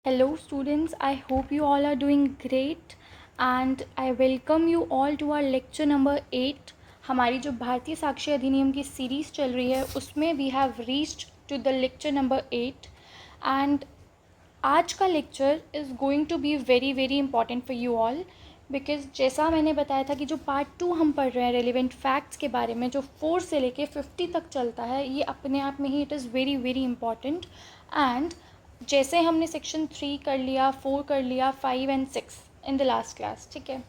Hello students, I hope you all are doing great and I welcome you all to our lecture number 8. हमारी जो भारतीय साक्ष्य अधिनियम की सीरीज़ चल रही है उसमें we have reached to the lecture number 8 and आज का lecture is going to be very very important for you all because जैसा मैंने बताया था कि जो पार्ट 2 हम पढ़ रहे हैं रेलिवेंट फैक्ट्स के बारे में जो 4 से लेके 50 तक चलता है, ये अपने आप में ही it is very very important. And जैसे हमने सेक्शन 3 कर लिया, 4 कर लिया, 5 and 6 in the last class, ठीक है।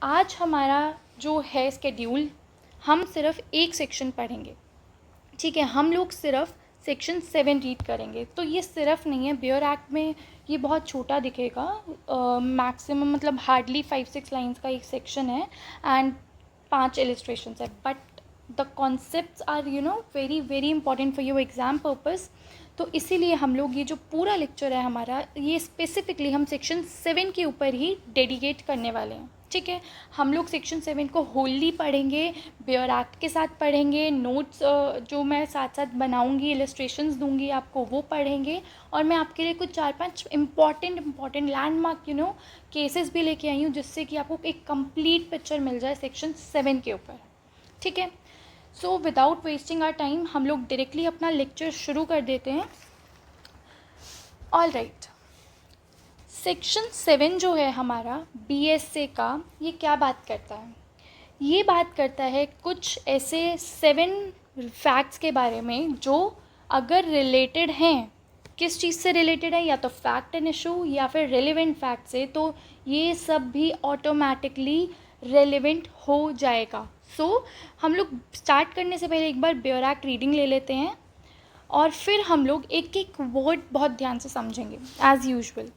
आज हमारा जो है स्केड्यूल, हम सिर्फ एक सेक्शन पढ़ेंगे, ठीक है। हम लोग सिर्फ सेक्शन 7 रीड करेंगे। तो ये सिर्फ नहीं है, बेयर एक्ट में ये बहुत छोटा दिखेगा, मैक्सिमम मतलब हार्डली 5-6 लाइंस का एक सेक्शन है एंड 5 इलिस्ट्रेशंस है, but the concepts are very very important for your exam purpose. तो इसीलिए हम लोग ये जो पूरा लेक्चर है हमारा, ये स्पेसिफिकली हम सेक्शन 7 के ऊपर ही डेडिकेट करने वाले हैं, ठीक है। हम लोग सेक्शन 7 को होली पढ़ेंगे, बेयर एक्ट के साथ पढ़ेंगे, नोट्स जो मैं साथ साथ बनाऊंगी, इलस्ट्रेशंस दूंगी आपको, वो पढ़ेंगे। और मैं आपके लिए कुछ 4-5 इम्पॉर्टेंट लैंडमार्क केसेस भी लेके आई हूँ, जिससे कि आपको एक कंप्लीट पिक्चर मिल जाए सेक्शन 7 के ऊपर, ठीक है। So without wasting our time हम लोग डायरेक्टली अपना लेक्चर शुरू कर देते हैं। ऑल राइट, सेक्शन 7 जो है हमारा BSA का, ये क्या बात करता है? ये बात करता है कुछ ऐसे 7 फैक्ट्स के बारे में जो अगर रिलेटेड हैं, किस चीज़ से रिलेटेड है, या तो फैक्ट एंड इशू या फिर रेलिवेंट फैक्ट से, तो ये सब भी ऑटोमेटिकली रेलिवेंट हो जाएगा। सो हम लोग स्टार्ट करने से पहले एक बार बेयर एक्ट रीडिंग ले लेते हैं और फिर हम लोग एक एक वर्ड बहुत ध्यान से समझेंगे as usual.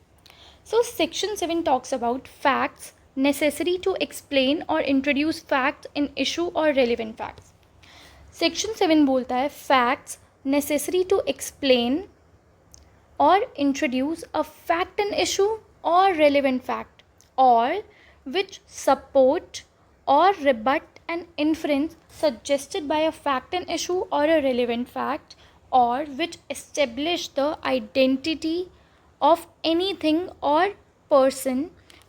So section 7 talks about facts necessary to explain or introduce facts in issue or relevant facts. Section 7 बोलता है facts necessary to explain or introduce a fact and issue or relevant fact, or which support or rebut an inference suggested by a fact and issue or a relevant fact, or which establish the identity of anything or person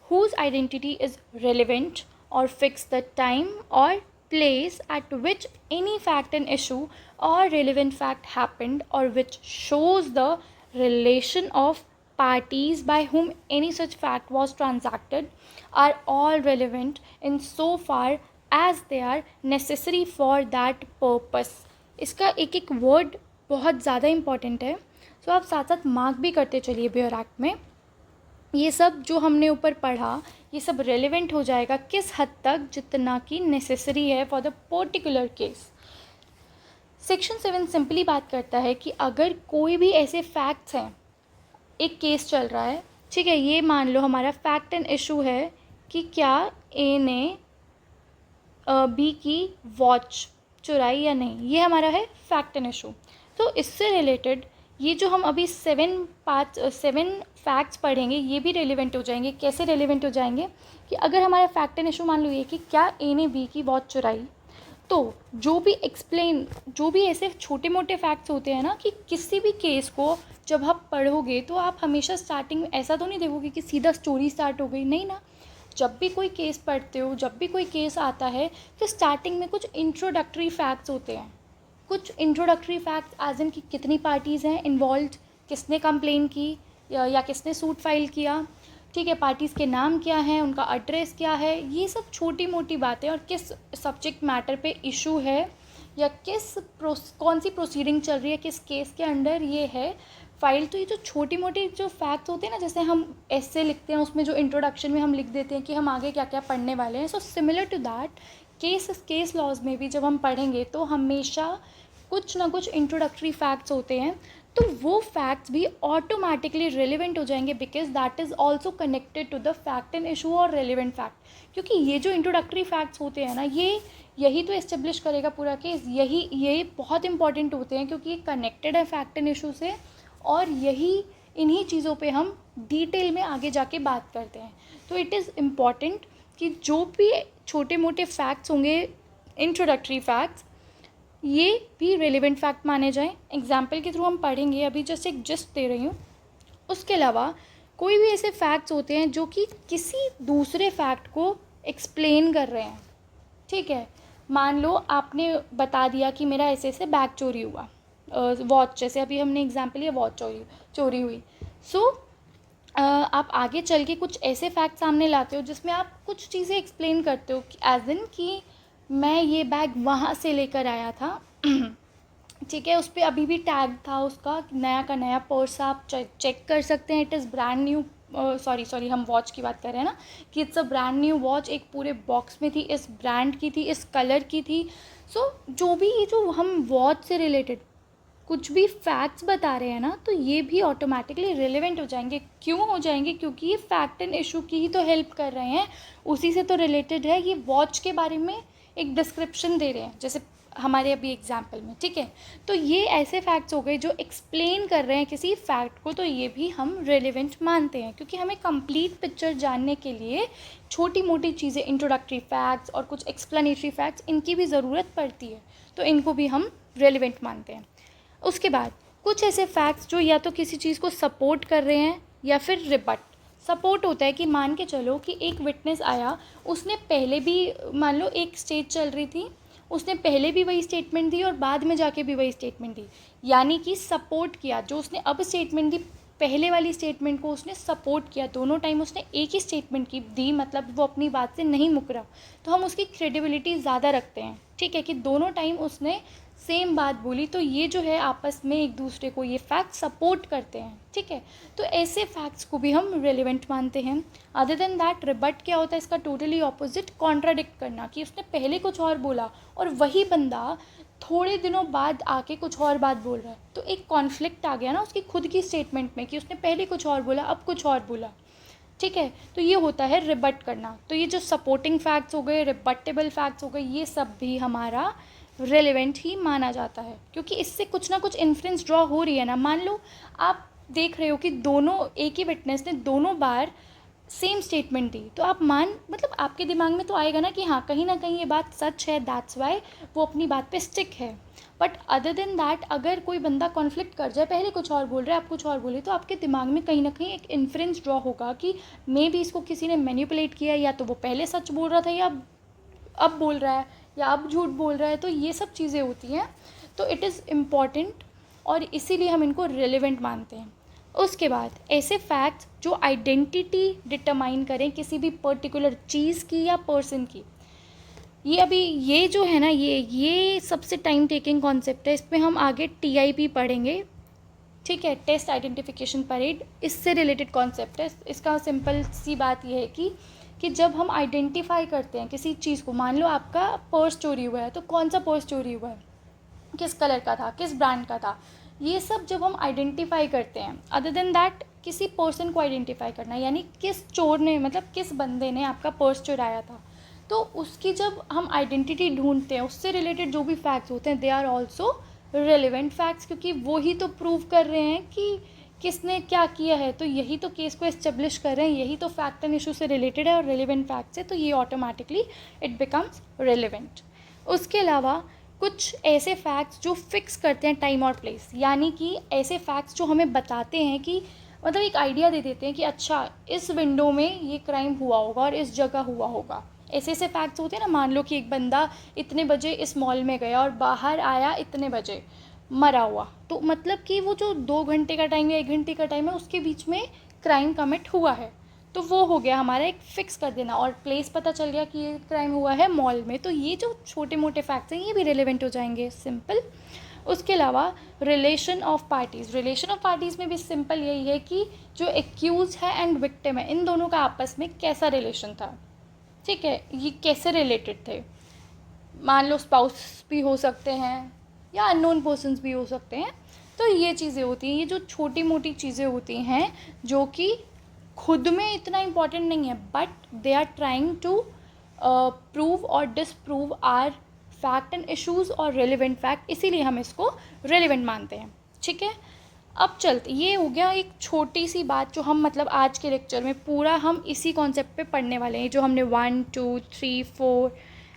whose identity is relevant, or fix the time or place at which any fact and issue or relevant fact happened, or which shows the relation of parties by whom any such fact was transacted, are all relevant in so far as they are necessary for that purpose. इसका एक एक word बहुत ज़्यादा important है, तो आप साथ साथ मार्क भी करते चलिए बेयर एक्ट में। ये सब जो हमने ऊपर पढ़ा, ये सब रेलेवेंट हो जाएगा किस हद तक, जितना कि नेसेसरी है for the particular case. Section 7 simply बात करता है कि अगर कोई भी ऐसे फैक्ट्स हैं, एक केस चल रहा है, ठीक है, ये मान लो हमारा फैक्ट एंड इशू है कि क्या ए ने बी की वॉच चुराई या नहीं, ये हमारा है फैक्ट एंड इशू। तो इससे रिलेटेड ये जो हम अभी 7 फैक्ट्स पढ़ेंगे, ये भी रेलिवेंट हो जाएंगे। कैसे रेलिवेंट हो जाएंगे कि अगर हमारा फैक्ट एंड इशू मान लो ये कि क्या ए ने बी की वॉच चुराई, तो जो भी ऐसे छोटे मोटे फैक्ट्स होते हैं ना, कि किसी भी केस को जब आप पढ़ोगे तो आप हमेशा स्टार्टिंग में ऐसा तो नहीं देखोगे कि सीधा स्टोरी स्टार्ट हो गई, नहीं ना। जब भी कोई केस पढ़ते हो, जब भी कोई केस आता है, तो स्टार्टिंग में कुछ इंट्रोडक्टरी फैक्ट्स होते हैं। कुछ इंट्रोडक्टरी फैक्ट्स एज इन कि कितनी पार्टीज़ हैं इन्वॉल्व, किसने कंप्लेन की या किसने सूट फाइल किया, ठीक है, पार्टीज़ के नाम क्या हैं, उनका एड्रेस क्या है, ये सब छोटी मोटी बातें, और किस सब्जेक्ट मैटर पे इशू है, या कौन सी प्रोसीडिंग चल रही है, किस केस के अंडर ये है फाइल। तो ये जो छोटी मोटी जो फैक्ट्स होते हैं ना, जैसे हम ऐसे लिखते हैं, उसमें जो इंट्रोडक्शन में हम लिख देते हैं कि हम आगे क्या क्या पढ़ने वाले हैं। So similar to that case laws में भी जब हम पढ़ेंगे तो हमेशा कुछ ना कुछ इंट्रोडक्टरी फैक्ट्स होते हैं, तो वो फैक्ट्स भी ऑटोमेटिकली रेलिवेंट हो जाएंगे, because that is also connected to the fact and issue और रेलिवेंट फैक्ट। क्योंकि ये जो इंट्रोडक्टरी फैक्ट्स होते हैं ना, यही तो इस्टेब्लिश करेगा पूरा केस। ये बहुत इंपॉर्टेंट होते हैं क्योंकि ये कनेक्टेड है फैक्ट एंड इशू से, और इन्हीं चीज़ों पे हम डिटेल में आगे जाके बात करते हैं। तो इट इज़ इम्पॉर्टेंट कि जो भी छोटे मोटे फैक्ट्स होंगे, इंट्रोडक्टरी फैक्ट्स, ये भी रेलिवेंट फैक्ट माने जाएं। एग्जाम्पल के थ्रू हम पढ़ेंगे, अभी जस्ट एक जिस्ट दे रही हूँ। उसके अलावा कोई भी ऐसे फैक्ट्स होते हैं जो कि किसी दूसरे फैक्ट को एक्सप्लेन कर रहे हैं, ठीक है। मान लो आपने बता दिया कि मेरा ऐसे ऐसे बैग चोरी हुआ, वॉच, जैसे अभी हमने एग्जांपल लिया वॉच चोरी हुई। सो आप आगे चल के कुछ ऐसे फैक्ट सामने लाते हो जिसमें आप कुछ चीज़ें एक्सप्लेन करते हो, एज इन कि मैं ये बैग वहाँ से लेकर आया था ठीक है। उस पर अभी भी टैग था उसका, नया का नया पर्स, आप चेक कर सकते हैं, it is brand new, sorry हम वॉच की बात कर रहे हैं ना, कि it's a brand new watch, एक पूरे बॉक्स में थी, इस ब्रांड की थी, इस कलर की थी। सो जो भी ये जो हम वॉच से रिलेटेड कुछ भी फैक्ट्स बता रहे हैं ना, तो ये भी ऑटोमेटिकली रिलेवेंट हो जाएंगे। क्यों हो जाएंगे? क्योंकि ये फैक्ट एंड इशू की ही तो हेल्प कर रहे हैं, उसी से तो रिलेटेड है। ये वॉच के बारे में एक डिस्क्रिप्शन दे रहे हैं, जैसे हमारे अभी एग्जाम्पल में, ठीक है। तो ये ऐसे फैक्ट्स हो गए जो एक्सप्लेन कर रहे हैं किसी फैक्ट को, तो ये भी हम रेलिवेंट मानते हैं, क्योंकि हमें कंप्लीट पिक्चर जानने के लिए छोटी मोटी चीज़ें, इंट्रोडक्टरी फैक्ट्स और कुछ एक्सप्लेनेटरी फैक्ट्स, इनकी भी ज़रूरत पड़ती है, तो इनको भी हम रेलिवेंट मानते हैं। उसके बाद कुछ ऐसे फैक्ट्स जो या तो किसी चीज़ को सपोर्ट कर रहे हैं या फिर रिबट। सपोर्ट होता है कि मान के चलो कि एक विटनेस आया, उसने पहले भी, मान लो एक स्टेज चल रही थी, उसने पहले भी वही स्टेटमेंट दी और बाद में जाके भी वही स्टेटमेंट दी, यानी कि सपोर्ट किया। जो उसने अब स्टेटमेंट दी, पहले वाली स्टेटमेंट को उसने सपोर्ट किया, दोनों टाइम उसने एक ही स्टेटमेंट की दी, मतलब वो अपनी बात से नहीं मुकरा, तो हम उसकी क्रेडिबिलिटी ज़्यादा रखते हैं, ठीक है, कि दोनों टाइम उसने सेम बात बोली, तो ये जो है आपस में एक दूसरे को ये फैक्ट सपोर्ट करते हैं, ठीक है। तो ऐसे फैक्ट्स को भी हम रेलिवेंट मानते हैं। अदर देन दैट, रिबट क्या होता है? इसका टोटली ऑपोजिट, कॉन्ट्राडिक्ट करना, कि उसने पहले कुछ और बोला और वही बंदा थोड़े दिनों बाद आके कुछ और बात बोल रहा है, तो एक कॉन्फ्लिक्ट आ गया ना उसकी खुद की स्टेटमेंट में, कि उसने पहले कुछ और बोला, अब कुछ और बोला, ठीक है। तो ये होता है रिबट करना। तो ये जो सपोर्टिंग फैक्ट्स हो गए, रिबटेबल फैक्ट्स हो गए, ये सब भी हमारा रेलेवेंट ही माना जाता है, क्योंकि इससे कुछ ना कुछ इन्फ्रेंस ड्रॉ हो रही है ना। मान लो आप देख रहे हो कि दोनों, एक ही विटनेस ने दोनों बार सेम स्टेटमेंट दी, तो आप मतलब आपके दिमाग में तो आएगा ना कि हाँ, कहीं ना कहीं ये बात सच है, दैट्स वाई वो अपनी बात पे स्टिक है। बट अदर देन दैट, अगर कोई बंदा कॉन्फ्लिक्ट कर जाए, पहले कुछ और बोल रहा है, आप कुछ और बोले, तो आपके दिमाग में कहीं ना कहीं एक इन्फ्रेंस ड्रॉ होगा कि मे बी इसको किसी ने मैनिपुलेट किया, या तो वो पहले सच बोल रहा था, या अब बोल रहा है, या अब झूठ बोल रहा है। तो ये सब चीज़ें होती हैं, तो इट इज़ इम्पॉर्टेंट, और इसीलिए हम इनको रिलेवेंट मानते हैं। उसके बाद ऐसे फैक्ट्स जो आइडेंटिटी डिटरमाइन करें किसी भी पर्टिकुलर चीज़ की या पर्सन की, ये अभी ये जो है ना, ये सबसे टाइम टेकिंग कॉन्सेप्ट है। इस पर हम आगे TIP पढ़ेंगे, ठीक है, टेस्ट आइडेंटिफिकेशन परेड, इससे रिलेटेड कॉन्सेप्ट है। इसका सिंपल सी बात यह है कि जब हम आइडेंटिफाई करते हैं किसी चीज़ को, मान लो आपका पर्स चोरी हुआ है, तो कौन सा पर्स चोरी हुआ है, किस कलर का था, किस ब्रांड का था, ये सब जब हम आइडेंटिफाई करते हैं। अदर देन दैट, किसी पर्सन को आइडेंटिफाई करना, यानी किस चोर ने, मतलब किस बंदे ने आपका पर्स चुराया था, तो उसकी जब हम आइडेंटिटी ढूंढते हैं, उससे रिलेटेड जो भी फैक्ट्स होते हैं, they are also relevant facts, क्योंकि वो ही तो प्रूव कर रहे हैं कि किसने क्या किया है। तो यही तो केस को एस्टेब्लिश कर रहे हैं, यही तो फैक्ट एंड इशू से रिलेटेड है और रेलिवेंट फैक्ट्स है, तो ये ऑटोमेटिकली इट बिकम्स रेलिवेंट। उसके अलावा कुछ ऐसे फैक्ट्स जो फिक्स करते हैं टाइम और प्लेस, यानी कि ऐसे फैक्ट्स जो हमें बताते हैं कि, मतलब एक आइडिया दे देते हैं कि अच्छा, इस विंडो में ये क्राइम हुआ होगा और इस जगह हुआ होगा। ऐसे ऐसे फैक्ट्स होते हैं ना। मान लो कि एक बंदा इतने बजे इस मॉल में गया और बाहर आया इतने बजे मरा हुआ, तो मतलब कि वो जो 2 घंटे का टाइम या 1 घंटे का टाइम है, उसके बीच में क्राइम कमिट हुआ है, तो वो हो गया हमारा एक फिक्स कर देना। और प्लेस पता चल गया कि ये क्राइम हुआ है मॉल में, तो ये जो छोटे मोटे फैक्ट्स हैं ये भी रिलेवेंट हो जाएंगे, सिंपल। उसके अलावा रिलेशन ऑफ पार्टीज़ में भी सिंपल यही है कि जो एक्यूज है एंड विक्टिम है, इन दोनों का आपस में कैसा रिलेशन था, ठीक है, ये कैसे रिलेटेड थे। मान लो स्पाउस भी हो सकते हैं या अननोन पर्सन्स भी हो सकते हैं। तो ये चीज़ें होती हैं, ये जो छोटी मोटी चीज़ें होती हैं जो कि खुद में इतना इम्पॉर्टेंट नहीं है, but they are trying to prove और disprove are fact and issues और रेलिवेंट फैक्ट, इसीलिए हम इसको रेलिवेंट मानते हैं, ठीक है। अब चलते, ये हो गया एक छोटी सी बात जो हम, मतलब आज के लेक्चर में पूरा हम इसी कॉन्सेप्ट पे पढ़ने वाले हैं, जो हमने 1 2 3 4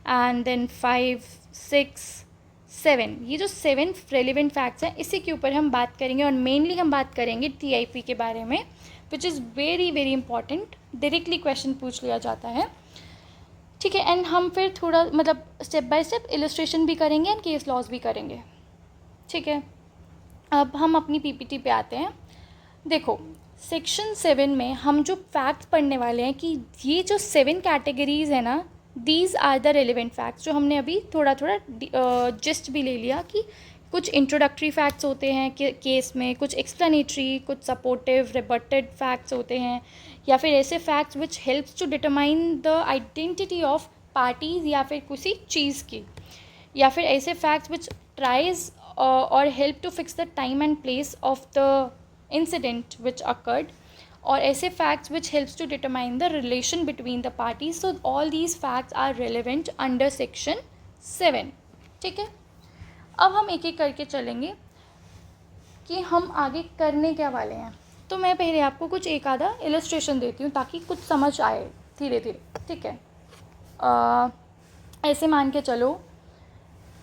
एंड देन 5 6 7, ये जो 7 रेलिवेंट फैक्ट्स हैं इसी के ऊपर हम बात करेंगे और मेनली हम बात करेंगे टीआईपी के बारे में, विच is very very important, directly question पूछ लिया जाता है, ठीक है। एंड हम फिर थोड़ा मतलब स्टेप बाय स्टेप इलस्ट्रेशन भी करेंगे एंड केस लॉज भी करेंगे, ठीक है। अब हम अपनी पीपीटी पे आते हैं। देखो सेक्शन 7 में हम जो फैक्ट्स पढ़ने वाले हैं कि ये जो 7 कैटेगरीज़ है ना, these are the relevant facts, जो हमने अभी थोड़ा थोड़ा जिस्ट भी ले लिया कि कुछ इंट्रोडक्टरी फैक्ट्स होते हैं केस में, कुछ एक्सप्लेनेटरी, कुछ सपोर्टिव रिबटेड फैक्ट्स होते हैं, या फिर ऐसे facts which helps to determine the identity of parties या फिर किसी चीज़ की, या फिर ऐसे फैक्ट्स विच ट्राइज और help to fix the time and place of the incident which occurred, और ऐसे facts which helps to determine the relation between the parties. So all these facts are relevant under section 7, ठीक है। अब हम एक एक करके चलेंगे कि हम आगे करने क्या वाले हैं। तो मैं पहले आपको कुछ एक आधा इलस्ट्रेशन देती हूँ ताकि कुछ समझ आए धीरे धीरे, ठीक है। ऐसे मान के चलो,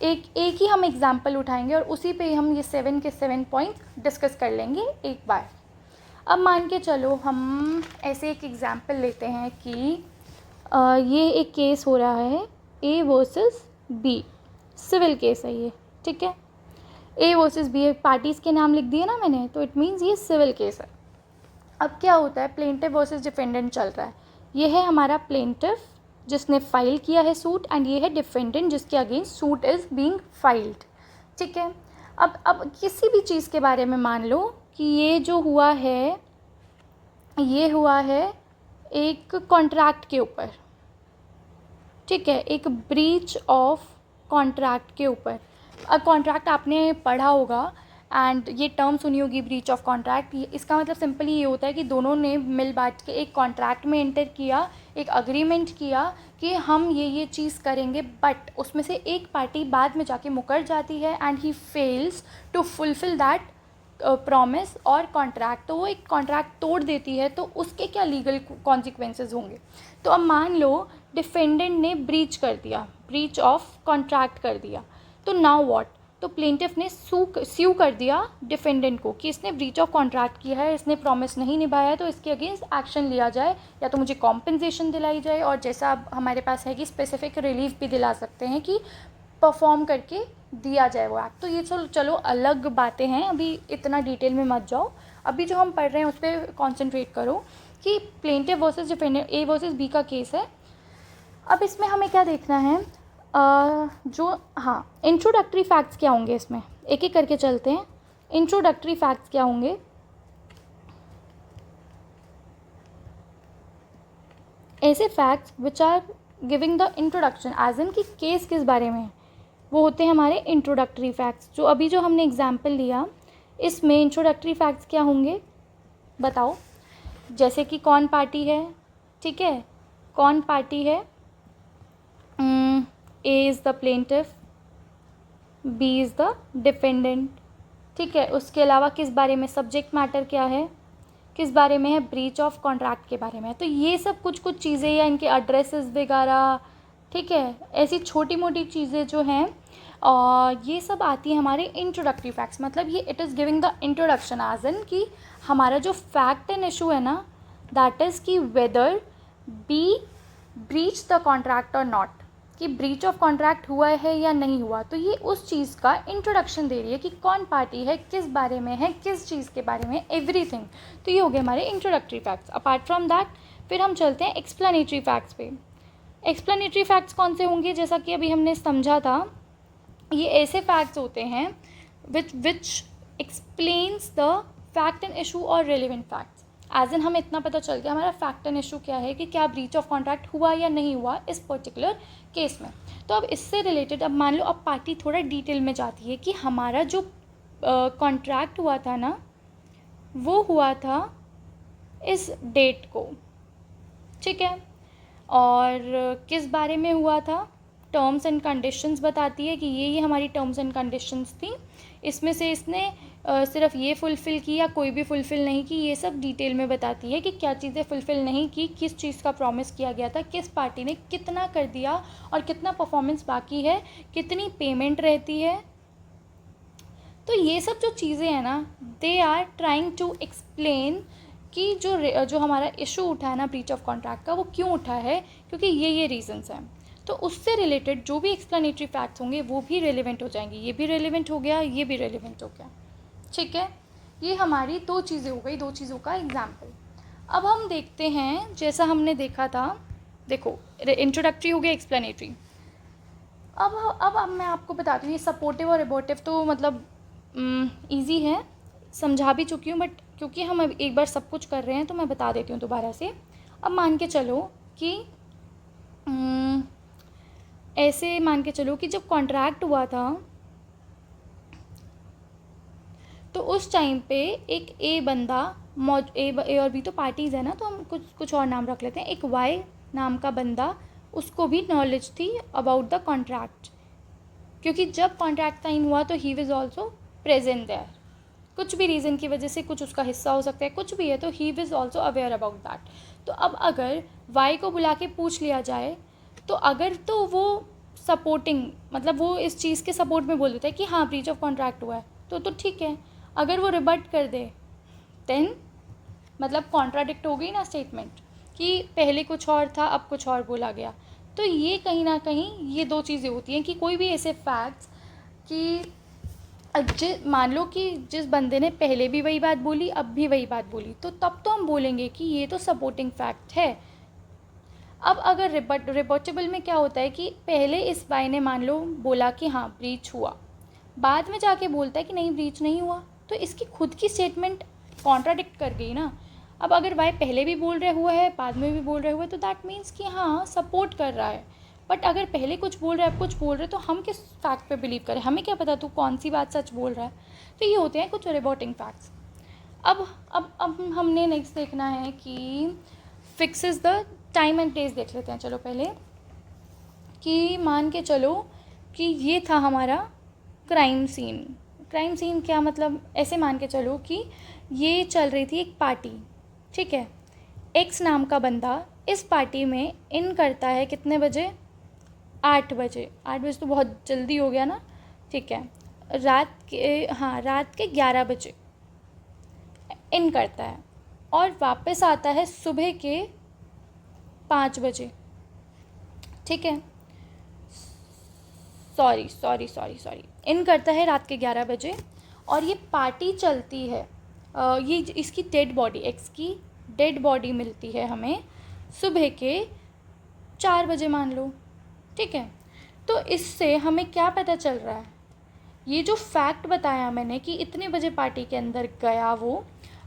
एक ही हम एग्जाम्पल उठाएंगे और उसी पे हम ये 7 के 7 पॉइंट्स डिस्कस कर लेंगे एक बार। अब मान के चलो हम ऐसे एक एग्जाम्पल लेते हैं कि ये एक केस हो रहा है A versus B, civil case है ये, ठीक है। A वर्सेस B, पार्टीज़ के नाम लिख दिए ना मैंने, तो इट मीन्स ये सिविल केस है। अब क्या होता है, प्लेंटिफ वर्सेस डिफेंडेंट चल रहा है। ये है हमारा प्लेंटिफ जिसने फाइल किया है सूट, एंड ये है डिफेंडेंट जिसके against suit is being filed, ठीक है। अब किसी भी चीज़ के बारे में मान लो कि ये जो हुआ है, ये हुआ है एक कॉन्ट्रैक्ट के ऊपर, ठीक है, एक ब्रीच ऑफ कॉन्ट्रैक्ट के ऊपर। अब कॉन्ट्रैक्ट आपने पढ़ा होगा एंड ये टर्म सुनी होगी, ब्रीच ऑफ कॉन्ट्रैक्ट। इसका मतलब सिंपली ये होता है कि दोनों ने मिल बांट के एक कॉन्ट्रैक्ट में एंटर किया, एक अग्रीमेंट किया कि हम ये चीज़ करेंगे, बट उसमें से एक पार्टी बाद में जाके मुकर जाती है and he fails to fulfil that promise और कॉन्ट्रैक्ट, तो वो एक कॉन्ट्रैक्ट तोड़ देती है, तो उसके क्या लीगल कॉन्सिक्वेंसेस होंगे। तो अब मान लो डिफेंडेंट ने ब्रीच कर दिया, ब्रीच ऑफ कॉन्ट्रैक्ट कर दिया, तो नाउ व्हाट, तो प्लेंटिफ ने स्यू कर दिया डिफेंडेंट को कि इसने ब्रीच ऑफ कॉन्ट्रैक्ट किया है, इसने प्रॉमिस नहीं निभाया है, तो इसके अगेंस्ट एक्शन लिया जाए, या तो मुझे कॉम्पेंसेशन दिलाई जाए, और जैसा अब हमारे पास है कि स्पेसिफिक रिलीफ भी दिला सकते हैं कि परफॉर्म करके दिया जाए वो एक्ट। तो ये चलो अलग बातें हैं, अभी इतना डिटेल में मत जाओ, अभी जो हम पढ़ रहे हैं उस पर कॉन्सेंट्रेट करो कि plaintiff versus defendant, A versus B का केस है। अब इसमें हमें क्या देखना है, इंट्रोडक्टरी फैक्ट्स क्या होंगे इसमें, एक एक करके चलते हैं। इंट्रोडक्टरी फैक्ट्स क्या होंगे, ऐसे facts which are giving the introduction, as in कि केस किस बारे में है, वो होते हैं हमारे इंट्रोडक्टरी फैक्ट्स। जो अभी जो हमने एग्जाम्पल लिया, इसमें इंट्रोडक्टरी फैक्ट्स क्या होंगे बताओ। जैसे कि कौन पार्टी है, ठीक है, कौन पार्टी है, A is the plaintiff, B is the defendant, ठीक है। उसके अलावा किस बारे में, सब्जेक्ट मैटर क्या है, किस बारे में है, ब्रीच ऑफ कॉन्ट्रैक्ट के बारे में है। तो ये सब कुछ चीज़ें या इनके एड्रेसेस वगैरह, ठीक है, ऐसी छोटी मोटी चीज़ें जो हैं ये सब आती हैं हमारे इंट्रोडक्टरी फैक्ट्स। मतलब ये it is giving the introduction, as in कि हमारा जो फैक्ट एंड इशू है ना, दैट इज़ कि whether B breach the contract और नॉट, कि ब्रीच ऑफ कॉन्ट्रैक्ट हुआ है या नहीं हुआ। तो ये उस चीज़ का इंट्रोडक्शन दे रही है कि कौन पार्टी है, किस बारे में है, किस चीज़ के बारे में, एवरीथिंग। तो ये हो गए हमारे introductory facts. Apart from that फिर हम चलते हैं एक्सप्लेनेटरी फैक्ट्स पे। एक्सप्लेनेटरी फैक्ट्स कौन से होंगे, जैसा कि अभी हमने समझा था, ये ऐसे फैक्ट्स होते हैं विच explains the fact and issue और रेलिवेंट फैक्ट्स। एज इन हमें इतना पता चल गया हमारा फैक्ट एंड इशू क्या है, कि क्या ब्रीच ऑफ कॉन्ट्रैक्ट हुआ या नहीं हुआ इस पर्टिकुलर केस में। तो अब इससे रिलेटेड, अब मान लो अब पार्टी थोड़ा डिटेल में जाती है कि हमारा जो कॉन्ट्रैक्ट हुआ था ना, वो हुआ था इस डेट को, ठीक है, और किस बारे में हुआ था, टर्म्स एंड कंडीशंस बताती है कि ये हमारी टर्म्स एंड कंडीशंस थी, इसमें से इसने सिर्फ ये फुलफ़िल की या कोई भी फुलफ़िल नहीं की, ये सब डिटेल में बताती है कि क्या चीज़ें फुलफ़िल नहीं की, किस चीज़ का प्रॉमिस किया गया था, किस पार्टी ने कितना कर दिया और कितना परफॉर्मेंस बाकी है, कितनी पेमेंट रहती है। तो ये सब जो चीज़ें हैं ना, they are trying to explain कि जो हमारा इशू उठा है ना ब्रीच ऑफ कॉन्ट्रैक्ट का, वो क्यों उठा है, क्योंकि ये रीजंस हैं। तो उससे रिलेटेड जो भी एक्सप्लेनेटरी फैक्ट्स होंगे वो भी रेलिवेंट हो जाएंगे। ये भी रेलिवेंट हो गया, ये भी रेलिवेंट हो गया, ठीक है। ये हमारी दो चीज़ें हो गई, दो चीज़ों का एग्जाम्पल। अब हम देखते हैं, जैसा हमने देखा था, देखो इंट्रोडक्टरी हो गया, एक्सप्लेनेटरी। अब मैं आपको बताती हूँ, ये सपोर्टिव और रिपोर्टिव तो मतलब ईजी है, समझा भी चुकी हूँ, बट क्योंकि हम अब एक बार सब कुछ कर रहे हैं तो मैं बता देती हूँ दोबारा से। अब मान के चलो कि ऐसे मान के चलो कि जब कॉन्ट्रैक्ट हुआ था तो उस टाइम पे एक ए बंदा ए और बी तो पार्टीज़ है ना, तो हम कुछ और नाम रख लेते हैं। एक वाई नाम का बंदा, उसको भी नॉलेज थी अबाउट द कॉन्ट्रैक्ट, क्योंकि जब कॉन्ट्रैक्ट साइन हुआ तो he was also present there. कुछ भी रीज़न की वजह से, कुछ उसका हिस्सा हो सकता है, कुछ भी है, तो he was also aware about that. तो अब अगर वाई को बुला के पूछ लिया जाए तो अगर तो वो सपोर्टिंग, मतलब वो इस चीज़ के सपोर्ट में बोल देता है कि हाँ ब्रीच ऑफ कॉन्ट्रैक्ट हुआ है, तो ठीक है। अगर वो रिबट कर दे देन मतलब कॉन्ट्राडिक्ट हो गई ना स्टेटमेंट, कि पहले कुछ और था अब कुछ और बोला गया। तो ये कहीं ना कहीं ये दो चीज़ें होती हैं कि कोई भी ऐसे फैक्ट्स कि मान लो कि जिस बंदे ने पहले भी वही बात बोली अब भी वही बात बोली, तो तब तो हम बोलेंगे कि ये तो सपोर्टिंग फैक्ट है। अब अगर रिबटेबल में क्या होता है कि पहले इस वाई ने मान लो बोला कि हाँ ब्रीच हुआ, बाद में जाके बोलता है कि नहीं ब्रीच नहीं हुआ, तो इसकी खुद की स्टेटमेंट कॉन्ट्राडिक्ट कर गई ना। अब अगर वाई पहले भी बोल रहे हुआ है बाद में भी बोल रहे हुए तो दैट मीन्स कि हाँ सपोर्ट कर रहा है। बट अगर पहले कुछ बोल रहा है अब कुछ बोल रहे हैं तो हम किस फैक्ट पे बिलीव करें, हमें क्या पता तू कौन सी बात सच बोल रहा है। तो ये होते हैं कुछ रिबॉटिंग फैक्ट्स। अब हमने नेक्स्ट देखना है कि fixes the time and place देख लेते हैं। चलो पहले कि मान के चलो कि ये था हमारा क्राइम सीन। क्राइम सीन क्या मतलब, ऐसे मान के चलो कि ये चल रही थी एक पार्टी, ठीक है। एक्स नाम का बंदा इस पार्टी में इन करता है कितने बजे, 8 बजे। 8 बजे तो बहुत जल्दी हो गया ना, ठीक है। रात के 11 बजे इन करता है और वापस आता है सुबह के 5 बजे, ठीक है। सॉरी इन करता है रात के 11 बजे और ये पार्टी चलती है। ये इसकी डेड बॉडी, एक्स की डेड बॉडी मिलती है हमें सुबह के 4 बजे मान लो, ठीक है। तो इससे हमें क्या पता चल रहा है, ये जो फैक्ट बताया मैंने कि इतने बजे पार्टी के अंदर गया वो,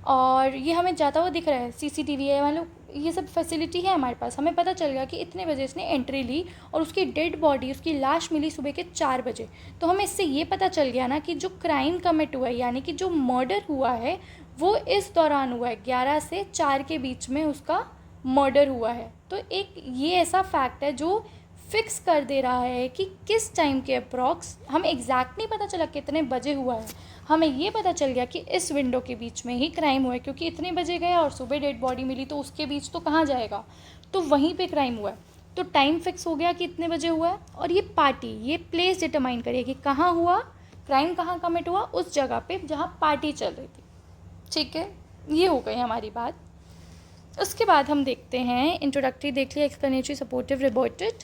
और ये हमें जाता हुआ दिख रहा है, सीसीटीवी है, मान लो ये सब फैसिलिटी है हमारे पास, हमें पता चल गया कि इतने बजे इसने एंट्री ली और उसकी डेड बॉडी, उसकी लाश मिली सुबह के 4 बजे। तो हमें इससे ये पता चल गया ना कि जो क्राइम कमिट हुआ है, यानी कि जो मर्डर हुआ है वो इस दौरान हुआ है, 11 से 4 के बीच में उसका मर्डर हुआ है। तो एक ये ऐसा फैक्ट है जो फिक्स कर दे रहा है कि किस टाइम के अप्रॉक्स, हमें एग्जैक्ट नहीं पता चला कितने बजे हुआ है, हमें ये पता चल गया कि इस विंडो के बीच में ही क्राइम हुआ है, क्योंकि इतने बजे गया और सुबह डेड बॉडी मिली तो उसके बीच तो कहाँ जाएगा, तो वहीं पे क्राइम हुआ है। तो टाइम फिक्स हो गया कि इतने बजे हुआ है, और ये पार्टी, ये प्लेस डिटरमाइन करिए कि कहाँ हुआ क्राइम, कहाँ कमिट हुआ, उस जगह पे जहाँ पार्टी चल रही थी, ठीक है। ये हो गई हमारी बात। उसके बाद हम देखते हैं, इंट्रोडक्टरी देख लिया, explanatory, supportive, rebutted,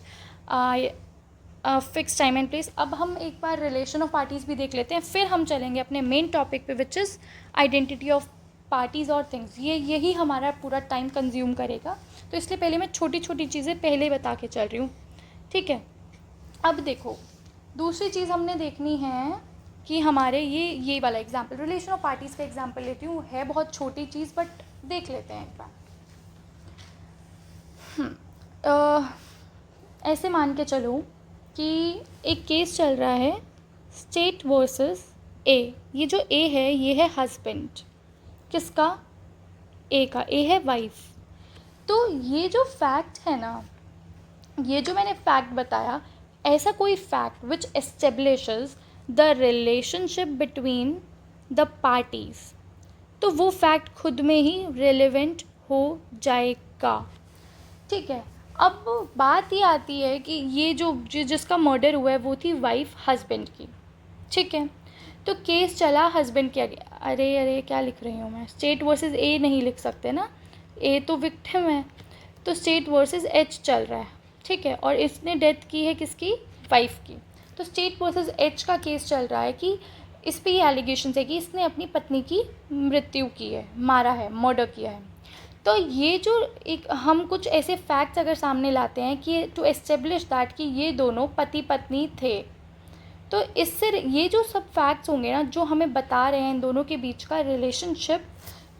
fix time and place. अब हम एक बार रिलेशन ऑफ पार्टीज़ भी देख लेते हैं, फिर हम चलेंगे अपने मेन टॉपिक पे, which is identity of parties और थिंग्स। यही हमारा पूरा टाइम कंज्यूम करेगा, तो इसलिए पहले मैं छोटी छोटी चीज़ें पहले बता के चल रही हूँ, ठीक है। अब देखो दूसरी चीज़ हमने देखनी है कि हमारे ये वाला एग्जाम्पल, रिलेशन ऑफ पार्टीज़ का एग्जाम्पल लेती हूँ, है बहुत छोटी चीज़ बट देख लेते हैं एक बार। ऐसे मान के चलो कि एक केस चल रहा है, स्टेट वर्सेस ए। ये जो ए है ये है हस्बैंड, किसका, ए का, ए है वाइफ। तो ये जो फैक्ट है ना, ये जो मैंने फैक्ट बताया, ऐसा कोई fact which establishes the relationship between the parties, तो वो फैक्ट खुद में ही रेलेवेंट हो जाएगा। ठीक है, अब बात ये आती है कि ये जिसका मर्डर हुआ है वो थी वाइफ हस्बैंड की। ठीक है, तो केस चला हस्बैंड के आगे। अरे क्या लिख रही हूँ मैं, स्टेट वर्सेस ए नहीं लिख सकते ना, ए तो विक्टिम है, तो स्टेट वर्सेस एच चल रहा है। ठीक है, और इसने डेथ की है किसकी, वाइफ की। तो स्टेट वर्सेस एच का केस चल रहा है कि इस पे ये एलिगेशन है कि इसने अपनी पत्नी की मृत्यु की है, मारा है, मर्डर किया है। तो ये जो एक हम कुछ ऐसे फैक्ट्स अगर सामने लाते हैं कि टू एस्टेब्लिश दैट कि ये दोनों पति पत्नी थे, तो इससे ये जो सब फैक्ट्स होंगे ना जो हमें बता रहे हैं इन दोनों के बीच का रिलेशनशिप,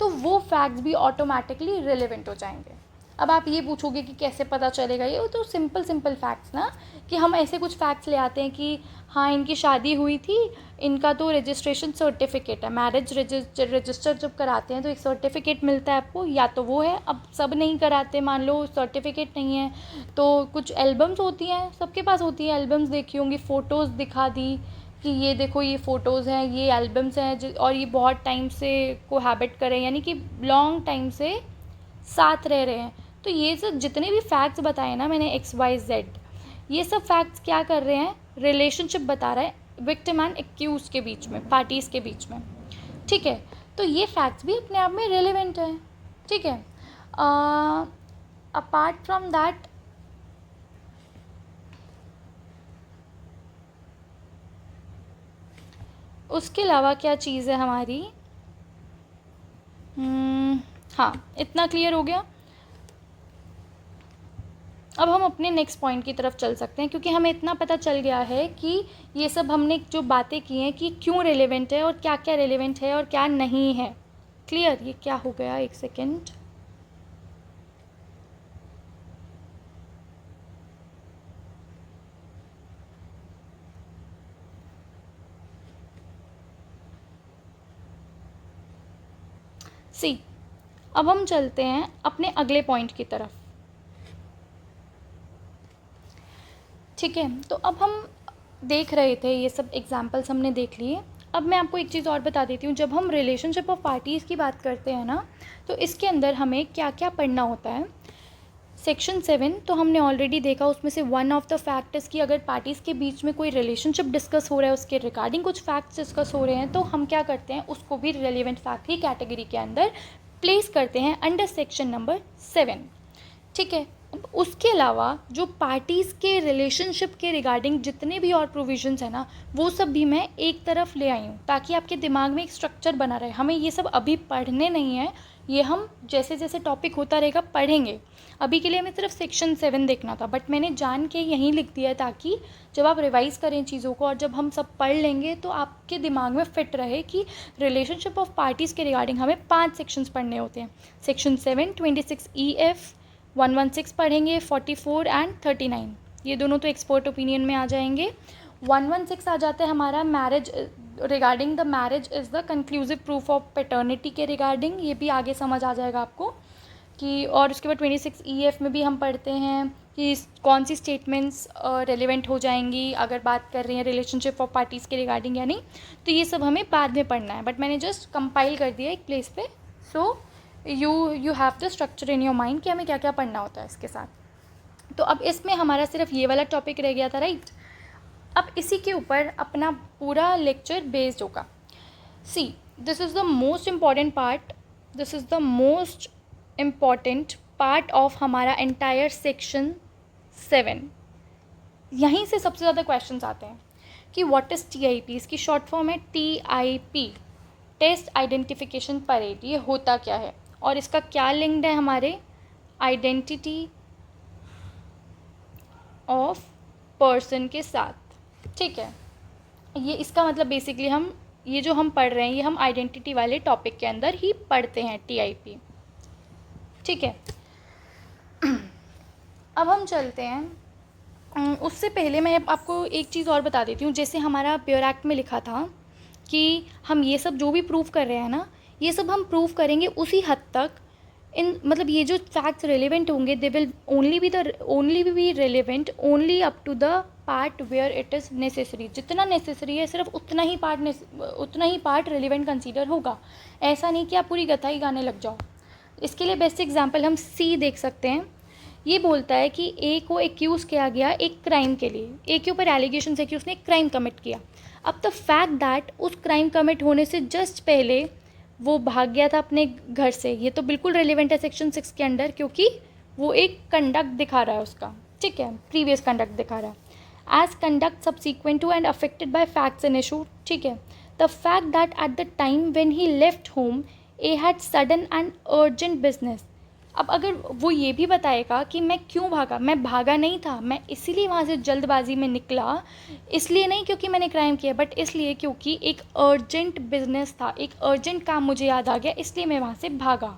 तो वो फैक्ट्स भी ऑटोमेटिकली रिलेवेंट हो जाएंगे। अब आप ये पूछोगे कि कैसे पता चलेगा, ये तो सिंपल फैक्ट्स ना, कि हम ऐसे कुछ फैक्ट्स ले आते हैं कि हाँ इनकी शादी हुई थी, इनका तो रजिस्ट्रेशन सर्टिफिकेट है, मैरिज रजिस्टर जब कराते हैं तो एक सर्टिफिकेट मिलता है आपको, या तो वो है, अब सब नहीं कराते, मान लो सर्टिफिकेट नहीं है तो कुछ एल्बम्स होती हैं, सबके पास होती हैं, एल्बम्स देखी होंगी, फ़ोटोज़ दिखा दी कि ये देखो ये फ़ोटोज़ हैं, ये एल्बम्स हैं, और ये बहुत टाइम से कोहैबिट कर रहे हैं, यानी कि लॉन्ग टाइम से साथ रह रहे हैं। तो ये सब जितने भी फैक्ट्स बताए ना मैंने XYZ, ये सब फैक्ट्स क्या कर रहे हैं, रिलेशनशिप बता रहा है विक्टिम एंड एक्यूज के बीच में, पार्टीज़ के बीच में। ठीक है, तो ये फैक्ट्स भी अपने आप में रेलेवेंट है। ठीक है, अपार्ट फ्रॉम दैट उसके अलावा क्या चीज़ है हमारी, हाँ इतना क्लियर हो गया। अब हम अपने नेक्स्ट पॉइंट की तरफ चल सकते हैं, क्योंकि हमें इतना पता चल गया है कि ये सब हमने जो बातें की हैं कि क्यों रेलेवेंट है और क्या क्या रेलेवेंट है और क्या नहीं है। क्लियर, ये क्या हो गया, एक सेकेंड, सी अब हम चलते हैं अपने अगले पॉइंट की तरफ। ठीक है, तो अब हम देख रहे थे ये सब एग्जाम्पल्स हमने देख लिए। अब मैं आपको एक चीज़ और बता देती हूँ, जब हम रिलेशनशिप ऑफ पार्टीज़ की बात करते हैं ना, तो इसके अंदर हमें क्या क्या पढ़ना होता है। सेक्शन 7 तो हमने ऑलरेडी देखा, उसमें से वन ऑफ द फैक्टर्स कि अगर पार्टीज़ के बीच में कोई रिलेशनशिप डिस्कस हो रहा है, उसके रिगार्डिंग कुछ फैक्ट्स डिस्कस हो रहे हैं, तो हम क्या करते हैं, उसको भी रिलेवेंट फैक्ट की कैटेगरी के अंदर प्लेस करते हैं अंडर सेक्शन नंबर 7। ठीक है, अब उसके अलावा जो पार्टीज़ के रिलेशनशिप के रिगार्डिंग जितने भी और प्रोविजंस हैं ना, वो सब भी मैं एक तरफ ले आई हूँ ताकि आपके दिमाग में एक स्ट्रक्चर बना रहे। हमें ये सब अभी पढ़ने नहीं है, ये हम जैसे जैसे टॉपिक होता रहेगा पढ़ेंगे। अभी के लिए हमें सिर्फ सेक्शन 7 देखना था, बट मैंने जान के यहीं लिख दिया है ताकि जब आप रिवाइज़ करें चीज़ों को और जब हम सब पढ़ लेंगे तो आपके दिमाग में फिट रहे कि रिलेशनशिप ऑफ पार्टीज़ के रिगार्डिंग हमें 5 सेक्शंस पढ़ने होते हैं। सेक्शन 7, 26 EF, 116 पढ़ेंगे, 44 एंड 39, ये दोनों तो एक्सपर्ट ओपिनियन में आ जाएंगे। 116 आ जाता है हमारा marriage, regarding the marriage is the conclusive proof of paternity के रिगार्डिंग, ये भी आगे समझ आ जाएगा आपको कि। और उसके बाद 26 EF में भी हम पढ़ते हैं कि कौन सी स्टेटमेंट्स रेलिवेंट हो जाएंगी अगर बात कर रही हैं रिलेशनशिप ऑफ पार्टीज़ के रिगार्डिंग या नहीं। तो ये सब हमें बाद में पढ़ना है, बट मैंने जस्ट कंपाइल कर दिया एक प्लेस पे, so you have the structure in your mind कि हमें क्या क्या पढ़ना होता है इसके साथ। तो अब इसमें हमारा सिर्फ ये वाला टॉपिक रह गया था, राइट। अब इसी के ऊपर अपना पूरा लेक्चर बेस्ड होगा। See, this is the most important part, this is the most important part of हमारा एंटायर सेक्शन 7। यहीं से सबसे ज़्यादा क्वेश्चंस आते हैं कि व्हाट इज़ TIP, इसकी शॉर्ट फॉर्म है TIP, टेस्ट आइडेंटिफिकेशन परेड। ये होता क्या है और इसका क्या लिंक्ड है हमारे आइडेंटिटी ऑफ पर्सन के साथ। ठीक है, ये इसका मतलब बेसिकली हम ये जो हम पढ़ रहे हैं ये हम आइडेंटिटी वाले टॉपिक के अंदर ही पढ़ते हैं, TIP। ठीक है, अब हम चलते हैं। उससे पहले मैं आपको एक चीज़ और बता देती हूँ। जैसे हमारा प्योर एक्ट में लिखा था कि हम ये सब जो भी प्रूव कर रहे हैं ना, ये सब हम प्रूव करेंगे उसी हद तक, इन मतलब ये जो फैक्ट्स रेलेवेंट होंगे they will only be relevant only up to the part where it is necessary. जितना नेसेसरी है सिर्फ उतना ही पार्ट रिलेवेंट कंसीडर होगा। ऐसा नहीं कि आप पूरी कथा ही गाने लग जाओ। इसके लिए बेस्ट एग्जांपल हम सी देख सकते हैं। ये बोलता है कि ए को एक्यूज़ किया गया एक क्राइम के लिए, ए के ऊपर एलिगेशन है कि उसने एक क्राइम कमिट किया। अब द फैक्ट दैट उस क्राइम कमिट होने से जस्ट पहले वो भाग गया था अपने घर से, ये तो बिल्कुल रेलिवेंट है सेक्शन 6 के अंडर, क्योंकि वो एक कंडक्ट दिखा रहा है उसका, ठीक है, प्रीवियस कंडक्ट दिखा रहा है। As conduct subsequent to and affected by facts and issue, ठीक है। The fact that at the time when he left home A had sudden and urgent business. अब अगर वो ये भी बताएगा कि मैं क्यों भागा, मैं भागा नहीं था, मैं इसीलिए वहाँ से जल्दबाजी में निकला, इसलिए नहीं क्योंकि मैंने क्राइम किया, बट इसलिए क्योंकि एक अर्जेंट बिजनेस था, एक अर्जेंट काम मुझे याद आ गया, इसलिए मैं वहाँ से भागा।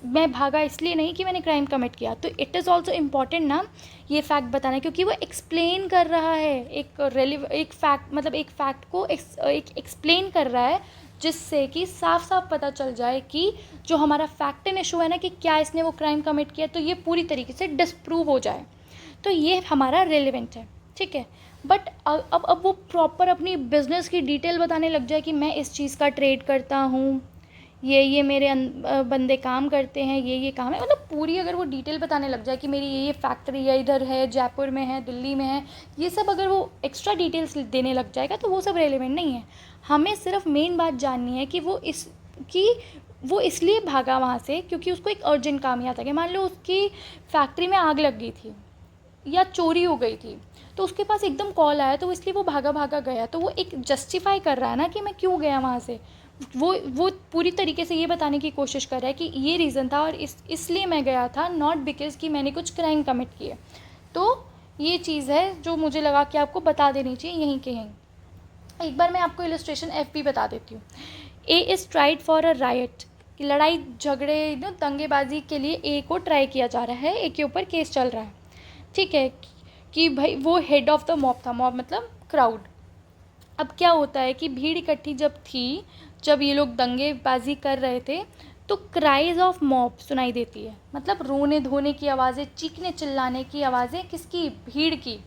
मैं भागा इसलिए नहीं कि मैंने क्राइम कमिट किया। तो इट इज़ ऑल्सो इम्पॉर्टेंट ना ये फैक्ट बताना, क्योंकि वो एक्सप्लेन कर रहा है एक फैक्ट, मतलब एक फैक्ट को एक एक्सप्लेन कर रहा है, जिससे कि साफ साफ पता चल जाए कि जो हमारा फैक्ट एंड इशू है ना कि क्या इसने वो क्राइम कमिट किया, तो ये पूरी तरीके से डिस्प्रूव हो जाए, तो ये हमारा रेलिवेंट है, ठीक है। बट अब वो प्रॉपर अपनी बिजनेस की डिटेल बताने लग जाए कि मैं इस चीज़ का ट्रेड करता हूँ, ये मेरे बंदे काम करते हैं, ये काम है, मतलब पूरी अगर वो डिटेल बताने लग जाए कि मेरी ये फैक्ट्री है, इधर है, जयपुर में है, दिल्ली में है, ये सब अगर वो एक्स्ट्रा डिटेल्स देने लग जाएगा तो वो सब रेलेवेंट नहीं है। हमें सिर्फ मेन बात जाननी है कि वो इसलिए भागा वहाँ से क्योंकि उसको एक अर्जेंट काम याद आ गया। मान लो उसकी फैक्ट्री में आग लग गई थी या चोरी हो गई थी, तो उसके पास एकदम कॉल आया, तो इसलिए वो भागा गया, तो वो एक जस्टिफाई कर रहा है ना कि मैं क्यों गया वहाँ से। वो पूरी तरीके से ये बताने की कोशिश कर रहा है कि ये रीज़न था और इसलिए मैं गया था, नॉट बिकॉज़ कि मैंने कुछ क्राइम कमिट किए। तो ये चीज़ है जो मुझे लगा कि आपको बता देनी चाहिए यहीं के यहीं। एक बार मैं आपको इलस्ट्रेशन एफ भी बता देती हूँ। A is tried for a right, कि लड़ाई झगड़े दंगेबाजी के लिए ए को ट्राई किया जा रहा है, ए के ऊपर केस चल रहा है, ठीक है, कि भाई वो हेड ऑफ़ द मॉब था, मॉब मतलब क्राउड। अब क्या होता है कि भीड़ इकट्ठी जब ये लोग दंगेबाजी कर रहे थे, तो क्राइज ऑफ मॉब सुनाई देती है, मतलब रोने धोने की आवाज़ें, चीखने चिल्लाने की आवाज़ें, किसकी, भीड़ की।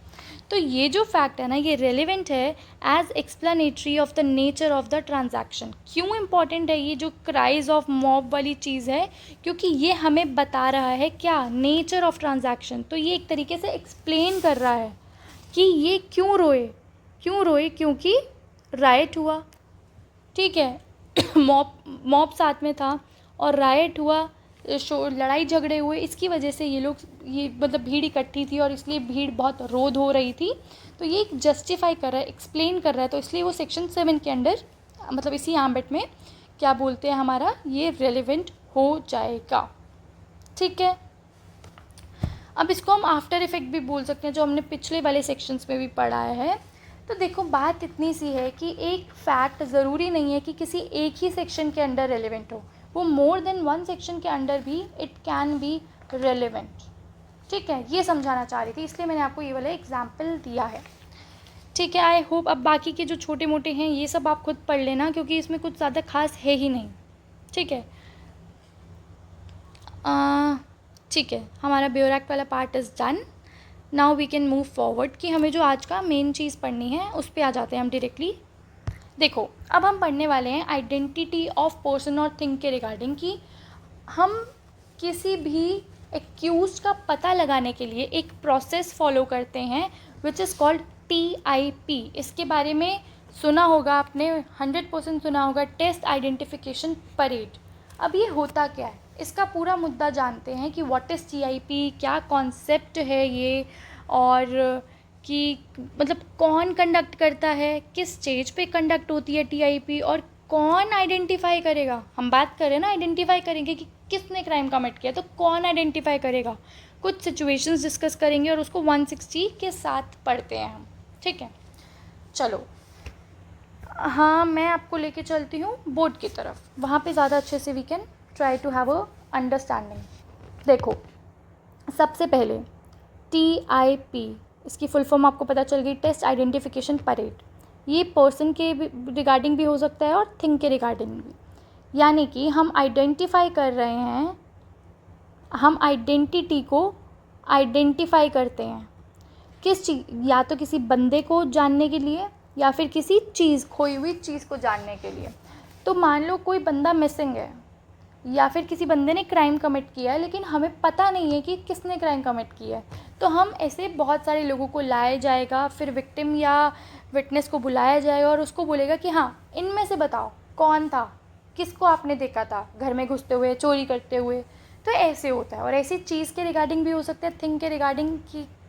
तो ये जो फैक्ट है ना, ये रेलिवेंट है as explanatory of the nature of the transaction. क्यों इम्पॉर्टेंट है ये जो क्राइज ऑफ मॉब वाली चीज़ है, क्योंकि ये हमें बता रहा है क्या, नेचर ऑफ ट्रांजैक्शन। तो ये एक तरीके से एक्सप्लेन कर रहा है कि ये क्यों रोए, क्योंकि राइट हुआ, ठीक है, मॉब साथ में था और राइट हुआ, लड़ाई झगड़े हुए, इसकी वजह से ये मतलब भीड़ इकट्ठी थी और इसलिए भीड़ बहुत रोध हो रही थी। तो ये एक जस्टिफाई कर रहा है, एक्सप्लेन कर रहा है, तो इसलिए वो सेक्शन 7 के अंडर, मतलब इसी एम्बिट में क्या बोलते हैं, हमारा ये रेलिवेंट हो जाएगा, ठीक है। अब इसको हम आफ्टर इफेक्ट भी बोल सकते हैं, जो हमने पिछले वाले सेक्शंस में भी पढ़ा है। तो देखो बात इतनी सी है कि एक फैक्ट ज़रूरी नहीं है कि किसी एक ही सेक्शन के अंडर रेलिवेंट हो, वो मोर देन वन सेक्शन के अंडर भी इट कैन बी रेलिवेंट, ठीक है, ये समझाना चाह रही थी, इसलिए मैंने आपको ये वाला एग्जाम्पल दिया है, ठीक है। आई होप अब बाकी के जो छोटे मोटे हैं ये सब आप खुद पढ़ लेना, क्योंकि इसमें कुछ ज़्यादा खास है ही नहीं, ठीक है। ठीक है, हमारा ब्योर एक्ट वाला part is done. Now we can move forward, कि हमें जो आज का मेन चीज़ पढ़नी है उस पर आ जाते हैं हम डायरेक्टली। देखो अब हम पढ़ने वाले हैं आइडेंटिटी ऑफ पर्सन और थिंग के रिगार्डिंग, कि हम किसी भी एक्यूज का पता लगाने के लिए एक प्रोसेस फॉलो करते हैं विच इज़ कॉल्ड TIP। इसके बारे में सुना होगा आपने, 100% सुना होगा, टेस्ट आइडेंटिफिकेशन परेड। अब ये होता क्या है, इसका पूरा मुद्दा जानते हैं कि व्हाट इज़ TIP, क्या कॉन्सेप्ट है ये, और कि मतलब कौन कंडक्ट करता है, किस स्टेज पे कंडक्ट होती है TIP, और कौन आइडेंटिफाई करेगा। हम बात करें ना, आइडेंटिफाई करेंगे कि किसने क्राइम कमिट किया, तो कौन आइडेंटिफाई करेगा। कुछ सिचुएशंस डिस्कस करेंगे और उसको 160 के साथ पढ़ते हैं हम, ठीक है। चलो हाँ, मैं आपको लेके चलती हूँ बोर्ड की तरफ, वहाँ पे ज़्यादा अच्छे से we can try to have a understanding. देखो सबसे पहले TIP, इसकी फुल फॉर्म आपको पता चल गई, टेस्ट आइडेंटिफिकेशन परेड। ये पर्सन के रिगार्डिंग भी हो सकता है और थिंग के रिगार्डिंग भी, यानी कि हम आइडेंटिफाई कर रहे हैं, हम आइडेंटिटी को आइडेंटिफाई करते हैं। किस चीज़, या तो किसी बंदे को जानने के लिए या फिर किसी चीज़, खोई हुई चीज़ को जानने के लिए। तो मान लो कोई बंदा मिसिंग है या फिर किसी बंदे ने क्राइम कमिट किया है, लेकिन हमें पता नहीं है कि किसने क्राइम कमिट किया है, तो हम ऐसे बहुत सारे लोगों को लाया जाएगा, फिर विक्टिम या विटनेस को बुलाया जाएगा और उसको बोलेगा कि हाँ, इनमें से बताओ कौन था, किसको आपने देखा था घर में घुसते हुए, चोरी करते हुए। तो ऐसे होता है। और ऐसी चीज़ के रिगार्डिंग भी हो सकता है, थिंग के रिगार्डिंग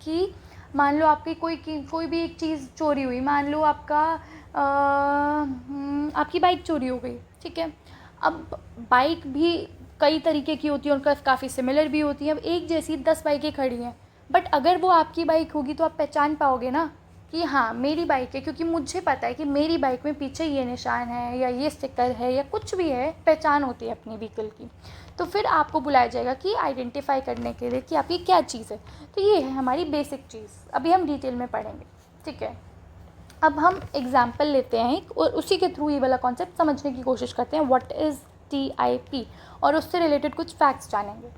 कि मान लो आपकी कोई भी एक चीज़ चोरी हुई, मान लो आपकी बाइक चोरी हो गई, ठीक है। अब बाइक भी कई तरीके की होती है और काफ़ी सिमिलर भी होती है। अब एक जैसी 10 बाइकें खड़ी हैं, बट अगर वो आपकी बाइक होगी तो आप पहचान पाओगे ना कि हाँ मेरी बाइक है, क्योंकि मुझे पता है कि मेरी बाइक में पीछे ये निशान है या ये स्टिकर है या कुछ भी है, पहचान होती है अपनी व्हीकल की। तो फिर आपको बुलाया जाएगा कि आइडेंटिफाई करने के लिए कि आपकी क्या चीज़ है। तो ये है हमारी बेसिक चीज़, अभी हम डिटेल में पढ़ेंगे, ठीक है। अब हम एग्जाम्पल लेते हैं और उसी के थ्रू ये वाला कॉन्सेप्ट समझने की कोशिश करते हैं, व्हाट इज़ TIP, और उससे रिलेटेड कुछ फैक्ट्स जानेंगे।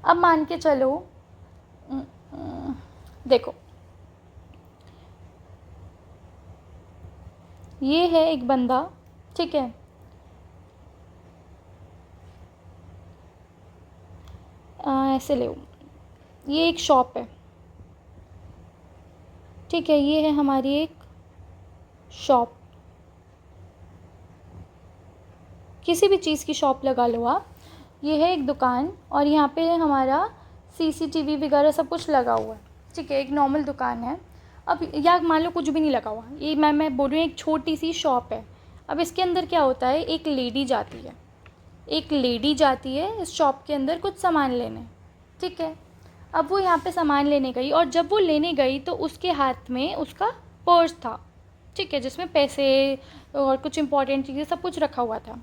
अब मान के चलो, देखो ये है एक बंदा, ठीक है, ऐसे ले, ये एक शॉप है, ठीक है, ये है हमारी एक शॉप, किसी भी चीज़ की शॉप लगा लो आप। ये है एक दुकान और यहाँ पे है हमारा CCTV वगैरह सब कुछ लगा हुआ है, ठीक है, एक नॉर्मल दुकान है। अब या मान लो कुछ भी नहीं लगा हुआ, ये मैं बोल रही हूँ एक छोटी सी शॉप है। अब इसके अंदर क्या होता है, एक लेडी जाती है इस शॉप के अंदर कुछ सामान लेने, ठीक है। अब वो यहाँ पे सामान लेने गई और जब वो लेने गई तो उसके हाथ में उसका पर्स था, ठीक है, जिसमें पैसे और कुछ इंपॉर्टेंट चीज़ें सब कुछ रखा हुआ था।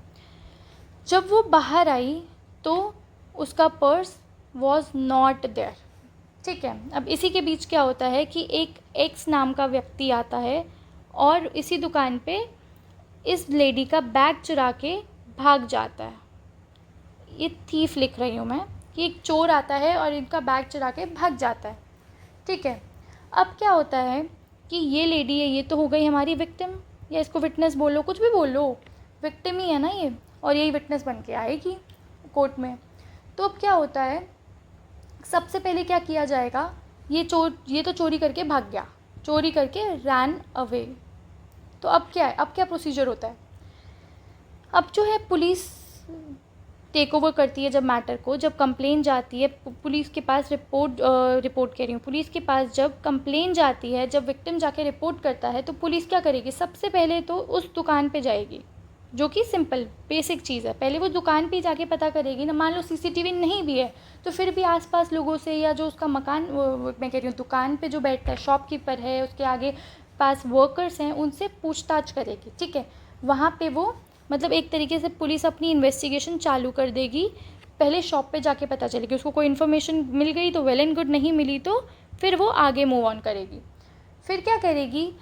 जब वो बाहर आई तो उसका पर्स वॉज नॉट देयर, ठीक है। अब इसी के बीच क्या होता है कि एक एक्स नाम का व्यक्ति आता है और इसी दुकान पे इस लेडी का बैग चुरा के भाग जाता है। ये थीफ लिख रही हूँ मैं, कि एक चोर आता है और इनका बैग चुरा के भाग जाता है, ठीक है। अब क्या होता है कि ये लेडी है, ये तो हो गई हमारी विक्टिम, या इसको विटनेस बोलो, कुछ भी बोलो, विक्टिम ही है ना ये, और यही विटनेस बन के आएगी कोर्ट में। तो अब क्या होता है, सबसे पहले क्या किया जाएगा, ये तो चोरी करके भाग गया, चोरी करके रैन अवे। तो अब क्या है, अब क्या प्रोसीजर होता है, अब जो है पुलिस टेक ओवर करती है जब मैटर को, जब कंप्लेन जाती है पुलिस के पास, रिपोर्ट कह रही हूँ, पुलिस के पास जब कंप्लेन जाती है, जब विक्टिम जाके रिपोर्ट करता है तो पुलिस क्या करेगी, सबसे पहले तो उस दुकान पे जाएगी, जो कि सिंपल बेसिक चीज़ है। पहले वो दुकान पे जाके पता करेगी ना, मान लो CCTV नहीं भी है तो फिर भी आसपास लोगों से, या जो उसका मकान, मैं कह रही हूँ दुकान पे जो बैठता है, शॉपकीपर है, उसके आगे पास वर्कर्स हैं, उनसे पूछताछ करेगी, ठीक है। वहाँ पे वो मतलब एक तरीके से पुलिस अपनी इन्वेस्टिगेशन चालू कर देगी। पहले शॉप पे जाके पता चलेगी, उसको कोई इन्फॉर्मेशन मिल गई तो वेल एंड गुड, नहीं मिली तो फिर वो आगे मूव ऑन करेगी। फिर क्या करेगी,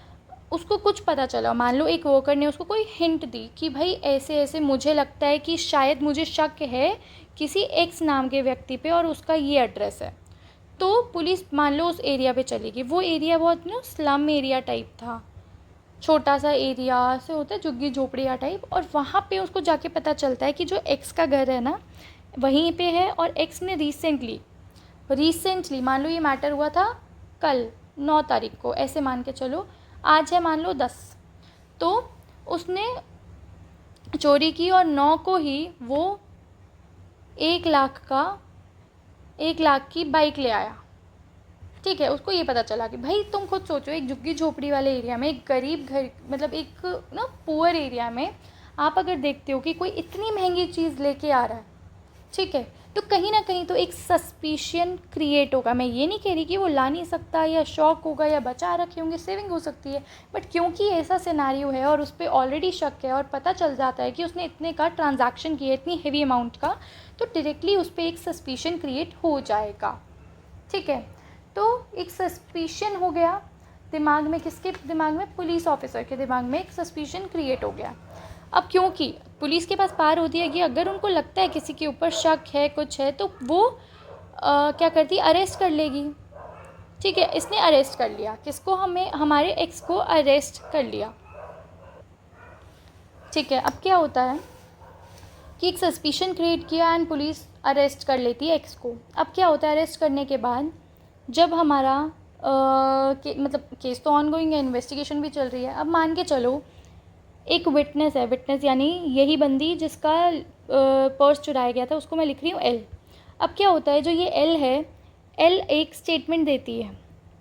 उसको कुछ पता चला, मान लो एक वर्कर ने उसको कोई हिंट दी कि भाई ऐसे ऐसे मुझे लगता है कि शायद मुझे शक है किसी एक्स नाम के व्यक्ति पे और उसका ये एड्रेस है, तो पुलिस मान लो उस एरिया पे चलेगी। वो एरिया बहुत ना स्लम एरिया टाइप था, छोटा सा एरिया से होता है, झुग्गी झोपड़िया टाइप, और वहाँ पे उसको जाके पता चलता है कि जो एक्स का घर है ना वहीं पे है, और एक्स ने रिसेंटली मान लो ये मैटर हुआ था कल 9 तारीख को, ऐसे मान के चलो, आज है मान लो 10, तो उसने चोरी की और 9 को ही वो 1 लाख की बाइक ले आया, ठीक है। उसको ये पता चला कि भाई तुम खुद सोचो, एक झुग्गी झोपड़ी वाले एरिया में, एक गरीब घर, मतलब एक ना पुअर एरिया में आप अगर देखते हो कि कोई इतनी महंगी चीज़ लेके आ रहा है, ठीक है, तो कहीं ना कहीं तो एक सस्पिशन क्रिएट होगा। मैं ये नहीं कह रही कि वो ला नहीं सकता, या शौक होगा, या बचा रखे होंगे, सेविंग हो सकती है, बट क्योंकि ऐसा सिनारियो है और उस पर ऑलरेडी शक है और पता चल जाता है कि उसने इतने का ट्रांजैक्शन किया, इतनी हेवी अमाउंट का, तो डायरेक्टली उस पर एक सस्पिशन क्रिएट हो जाएगा, ठीक है। तो एक सस्पिशन हो गया दिमाग में, किसके दिमाग में, पुलिस ऑफिसर के दिमाग में एक सस्पिशन क्रिएट हो गया। अब क्योंकि पुलिस के पास पावर होती है कि अगर उनको लगता है किसी के ऊपर शक है, कुछ है, तो वो क्या करती है, अरेस्ट कर लेगी, ठीक है, इसने अरेस्ट कर लिया किसको, हमें हमारे एक्स को अरेस्ट कर लिया। ठीक है, अब क्या होता है कि एक सस्पिशन क्रिएट किया एंड पुलिस अरेस्ट कर लेती है एक्स को। अब क्या होता है, अरेस्ट करने के बाद जब हमारा मतलब केस तो ऑनगोइंग है, इन्वेस्टिगेशन भी चल रही है। अब मान के चलो एक विटनेस है, विटनेस यानी यही बंदी जिसका पर्स चुराया गया था, उसको मैं लिख रही हूँ एल। अब क्या होता है, जो ये एल है, एल एक स्टेटमेंट देती है।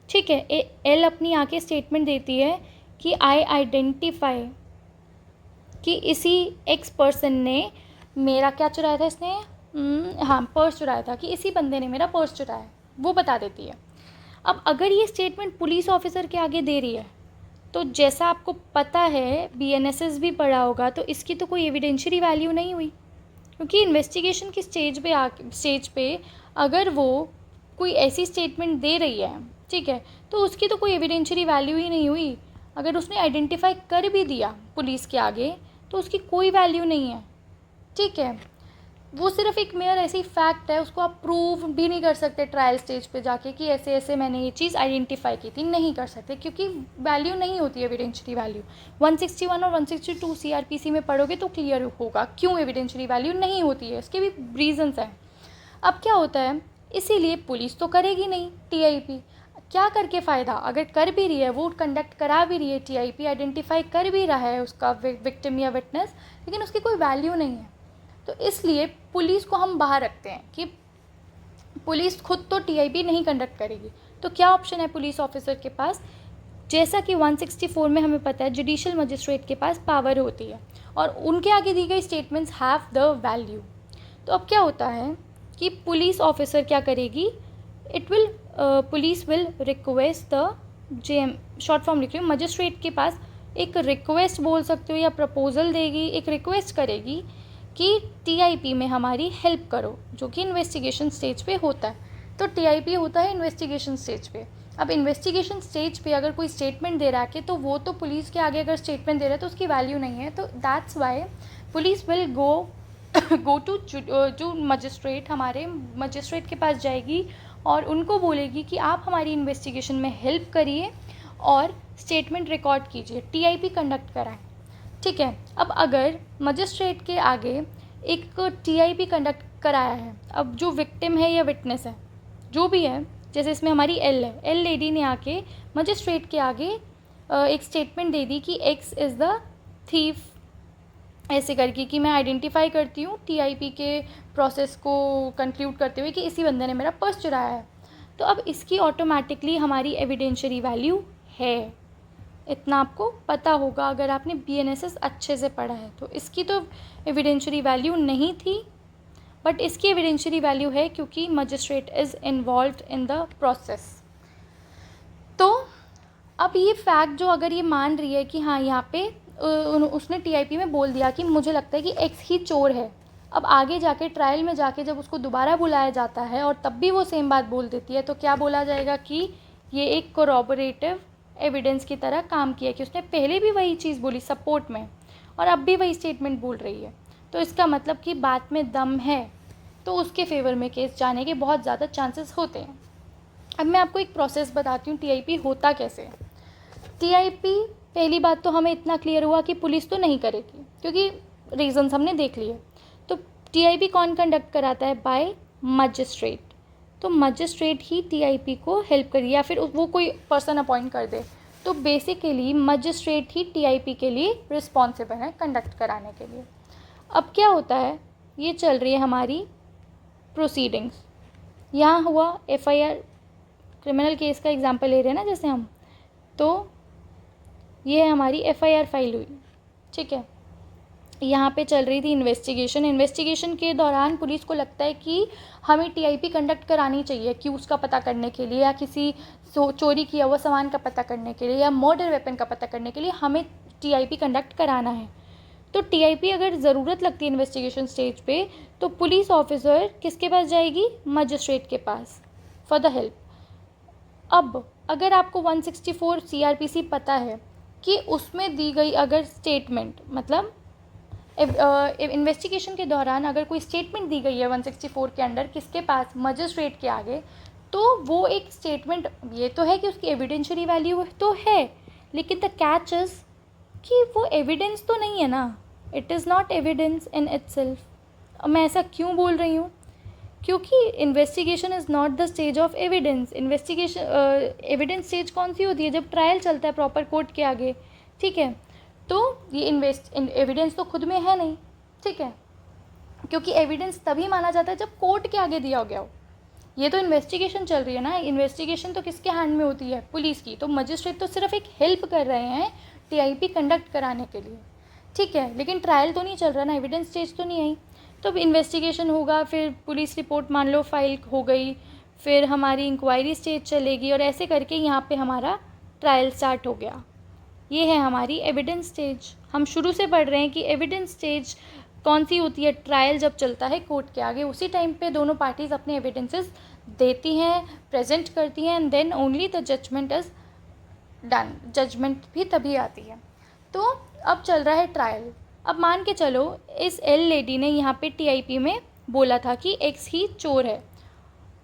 ठीक है, एल अपनी आके स्टेटमेंट देती है कि आई आइडेंटिफाई कि इसी एक्स पर्सन ने मेरा क्या चुराया था, इसने हाँ पर्स चुराया था, कि इसी बंदे ने मेरा पर्स चुराया है, वो बता देती है। अब अगर ये स्टेटमेंट पुलिस ऑफिसर के आगे दे रही है, तो जैसा आपको पता है बीएनएसएस भी पढ़ा होगा, तो इसकी तो कोई एविडेंशियरी वैल्यू नहीं हुई, क्योंकि इन्वेस्टिगेशन की स्टेज पे अगर वो कोई ऐसी स्टेटमेंट दे रही है, ठीक है, तो उसकी तो कोई एविडेंशियरी वैल्यू ही नहीं हुई। अगर उसने आइडेंटिफाई कर भी दिया पुलिस के आगे, तो उसकी कोई वैल्यू नहीं है। ठीक है, वो सिर्फ एक मेयर ऐसी फैक्ट है, उसको आप प्रूव भी नहीं कर सकते ट्रायल स्टेज पे जाके कि ऐसे ऐसे मैंने ये चीज़ आइडेंटिफाई की थी, नहीं कर सकते, क्योंकि वैल्यू नहीं होती एविडेंशियरी वैल्यू। 161 और 162 सीआरपीसी में पढ़ोगे तो क्लियर होगा क्यों एविडेंशियरी वैल्यू नहीं होती है, इसके भी रीजंस हैं। अब क्या होता है, इसीलिए पुलिस तो करेगी नहीं, टीआईपी क्या करके फ़ायदा, अगर कर भी रही है, वो कंडक्ट करा भी रही है, टीआईपी आइडेंटिफाई कर भी रहा है उसका विक्टिम या विटनेस, लेकिन उसकी कोई वैल्यू नहीं है। तो इसलिए पुलिस को हम बाहर रखते हैं कि पुलिस खुद तो टीआईपी नहीं कंडक्ट करेगी। तो क्या ऑप्शन है पुलिस ऑफिसर के पास, जैसा कि 164 में हमें पता है जुडिशियल मजिस्ट्रेट के पास पावर होती है और उनके आगे दी गई स्टेटमेंट्स हैव द वैल्यू। तो अब क्या होता है कि पुलिस ऑफिसर क्या करेगी, police will request the JM, short form लिख रही हूँ, मजिस्ट्रेट के पास एक रिक्वेस्ट बोल सकते हो या प्रपोजल देगी, एक रिक्वेस्ट करेगी कि टीआईपी में हमारी हेल्प करो, जो कि इन्वेस्टिगेशन स्टेज पे होता है। तो टीआईपी होता है इन्वेस्टिगेशन स्टेज पे। अब इन्वेस्टिगेशन स्टेज पे अगर कोई स्टेटमेंट दे रहा है, तो वो तो पुलिस के आगे अगर स्टेटमेंट दे रहा है तो उसकी वैल्यू नहीं है। तो that's why police will go to जो मजिस्ट्रेट, हमारे मजिस्ट्रेट के पास जाएगी और उनको बोलेगी कि आप हमारी इन्वेस्टिगेशन में हेल्प करिए और स्टेटमेंट रिकॉर्ड कीजिए, टीआईपी कंडक्ट कराएं। ठीक है, अब अगर मजिस्ट्रेट के आगे एक टीआईपी कंडक्ट कराया है, अब जो विक्टिम है या विटनेस है जो भी है, जैसे इसमें हमारी एल है, एल लेडी ने आके मजिस्ट्रेट के आगे एक स्टेटमेंट दे दी कि एक्स इज़ द थीफ, ऐसे करके कि मैं आइडेंटिफाई करती हूँ टीआईपी के प्रोसेस को कंक्लूड करते हुए कि इसी बंदे ने मेरा पर्स चुराया है। तो अब इसकी ऑटोमेटिकली हमारी एविडेंशियरी वैल्यू है, इतना आपको पता होगा अगर आपने बीएनएसएस अच्छे से पढ़ा है। तो इसकी तो एविडेंशियरी वैल्यू नहीं थी, बट इसकी एविडेंशियरी वैल्यू है क्योंकि magistrate is involved in the process. तो अब ये फैक्ट जो अगर ये मान रही है कि हाँ यहाँ पे उसने टीआईपी में बोल दिया कि मुझे लगता है कि एक्स ही चोर है, अब आगे जाके ट्रायल में जाके जब उसको दोबारा बुलाया जाता है और तब भी वो सेम बात बोल देती है, तो क्या बोला जाएगा कि ये एक कोरॉबोरेटिव एविडेंस की तरह काम किया कि उसने पहले भी वही चीज़ बोली सपोर्ट में और अब भी वही स्टेटमेंट बोल रही है, तो इसका मतलब कि बात में दम है, तो उसके फेवर में केस जाने के बहुत ज़्यादा चांसेस होते हैं। अब मैं आपको एक प्रोसेस बताती हूँ टीआईपी होता कैसे है। टीआईपी, पहली बात तो हमें इतना क्लियर हुआ कि पुलिस तो नहीं करेगी क्योंकि रीजंस हमने देख लिए। तो टीआईपी कौन कंडक्ट कराता है, बाय मजिस्ट्रेट। तो मजिस्ट्रेट ही टीआईपी को हेल्प करिए या फिर वो कोई पर्सन अपॉइंट कर दे, तो बेसिकली मजिस्ट्रेट ही टीआईपी के लिए रिस्पॉन्सिबल है कंडक्ट कराने के लिए। अब क्या होता है, ये चल रही है हमारी प्रोसीडिंग्स, यहाँ हुआ एफआईआर, क्रिमिनल केस का एग्जांपल ले रहे हैं ना जैसे हम, तो ये हमारी एफआईआर फाइल हुई। ठीक है, यहाँ पे चल रही थी इन्वेस्टिगेशन के दौरान पुलिस को लगता है कि हमें टीआईपी कंडक्ट करानी चाहिए कि उसका पता करने के लिए या किसी चोरी किया हुआ सामान का पता करने के लिए या मर्डर वेपन का पता करने के लिए हमें टीआईपी कंडक्ट कराना है। तो टीआईपी अगर ज़रूरत लगती है इन्वेस्टिगेशन स्टेज पे, तो पुलिस ऑफिसर किसके पास जाएगी, मजिस्ट्रेट के पास फॉर द हेल्प। अब अगर आपको 164 सीआरपीसी पता है कि उसमें दी गई अगर स्टेटमेंट, मतलब इन्वेस्टिगेशन के दौरान अगर कोई स्टेटमेंट दी गई है 164 के अंडर किसके पास, मजिस्ट्रेट के आगे, तो वो एक स्टेटमेंट ये तो है कि उसकी एविडेंशियरी वैल्यू तो है, लेकिन द कैच इज़ कि वो एविडेंस तो नहीं है ना, it is not evidence in itself. मैं ऐसा क्यों बोल रही हूँ? क्योंकि investigation is not the stage of evidence. Investigation evidence stage कौन सी होती है? जब ट्रायल चलता है प्रॉपर कोर्ट के आगे, ठीक है। तो ये एविडेंस तो खुद में है नहीं, ठीक है, क्योंकि एविडेंस तभी माना जाता है जब कोर्ट के आगे दिया गया हो। ये तो इन्वेस्टिगेशन चल रही है ना, इन्वेस्टिगेशन तो किसके हैंड में होती है? पुलिस की। तो मजिस्ट्रेट तो सिर्फ एक हेल्प कर रहे हैं टीआईपी कंडक्ट कराने के लिए, ठीक है, लेकिन ट्रायल तो नहीं चल रहा ना, एविडेंस स्टेज तो नहीं आई। तो अब इन्वेस्टिगेशन होगा, फिर पुलिस रिपोर्ट मान लो फाइल हो गई, फिर हमारी इंक्वायरी स्टेज चलेगी, और ऐसे करके यहाँ पे हमारा ट्रायल स्टार्ट हो गया। ये है हमारी एविडेंस स्टेज। हम शुरू से पढ़ रहे हैं कि एविडेंस स्टेज कौन सी होती है? ट्रायल जब चलता है कोर्ट के आगे, उसी टाइम पे दोनों पार्टीज़ अपने एविडेंसेस देती हैं, प्रेजेंट करती हैं, and then only the judgment is done. Judgment भी तभी आती है। तो अब चल रहा है ट्रायल। अब मान के चलो इस एल लेडी ने यहाँ पे टीआईपी में बोला था कि एक्स ही चोर है।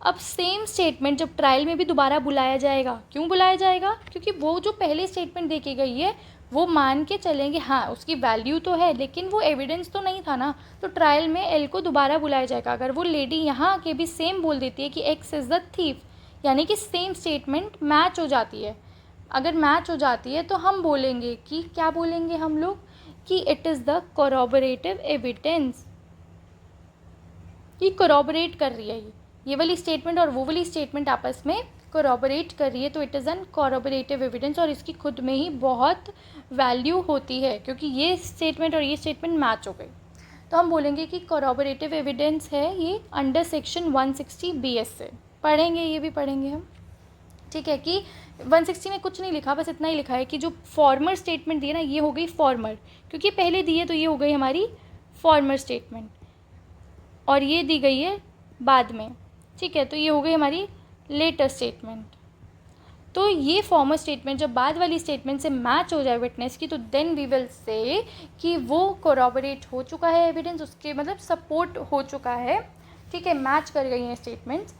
अब सेम स्टेटमेंट जब ट्रायल में भी दोबारा बुलाया जाएगा, क्यों बुलाया जाएगा? क्योंकि वो जो पहले स्टेटमेंट दे के गई है वो मान के चलेंगे हाँ उसकी वैल्यू तो है, लेकिन वो एविडेंस तो नहीं था ना। तो ट्रायल में एल को दोबारा बुलाया जाएगा। अगर वो लेडी यहाँ आके भी सेम बोल देती है कि एक्स इज़ द थीफ, यानी कि सेम स्टेटमेंट मैच हो जाती है। अगर मैच हो जाती है तो हम बोलेंगे कि क्या बोलेंगे हम लोग? कि इट इज़ द कोरॉबरेटिव एविडेंस। ये कोरॉबरेट कर रही है, ये वाली स्टेटमेंट और वो वाली स्टेटमेंट आपस में कोरॉबरेट कर रही है, तो इट इज़ एन कोरॉबरेटिव एविडेंस। और इसकी खुद में ही बहुत वैल्यू होती है, क्योंकि ये स्टेटमेंट और ये स्टेटमेंट मैच हो गई। तो हम बोलेंगे कि कोरॉबरेटिव एविडेंस है ये अंडर सेक्शन 160 BS से। पढ़ेंगे, ये भी पढ़ेंगे हम, ठीक है। कि 160 में कुछ नहीं लिखा, बस इतना ही लिखा है कि जो फॉर्मर स्टेटमेंट दी है ना, ये हो गई फॉर्मर, क्योंकि पहले दी है तो ये हो गई हमारी फॉर्मर स्टेटमेंट, और ये दी गई है बाद में, ठीक है, तो ये हो गई हमारी लेटर स्टेटमेंट। तो ये फॉर्मर स्टेटमेंट जब बाद वाली स्टेटमेंट से मैच हो जाए विटनेस की, तो देन वी विल से कि वो कोरॉबरेट हो चुका है एविडेंस, उसके मतलब सपोर्ट हो चुका है, ठीक है, मैच कर गई हैं स्टेटमेंट्स।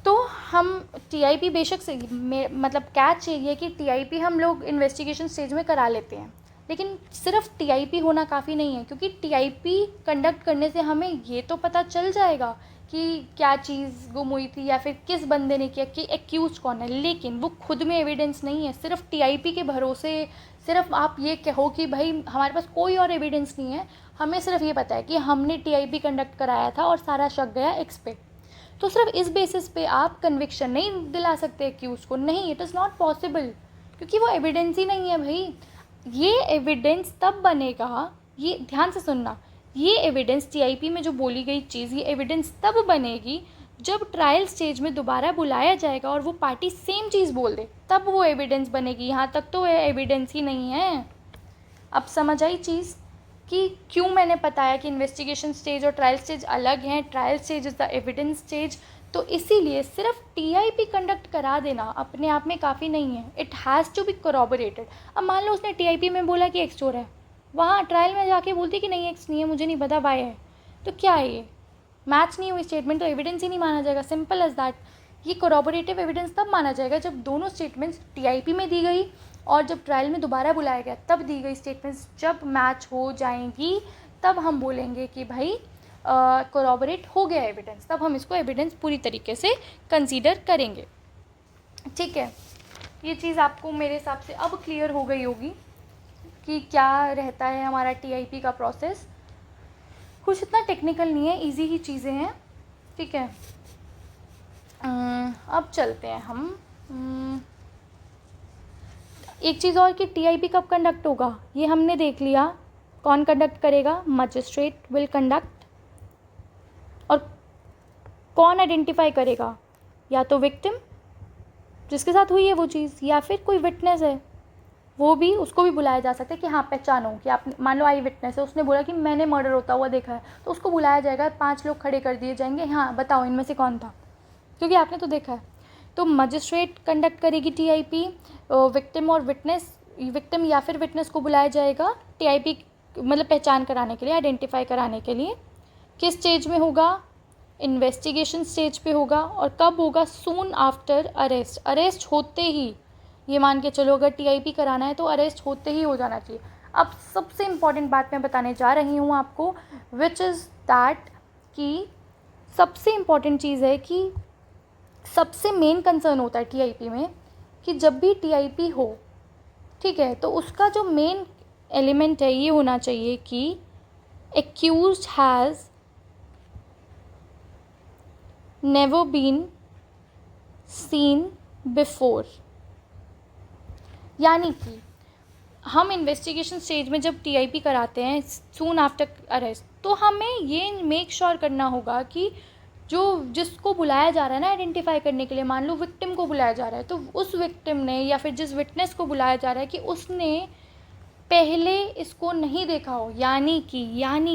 तो हम टीआईपी बेशक से मतलब कैच ये है कि टीआईपी हम लोग इन्वेस्टिगेशन स्टेज में करा लेते हैं, लेकिन सिर्फ टीआईपी होना काफ़ी नहीं है, क्योंकि टीआईपी कंडक्ट करने से हमें ये तो पता चल जाएगा कि क्या चीज़ गुम हुई थी या फिर किस बंदे ने किया, कि एक्यूज कौन है, लेकिन वो खुद में एविडेंस नहीं है। सिर्फ टीआईपी के भरोसे सिर्फ आप ये कहो कि भाई हमारे पास कोई और एविडेंस नहीं है, हमें सिर्फ ये पता है कि हमने टीआईपी कंडक्ट कराया था और सारा शक गया एक्स पे, तो सिर्फ इस बेसिस पे आप कन्विक्शन नहीं दिला सकते एक्यूज को, नहीं, इट इज़ नॉट पॉसिबल, क्योंकि वो एविडेंस ही नहीं है भाई। ये एविडेंस तब बनेगा, ये ध्यान से सुनना, ये एविडेंस टीआईपी में जो बोली गई चीज़, ये एविडेंस तब बनेगी जब ट्रायल स्टेज में दोबारा बुलाया जाएगा और वो पार्टी सेम चीज़ बोल दे, तब वो एविडेंस बनेगी। यहाँ तक तो एविडेंस ही नहीं है। अब समझ आई चीज़ कि क्यों मैंने बताया कि इन्वेस्टिगेशन स्टेज और ट्रायल स्टेज अलग हैं। Trial stage is the evidence stage. तो इसीलिए सिर्फ टीआईपी कंडक्ट करा देना अपने आप में काफ़ी नहीं है, इट हैज़ टू बी कोरॉबरेटेड। अब मान लो उसने टीआईपी में बोला कि एक्स चोर है, वहाँ ट्रायल में जाके बोलती कि नहीं एक्स नहीं है, मुझे नहीं पता वाई है, तो क्या है ये? मैच नहीं हुई स्टेटमेंट, तो एविडेंस ही नहीं माना जाएगा, सिंपल एज दैट। ये कोरॉबरेटिव एविडेंस तब माना जाएगा जब दोनों स्टेटमेंट्स टीआईपी में दी गई और जब ट्रायल में दोबारा बुलाया गया तब दी गई स्टेटमेंट्स जब मैच हो जाएंगी, तब हम बोलेंगे कि भाई कोरॉबरेट हो गया एविडेंस, तब हम इसको एविडेंस पूरी तरीके से कंसीडर करेंगे, ठीक है। ये चीज़ आपको मेरे हिसाब से अब क्लियर हो गई होगी कि क्या रहता है हमारा टीआईपी का प्रोसेस। कुछ इतना टेक्निकल नहीं है, इजी ही चीज़ें हैं, ठीक है। अब चलते हैं हम एक चीज़ और कि टीआईपी कब कंडक्ट होगा, ये हमने देख लिया। कौन कंडक्ट करेगा? Magistrate will conduct. और कौन आइडेंटिफाई करेगा? या तो विक्टिम जिसके साथ हुई है वो चीज़, या फिर कोई विटनेस है, वो भी, उसको भी बुलाया जा सकता है कि हाँ पहचानो, कि आप मान लो आई विटनेस है, उसने बोला कि मैंने मर्डर होता हुआ देखा है, तो उसको बुलाया जाएगा, 5 लोग खड़े कर दिए जाएंगे, हाँ बताओ इनमें से कौन था, क्योंकि आपने तो देखा है। तो मजिस्ट्रेट कंडक्ट करेगी टीआईपी, विक्टिम और विटनेस, विक्टिम या फिर विटनेस को बुलाया जाएगा टीआईपी मतलब पहचान कराने के लिए, आइडेंटिफाई कराने के लिए। किस स्टेज में होगा? इन्वेस्टिगेशन स्टेज पे होगा और कब होगा, सून आफ्टर अरेस्ट। अरेस्ट होते ही, ये मान के चलो अगर टीआईपी कराना है तो अरेस्ट होते ही हो जाना चाहिए। अब सबसे इम्पॉर्टेंट बात मैं बताने जा रही हूँ आपको, विच इज़ दैट कि सबसे इम्पॉर्टेंट चीज़ है कि सबसे मेन कंसर्न होता है टीआईपी में कि जब भी टीआईपी हो, ठीक है, तो उसका जो मेन एलिमेंट है ये होना चाहिए कि accused has never been seen before. यानी कि हम इन्वेस्टिगेशन स्टेज में जब टीआईपी कराते हैं सून आफ्टर अरेस्ट, तो हमें ये मेक श्योर करना होगा कि जो जिसको बुलाया जा रहा है ना आइडेंटिफाई करने के लिए, मान लो विक्टिम को बुलाया जा रहा है, तो उस विक्टिम ने या फिर जिस विटनेस को बुलाया जा रहा है कि उसने पहले इसको नहीं देखा हो। यानी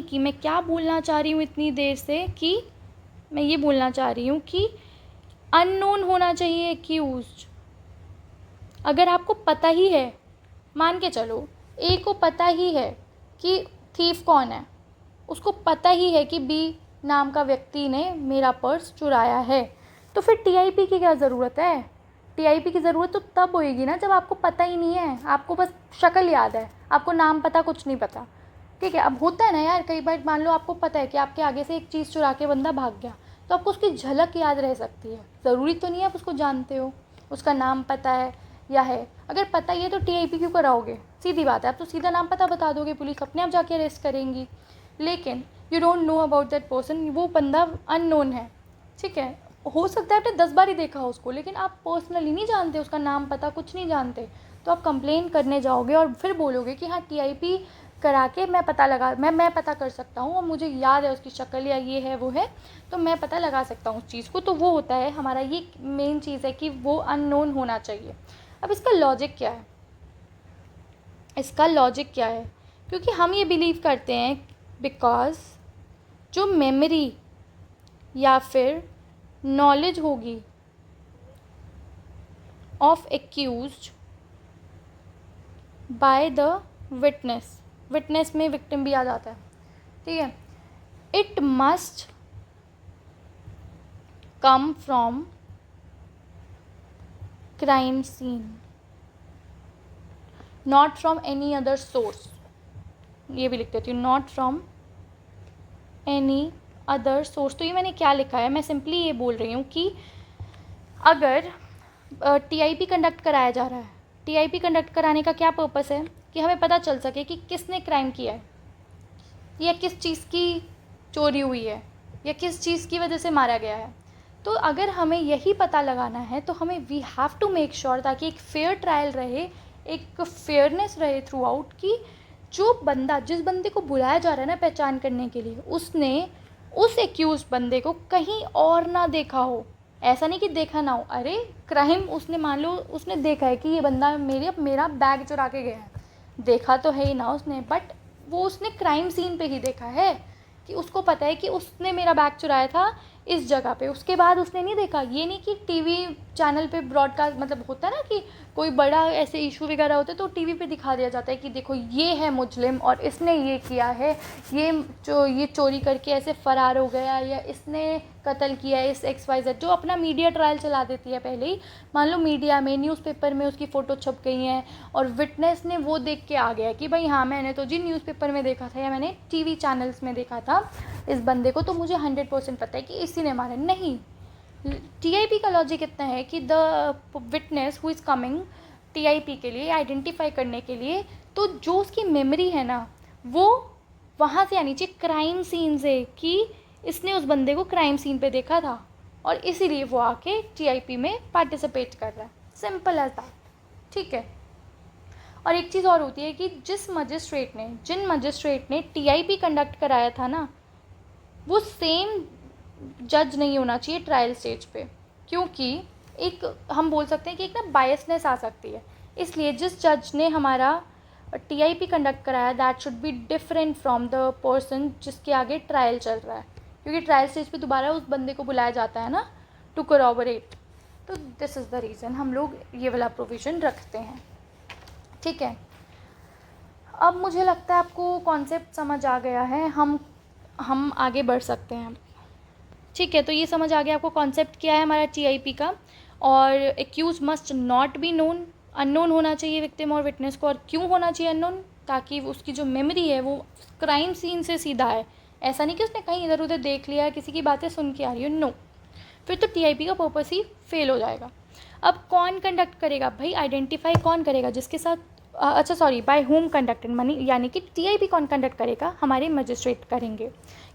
कि मैं क्या बोलना चाह रही हूँ इतनी देर से, कि मैं ये बोलना चाह रही हूँ कि अननोन होना चाहिए एक्यूज्ड। अगर आपको पता ही है, मान के चलो ए को पता ही है कि थीफ कौन है, उसको पता ही है कि बी नाम का व्यक्ति ने मेरा पर्स चुराया है, तो फिर टीआईपी की क्या ज़रूरत है? टीआईपी की ज़रूरत तो तब होएगी ना जब आपको पता ही नहीं है, आपको बस शक्ल याद है, आपको नाम पता कुछ नहीं पता, ठीक है। अब होता है ना यार, कई बार मान लो आपको पता है कि आपके आगे से एक चीज़ चुरा के बंदा भाग गया, तो आपको उसकी झलक याद रह सकती है, ज़रूरी तो नहीं है आप उसको जानते हो, उसका नाम पता है या है। अगर पता ही है तो टीआईपी क्यों कराओगे? सीधी बात है, आप तो सीधा नाम पता बता दोगे, पुलिस अपने आप जाके अरेस्ट करेंगी। लेकिन you don't know about that person, वो बंदा अननोन है, ठीक है। हो सकता है आपने 10 बार ही देखा हो उसको, लेकिन आप पर्सनली नहीं जानते, उसका नाम पता कुछ नहीं जानते, तो आप कंप्लेन करने जाओगे और फिर बोलोगे कि हाँ टीआईपी करा के मैं पता कर सकता हूँ और मुझे याद है उसकी शक्ल या ये है वो है, तो मैं पता लगा सकता हूँ उस चीज़ को। तो वो होता है हमारा, ये मेन चीज़ है कि वो अननोन होना चाहिए। अब इसका लॉजिक क्या है? क्योंकि हम ये बिलीव करते हैं बिकॉज जो मेमोरी या फिर नॉलेज होगी of accused by the witness में विक्टिम भी आ जाता है, ठीक है, it must come from crime scene, not from any other source. ये भी लिख देती हूँ, not from any other source. तो ये मैंने क्या लिखा है, मैं सिंपली ये बोल रही हूँ कि अगर टीआईपी कंडक्ट कराया जा रहा है, टीआईपी कंडक्ट कराने का क्या पर्पस है कि हमें पता चल सके कि किसने क्राइम किया है, या किस चीज़ की चोरी हुई है, या किस चीज़ की वजह से मारा गया है। तो अगर हमें यही पता लगाना है तो हमें we have to make sure, ताकि एक फेयर ट्रायल रहे, एक फेयरनेस रहे थ्रू आउट, कि जो बंदा, जिस बंदे को बुलाया जा रहा है ना पहचान करने के लिए, उसने उस एक्यूज बंदे को कहीं और ना देखा हो। ऐसा नहीं कि देखा ना हो, अरे क्राइम उसने, मान लो उसने देखा है कि ये बंदा मेरा बैग चुरा के गया है, देखा तो है ही ना उसने, बट वो उसने क्राइम सीन पे ही देखा है कि उसको पता है कि उसने मेरा बैग चुराया था इस जगह पे, उसके बाद उसने नहीं देखा। ये नहीं कि टीवी चैनल पे ब्रॉडकास्ट, मतलब होता है ना कि कोई बड़ा ऐसे इशू वगैरह होते हैं तो टीवी पे दिखा दिया जाता है कि देखो ये है मुजरिम और इसने ये किया है, ये चोरी करके ऐसे फ़रार हो गया, या इसने कत्ल किया है, इस XYZ, जो अपना मीडिया ट्रायल चला देती है पहले ही। मान लो मीडिया में, न्यूज़पेपर में उसकी फ़ोटो छप गई हैं और विटनेस ने वो देख के आ गया कि भाई हाँ मैंने तो जी न्यूज़पेपर में देखा था या मैंने टीवी चैनल्स में देखा था इस बंदे को, तो मुझे 100% पता है कि इसी ने मारा। नहीं, टीआईपी का लॉजिक इतना है कि the witness who is coming TIP के लिए, आइडेंटिफाई करने के लिए, तो जो उसकी मेमोरी है ना वो वहाँ से आनी चाहिए, क्राइम सीन से, कि इसने उस बंदे को क्राइम सीन पे देखा था और इसीलिए वो आके टीआईपी में पार्टिसिपेट कर रहा है। सिंपल एज दैट, ठीक है। और एक चीज़ और होती है कि जिन मजिस्ट्रेट ने टीआईपी कंडक्ट कराया था ना, वो सेम जज नहीं होना चाहिए ट्रायल स्टेज पे, क्योंकि एक हम बोल सकते हैं कि एक ना बायसनेस आ सकती है। इसलिए जिस जज ने हमारा टीआईपी कंडक्ट कराया, that should be different from the person जिसके आगे ट्रायल चल रहा है, क्योंकि ट्रायल स्टेज पे दोबारा उस बंदे को बुलाया जाता है ना टू कोरॉबरेट। तो दिस इज़ द रीज़न हम लोग ये वाला प्रोविज़न रखते हैं, ठीक है। अब मुझे लगता है आपको कॉन्सेप्ट समझ आ गया है, हम आगे बढ़ सकते हैं। ठीक है, तो ये समझ आ गया आपको कॉन्सेप्ट क्या है हमारा टीआईपी का। और accuse must not be known, unknown होना चाहिए विक्टिम और विटनेस को। और क्यों होना चाहिए अननोन? ताकि उसकी जो मेमोरी है वो क्राइम सीन से सीधा है, ऐसा नहीं कि उसने कहीं इधर उधर देख लिया, किसी की बातें सुन के आ रही हो, नो, फिर तो टीआईपी का पर्पस ही फेल हो जाएगा। अब कौन कंडक्ट करेगा भाई? आइडेंटिफाई कौन करेगा जिसके साथ अच्छा sorry, by whom conducted money, यानी कि टीआईपी कौन कंडक्ट करेगा? हमारे मजिस्ट्रेट करेंगे।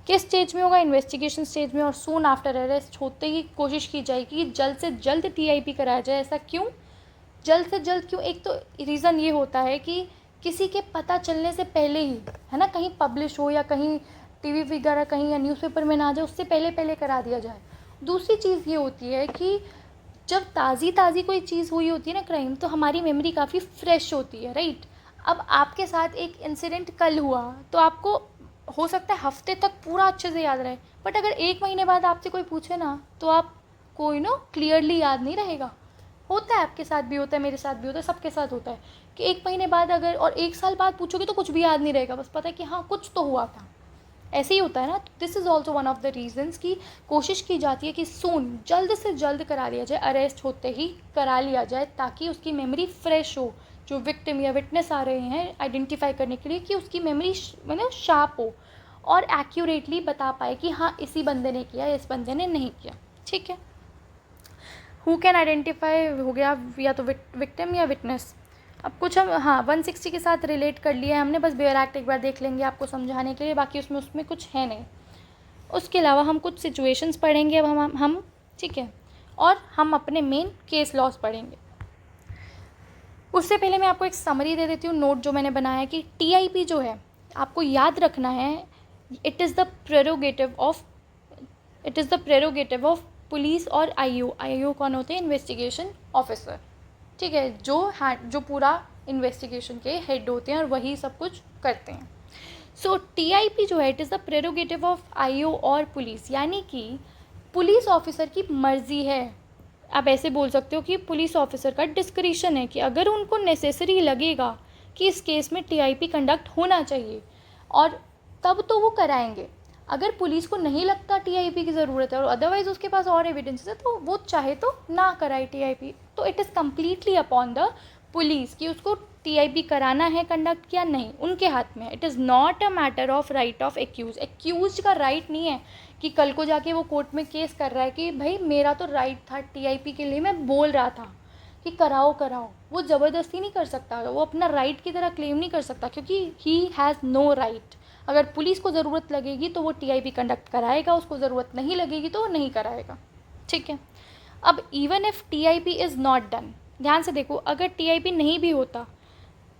किस स्टेज में होगा? इन्वेस्टिगेशन स्टेज में। और सून आफ्टर अरेस्ट, होते ही कोशिश की जाएगी कि जल्द से जल्द टीआईपी कराया जाए। ऐसा क्यों जल्द से जल्द? क्यों? एक तो रीज़न ये होता है कि किसी के पता चलने से पहले ही, है ना, कहीं पब्लिश हो या कहीं टीवी वगैरह कहीं या न्यूज़पेपर में ना आ जाए, उससे पहले पहले करा दिया जाए। दूसरी चीज़ ये होती है कि जब ताज़ी कोई चीज़ हुई होती है ना क्राइम, तो हमारी मेमोरी काफ़ी फ्रेश होती है, राइट। अब आपके साथ एक इंसिडेंट कल हुआ तो आपको हो सकता है हफ्ते तक पूरा अच्छे से याद रहे, बट अगर 1 महीने बाद आपसे कोई पूछे ना तो आप कोई क्लियरली याद नहीं रहेगा। होता है, आपके साथ भी होता है, मेरे साथ भी होता है, सबके साथ होता है कि 1 महीने बाद अगर और 1 साल बाद पूछोगे तो कुछ भी याद नहीं रहेगा, बस पता है कि हाँ कुछ तो हुआ था। ऐसे ही होता है ना। This is also one of the reasons की कोशिश की जाती है कि सून, जल्द से जल्द करा लिया जाए, अरेस्ट होते ही करा लिया जाए, ताकि उसकी मेमोरी फ्रेश हो। जो विक्टिम या विटनेस आ रहे हैं आइडेंटिफाई करने के लिए, कि उसकी मेमोरी मतलब शार्प हो और एक्यूरेटली बता पाए कि हाँ इसी बंदे ने किया, इस बंदे ने नहीं किया। ठीक है, हु कैन आइडेंटिफाई हो गया, या तो विक्टिम या विटनेस। अब कुछ हम 160 के साथ रिलेट कर लिया है हमने, बस बेयर एक्ट एक बार देख लेंगे आपको समझाने के लिए, बाकी उसमें कुछ है नहीं। उसके अलावा हम कुछ सिचुएशंस पढ़ेंगे अब हम ठीक है, और हम अपने मेन केस लॉस पढ़ेंगे। उससे पहले मैं आपको एक समरी दे देती हूँ, नोट जो मैंने बनाया है कि टीआईपी जो है आपको याद रखना है, it is the prerogative of police और आईओ कौन होते हैं? Investigation officer. ठीक है, जो पूरा इन्वेस्टिगेशन के हेड होते हैं और वही सब कुछ करते हैं। सो टीआईपी जो है it is the prerogative of IO और पुलिस, यानी कि पुलिस ऑफिसर की मर्जी है। आप ऐसे बोल सकते हो कि पुलिस ऑफिसर का डिस्क्रिशन है कि अगर उनको नेसेसरी लगेगा कि इस केस में टीआईपी कंडक्ट होना चाहिए, और तब तो वो कराएंगे। अगर पुलिस को नहीं लगता टीआईपी की ज़रूरत है और अदरवाइज़ उसके पास और एविडेंस है, तो वो चाहे तो ना कराए टीआईपी। तो it is completely upon the police कि उसको टीआईपी कराना है कंडक्ट किया नहीं, उनके हाथ में। It is not a matter of right of accuse का राइट नहीं है कि कल को जाके वो कोर्ट में केस कर रहा है कि भाई मेरा तो राइट था टीआईपी के लिए, मैं बोल रहा था कि कराओ। वो ज़बरदस्ती नहीं कर सकता, वो अपना राइट की तरह क्लेम नहीं कर सकता, क्योंकि ही हैज़ नो राइट। अगर पुलिस को ज़रूरत लगेगी तो वो टीआईपी कंडक्ट कराएगा, उसको ज़रूरत नहीं लगेगी तो वो नहीं कराएगा। ठीक है, अब even if TIP is not done, ध्यान से देखो, अगर टीआईपी नहीं भी होता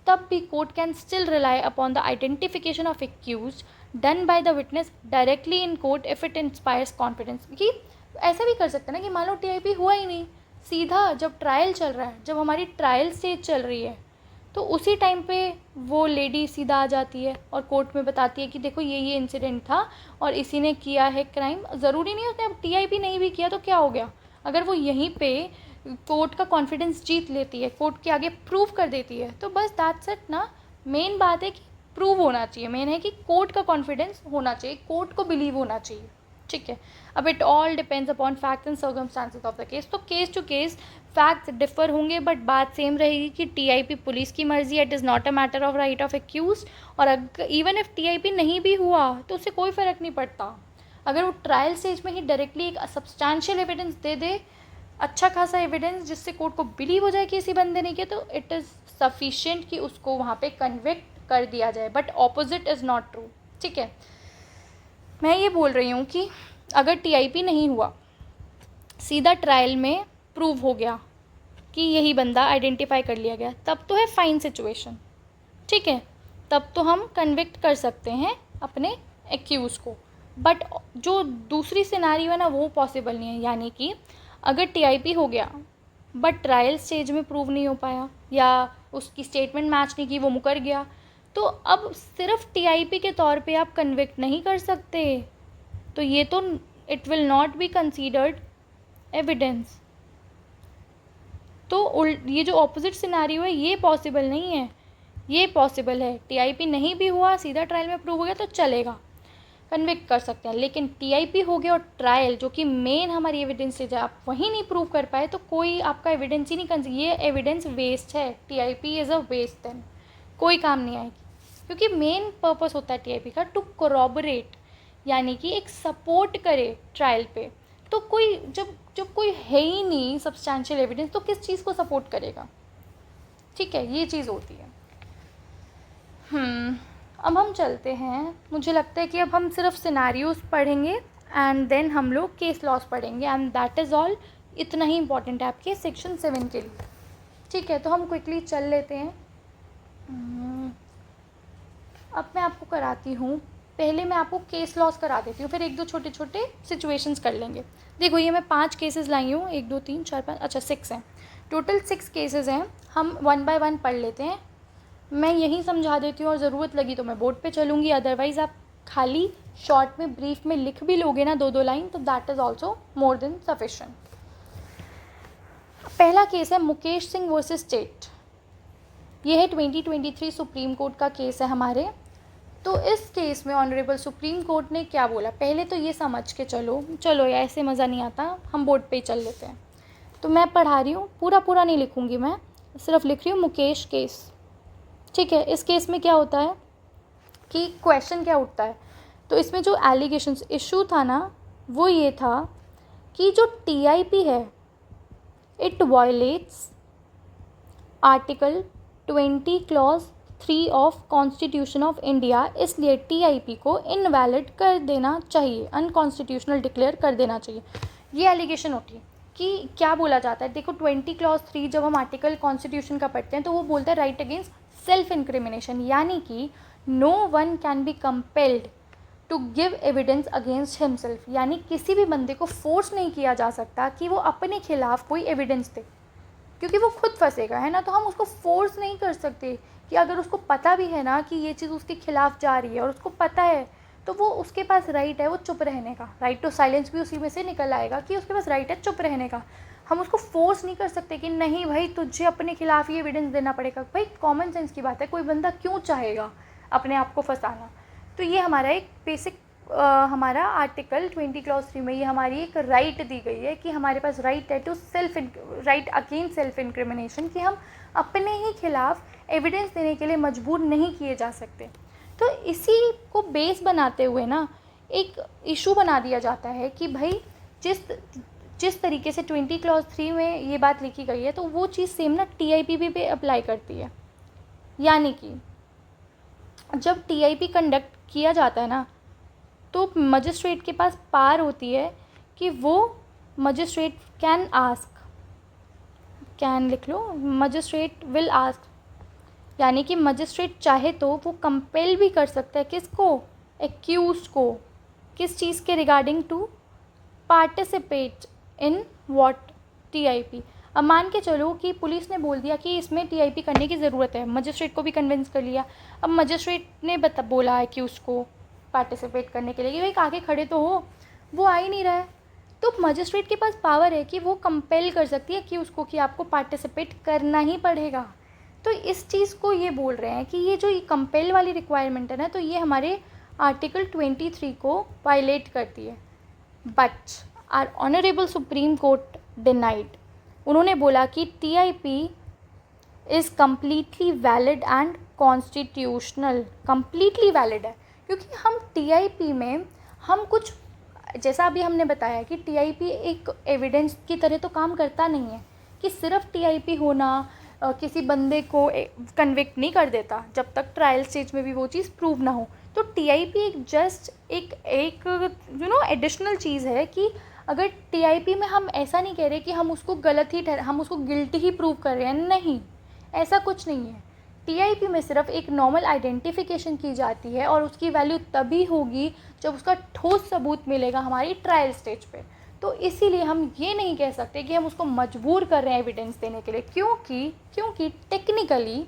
तब भी court can still rely upon the identification of accuse done by the witness directly in court if it inspires confidence. कि ऐसा भी कर सकते हैं ना कि मान लो टीआईपी हुआ ही नहीं, सीधा जब ट्रायल चल रहा है, जब हमारी ट्रायल स्टेज चल रही है, तो उसी टाइम पे वो लेडी सीधा आ जाती है और कोर्ट में बताती है कि देखो ये इंसिडेंट था और इसी ने किया है क्राइम। ज़रूरी नहीं उसने अब टीआईपी नहीं भी किया तो क्या हो गया, अगर वो यहीं पे कोर्ट का कॉन्फिडेंस जीत लेती है, कोर्ट के आगे प्रूव कर देती है, तो बस दैट्स इट ना। मेन बात है कि प्रूव होना चाहिए, मेन है कि कोर्ट का कॉन्फिडेंस होना चाहिए, कोर्ट को बिलीव होना चाहिए। ठीक है, अब it all depends upon facts and circumstances of the case. तो case to case facts differ होंगे, बट बात सेम रहेगी कि टीआईपी पुलिस की मर्जी है, it is not a matter of right of accused. और अगर इवन इफ टीआईपी नहीं भी हुआ तो उससे कोई फ़र्क नहीं पड़ता, अगर वो ट्रायल स्टेज में ही डायरेक्टली एक सब्सटैंशियल एविडेंस दे दे, अच्छा खासा एविडेंस जिससे कोर्ट को बिलीव हो जाए कि इसी बंदे ने किया, तो इट इज़ सफिशिएंट कि उसको वहाँ पे कन्विक्ट कर दिया जाए। But opposite is not true. ठीक है, मैं ये बोल रही हूँ कि अगर टीआईपी नहीं हुआ, सीधा ट्रायल में प्रूव हो गया कि यही बंदा आइडेंटिफाई कर लिया गया, तब तो है फाइन सिचुएशन। ठीक है, तब तो हम कन्विक्ट कर सकते हैं अपने एक्यूज़ को। बट जो दूसरी सिनारियो है ना, वो पॉसिबल नहीं है। यानी कि अगर टीआईपी हो गया बट ट्रायल स्टेज में प्रूव नहीं हो पाया या उसकी स्टेटमेंट मैच नहीं की, वो मुकर गया, तो अब सिर्फ टीआईपी के तौर पे आप कन्विक्ट नहीं कर सकते, तो ये तो it will not be considered evidence. तो ये जो ऑपोजिट सिनारियो है ये पॉसिबल नहीं है, ये पॉसिबल है। टीआईपी नहीं भी हुआ, सीधा ट्रायल में प्रूव हो गया तो चलेगा। कन्विक्ट कर सकते हैं। लेकिन टीआईपी हो गया और ट्रायल, जो कि मेन हमारी एविडेंस है, जब आप वही नहीं प्रूव कर पाए तो कोई आपका एविडेंस ही नहीं ये एविडेंस वेस्ट है। TIP is a waste, then कोई काम नहीं आएगी, क्योंकि मेन पर्पस होता है टीआईपी का टू कोरॉबरेट, यानी कि एक सपोर्ट करे ट्रायल पे। तो कोई जब जब कोई है ही नहीं सब्सटैंशियल एविडेंस, तो किस चीज़ को सपोर्ट करेगा? ठीक है, ये चीज़ होती है। अब हम चलते हैं, मुझे लगता है कि अब हम सिर्फ सिनारियोज पढ़ेंगे एंड देन हम लोग केस लॉस पढ़ेंगे, एंड दैट इज़ ऑल। इतना ही इम्पॉर्टेंट है आपके सेक्शन 7 के लिए। ठीक है, तो हम क्विकली चल लेते हैं। अब मैं आपको कराती हूँ, पहले मैं आपको केस लॉस करा देती हूँ, फिर एक दो छोटे छोटे सिचुएशंस कर लेंगे। देखो, ये मैं 5 केसेस लाई हूँ, 1 2 3 4 5, अच्छा 6 हैं टोटल, 6 केसेस हैं। हम 1 बाय 1 पढ़ लेते हैं। मैं यहीं समझा देती हूँ, और ज़रूरत लगी तो मैं बोर्ड पे चलूँगी, अदरवाइज़ आप खाली शॉर्ट में ब्रीफ में लिख भी लोगे ना 2 लाइन, तो that is also more than sufficient. पहला केस है मुकेश सिंह वर्सेस स्टेट। ये है 2023 सुप्रीम कोर्ट का केस है हमारे। तो इस केस में ऑनरेबल सुप्रीम कोर्ट ने क्या बोला, पहले तो ये समझ के चलो यार, ऐसे मज़ा नहीं आता, हम बोर्ड पे ही चल लेते हैं। तो मैं पढ़ा रही हूँ, पूरा नहीं लिखूँगी मैं, सिर्फ लिख रही हूँ मुकेश केस। ठीक है, इस केस में क्या होता है कि क्वेश्चन क्या उठता है, तो इसमें जो एलिगेशंस इशू था ना, वो ये था कि जो टीआईपी है it violets article 20 clause 3 of constitution of India, इसलिए टीआईपी को इनवैलिड कर देना चाहिए, अनकॉन्स्टिट्यूशनल डिक्लेयर कर देना चाहिए। ये एलिगेशन उठी कि क्या बोला जाता है। देखो, 20 क्लॉज 3 जब हम आर्टिकल कॉन्स्टिट्यूशन का पढ़ते हैं तो वो बोलता है राइट अगेंस्ट सेल्फ इंक्रिमिनेशन, यानी कि no one can be compelled to give evidence against himself, यानी किसी भी बंदे को फोर्स नहीं किया जा सकता कि वो अपने खिलाफ कोई एविडेंस दे, क्योंकि वो खुद फंसेगा, है ना। तो हम उसको फोर्स नहीं कर सकते कि अगर उसको पता भी है ना कि ये चीज़ उसके खिलाफ जा रही है और उसको पता है, तो वो उसके पास राइट है वो चुप रहने का, राइट टू साइलेंस भी उसी में से निकल आएगा कि उसके पास राइट है चुप रहने का। हम उसको फोर्स नहीं कर सकते कि नहीं भाई तुझे अपने खिलाफ ही एविडेंस देना पड़ेगा। भाई कॉमन सेंस की बात है, कोई बंदा क्यों चाहेगा अपने आप को फंसाना। तो ये हमारा एक बेसिक हमारा आर्टिकल 20 क्लॉज 3 में ये हमारी एक राइट दी गई है कि हमारे पास राइट है to right against self incrimination, कि हम अपने ही खिलाफ एविडेंस देने के लिए मजबूर नहीं किए जा सकते। तो इसी को बेस बनाते हुए ना एक इशू बना दिया जाता है कि भाई जिस तरीके से 20 क्लॉज 3 में ये बात लिखी गई है, तो वो चीज़ सेम ना टीआईपी पे अप्लाई करती है। यानी कि जब टीआईपी कंडक्ट किया जाता है ना, तो मजिस्ट्रेट के पास पावर होती है कि वो मजिस्ट्रेट कैन आस्क, कैन लिख लो, मजिस्ट्रेट विल आस्क, यानी कि मजिस्ट्रेट चाहे तो वो कंपेल भी कर सकता है किसको, एक्यूज को, किस चीज़ के regarding, to participate in what, TIP. अब मान के चलो कि पुलिस ने बोल दिया कि इसमें टीआईपी करने की ज़रूरत है, मजिस्ट्रेट को भी कन्विंस कर लिया। अब मजिस्ट्रेट ने बोला है कि उसको पार्टिसिपेट करने के लिए कि भाई आगे खड़े तो हो, वो आ ही नहीं रहा है, तो मजिस्ट्रेट के पास पावर है कि वो कंपेल कर सकती है कि उसको कि आपको पार्टिसिपेट करना ही पड़ेगा। तो इस चीज़ को ये बोल रहे हैं कि ये जो कंपेल वाली रिक्वायरमेंट है ना, तो ये हमारे आर्टिकल 23 को वायलेट करती है। But our honourable supreme court denied, उन्होंने बोला कि TIP is completely valid and constitutional. Completely valid है, क्योंकि हम टीआईपी में हम कुछ, जैसा अभी हमने बताया कि टीआईपी एक एविडेंस की तरह तो काम करता नहीं है, कि सिर्फ टीआईपी होना किसी बंदे को कन्विक्ट नहीं कर देता जब तक ट्रायल स्टेज में भी वो चीज़ प्रूव ना हो। तो टीआईपी एक जस्ट एक एडिशनल चीज़ है कि अगर टीआईपी में हम ऐसा नहीं कह रहे कि हम उसको गलत ही हम उसको गिल्टी ही प्रूव कर रहे हैं, नहीं, ऐसा कुछ नहीं है। टीआईपी में सिर्फ एक नॉर्मल आइडेंटिफिकेशन की जाती है, और उसकी वैल्यू तभी होगी जब उसका ठोस सबूत मिलेगा हमारी ट्रायल स्टेज पे। तो इसीलिए हम ये नहीं कह सकते कि हम उसको मजबूर कर रहे हैं एविडेंस देने के लिए, क्योंकि टेक्निकली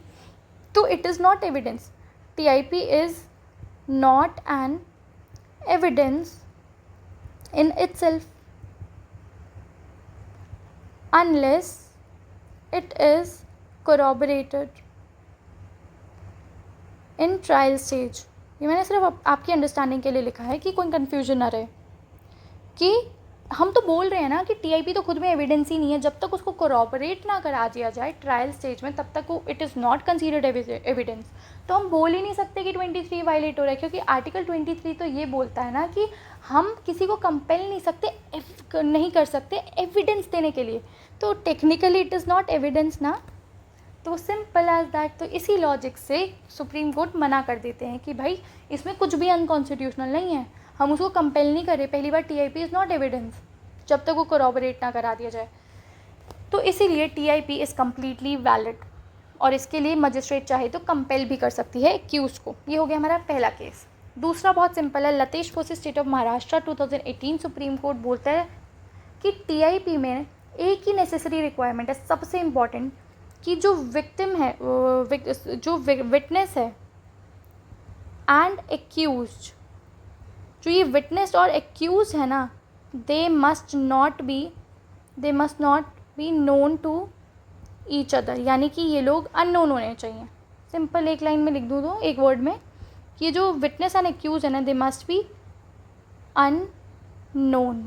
तो it is not evidence. TIP is not an evidence in itself unless it is corroborated in trial stage. ये मैंने सिर्फ आपकी अंडरस्टैंडिंग के लिए लिखा है कि कोई कन्फ्यूजन ना रहे। कि हम तो बोल रहे हैं ना कि टीआईपी तो खुद में एविडेंस ही नहीं है, जब तक उसको कोरॉबरेट ना करा दिया जाए ट्रायल स्टेज में तब तक वो it is not considered evidence. तो हम बोल ही नहीं सकते कि 23 वायलेट हो रहा है, क्योंकि आर्टिकल 23 तो ये बोलता है ना कि हम किसी को कंपेल नहीं कर सकते एविडेंस देने के लिए। तो technically it is not evidence ना। तो सिंपल एज दैट। तो इसी लॉजिक से सुप्रीम कोर्ट मना कर देते हैं कि भाई इसमें कुछ भी अनकॉन्स्टिट्यूशनल नहीं है, हम उसको कंपेल नहीं करें। पहली बार टीआईपी इज़ नॉट एविडेंस जब तक वो कोरॉबरेट ना करा दिया जाए। तो इसीलिए टीआईपी इज़ कम्प्लीटली वैलिड और इसके लिए मजिस्ट्रेट चाहे तो कंपेल भी कर सकती है एक्यूज़ को। ये हो गया हमारा पहला केस। दूसरा बहुत सिंपल है, Latesh versus state of Maharashtra 2018। Supreme court बोलता है कि टीआईपी में एक ही नेसेसरी रिक्वायरमेंट है, सबसे इम्पॉर्टेंट, कि जो विक्टिम है, जो विटनेस है एंड एक्यूज्ड, जो ये विटनेस और एक्यूज है ना, they must not be known to each other, यानी कि ये लोग अननोन होने चाहिए। सिंपल एक लाइन में लिख दूँ तो, एक वर्ड में, कि जो विटनेस एंड एक्यूज है ना, दे मस्ट बी अननोन।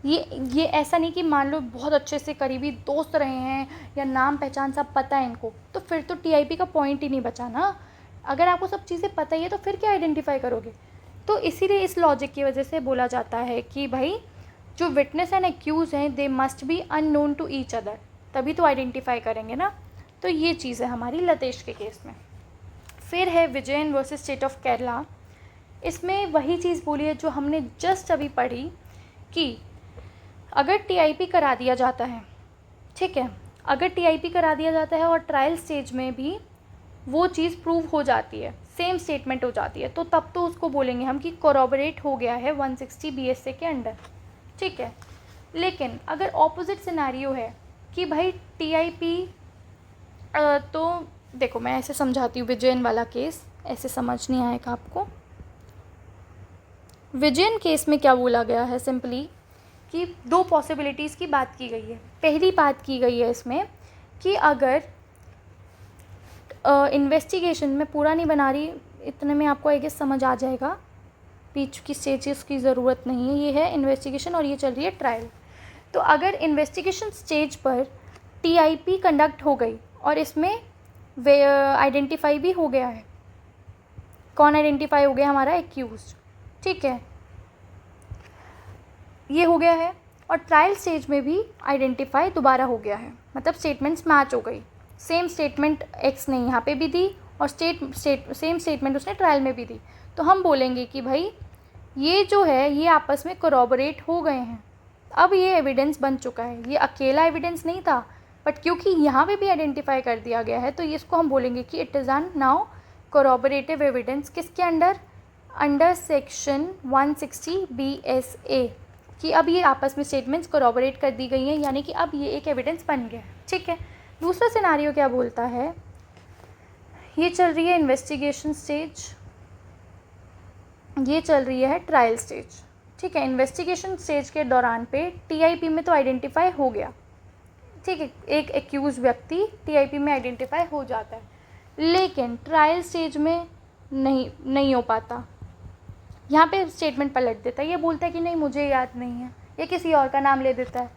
ये ऐसा नहीं कि मान लो बहुत अच्छे से करीबी दोस्त रहे हैं या नाम पहचान सब पता है इनको, तो फिर तो टीआईपी का पॉइंट ही नहीं बचा ना। अगर आपको सब चीज़ें पता ही है तो फिर क्या आइडेंटिफाई करोगे। तो इसीलिए इस लॉजिक की वजह से बोला जाता है कि भाई जो विटनेस एंड एक्यूज़ हैं they must be unknown to each other, तभी तो आइडेंटिफाई करेंगे ना। तो ये चीज़ है हमारी लतेश के केस में। फिर है Vijayan versus state of Kerala. इसमें वही चीज़ बोली है जो हमने जस्ट अभी पढ़ी, कि अगर टीआईपी करा दिया जाता है, ठीक है, अगर टीआईपी करा दिया जाता है और ट्रायल स्टेज में भी वो चीज़ प्रूव हो जाती है, सेम स्टेटमेंट हो जाती है, तो तब तो उसको बोलेंगे हम कि कोरॉबरेट हो गया है 160 बीएसए के अंडर, ठीक है। लेकिन अगर ऑपोजिट सिनेरियो है कि भाई टीआईपी, तो देखो मैं ऐसे समझाती हूँ, विजयन वाला केस ऐसे समझ नहीं आएगा आपको। विजयन केस में क्या बोला गया है, सिंपली कि दो पॉसिबिलिटीज़ की बात की गई है। पहली बात की गई है इसमें कि अगर इन्वेस्टिगेशन में पूरा नहीं बना रही, इतने में आपको आई गेस समझ आ जाएगा, बीच की स्टेजेस की ज़रूरत नहीं है। ये है इन्वेस्टिगेशन और ये चल रही है ट्रायल। तो अगर इन्वेस्टिगेशन स्टेज पर टीआईपी कंडक्ट हो गई और इसमें वे आइडेंटिफाई भी हो गया है, कौन आइडेंटिफाई हो गया, हमारा एक्यूज, ठीक है, ये हो गया है, और ट्रायल स्टेज में भी आइडेंटिफाई दोबारा हो गया है, मतलब स्टेटमेंट्स मैच हो गई, सेम स्टेटमेंट एक्स ने यहाँ पे भी दी और सेम स्टेटमेंट उसने ट्रायल में भी दी, तो हम बोलेंगे कि भाई ये जो है ये आपस में कोरॉबरेट हो गए हैं, अब ये एविडेंस बन चुका है। ये अकेला एविडेंस नहीं था, बट क्योंकि यहाँ पे भी आइडेंटिफाई कर दिया गया है तो ये इसको हम बोलेंगे कि it is an now corroborative evidence. किसके अंडर सेक्शन 160 BSA, कि अब ये आपस में स्टेटमेंट्स कोरॉबरेट कर दी गई हैं, यानी कि अब ये एक एविडेंस बन गया है, ठीक है। दूसरा सिनेरियो क्या बोलता है, ये चल रही है इन्वेस्टिगेशन स्टेज, ये चल रही है ट्रायल स्टेज, ठीक है। इन्वेस्टिगेशन स्टेज के दौरान पे टीआईपी में तो आइडेंटिफाई हो गया, ठीक है, एक एक्यूज व्यक्ति टीआईपी में आइडेंटिफाई हो जाता है, लेकिन ट्रायल स्टेज में नहीं हो पाता। यहाँ पे स्टेटमेंट पलट देता है, ये बोलता है कि नहीं मुझे याद नहीं है, या किसी और का नाम ले देता है।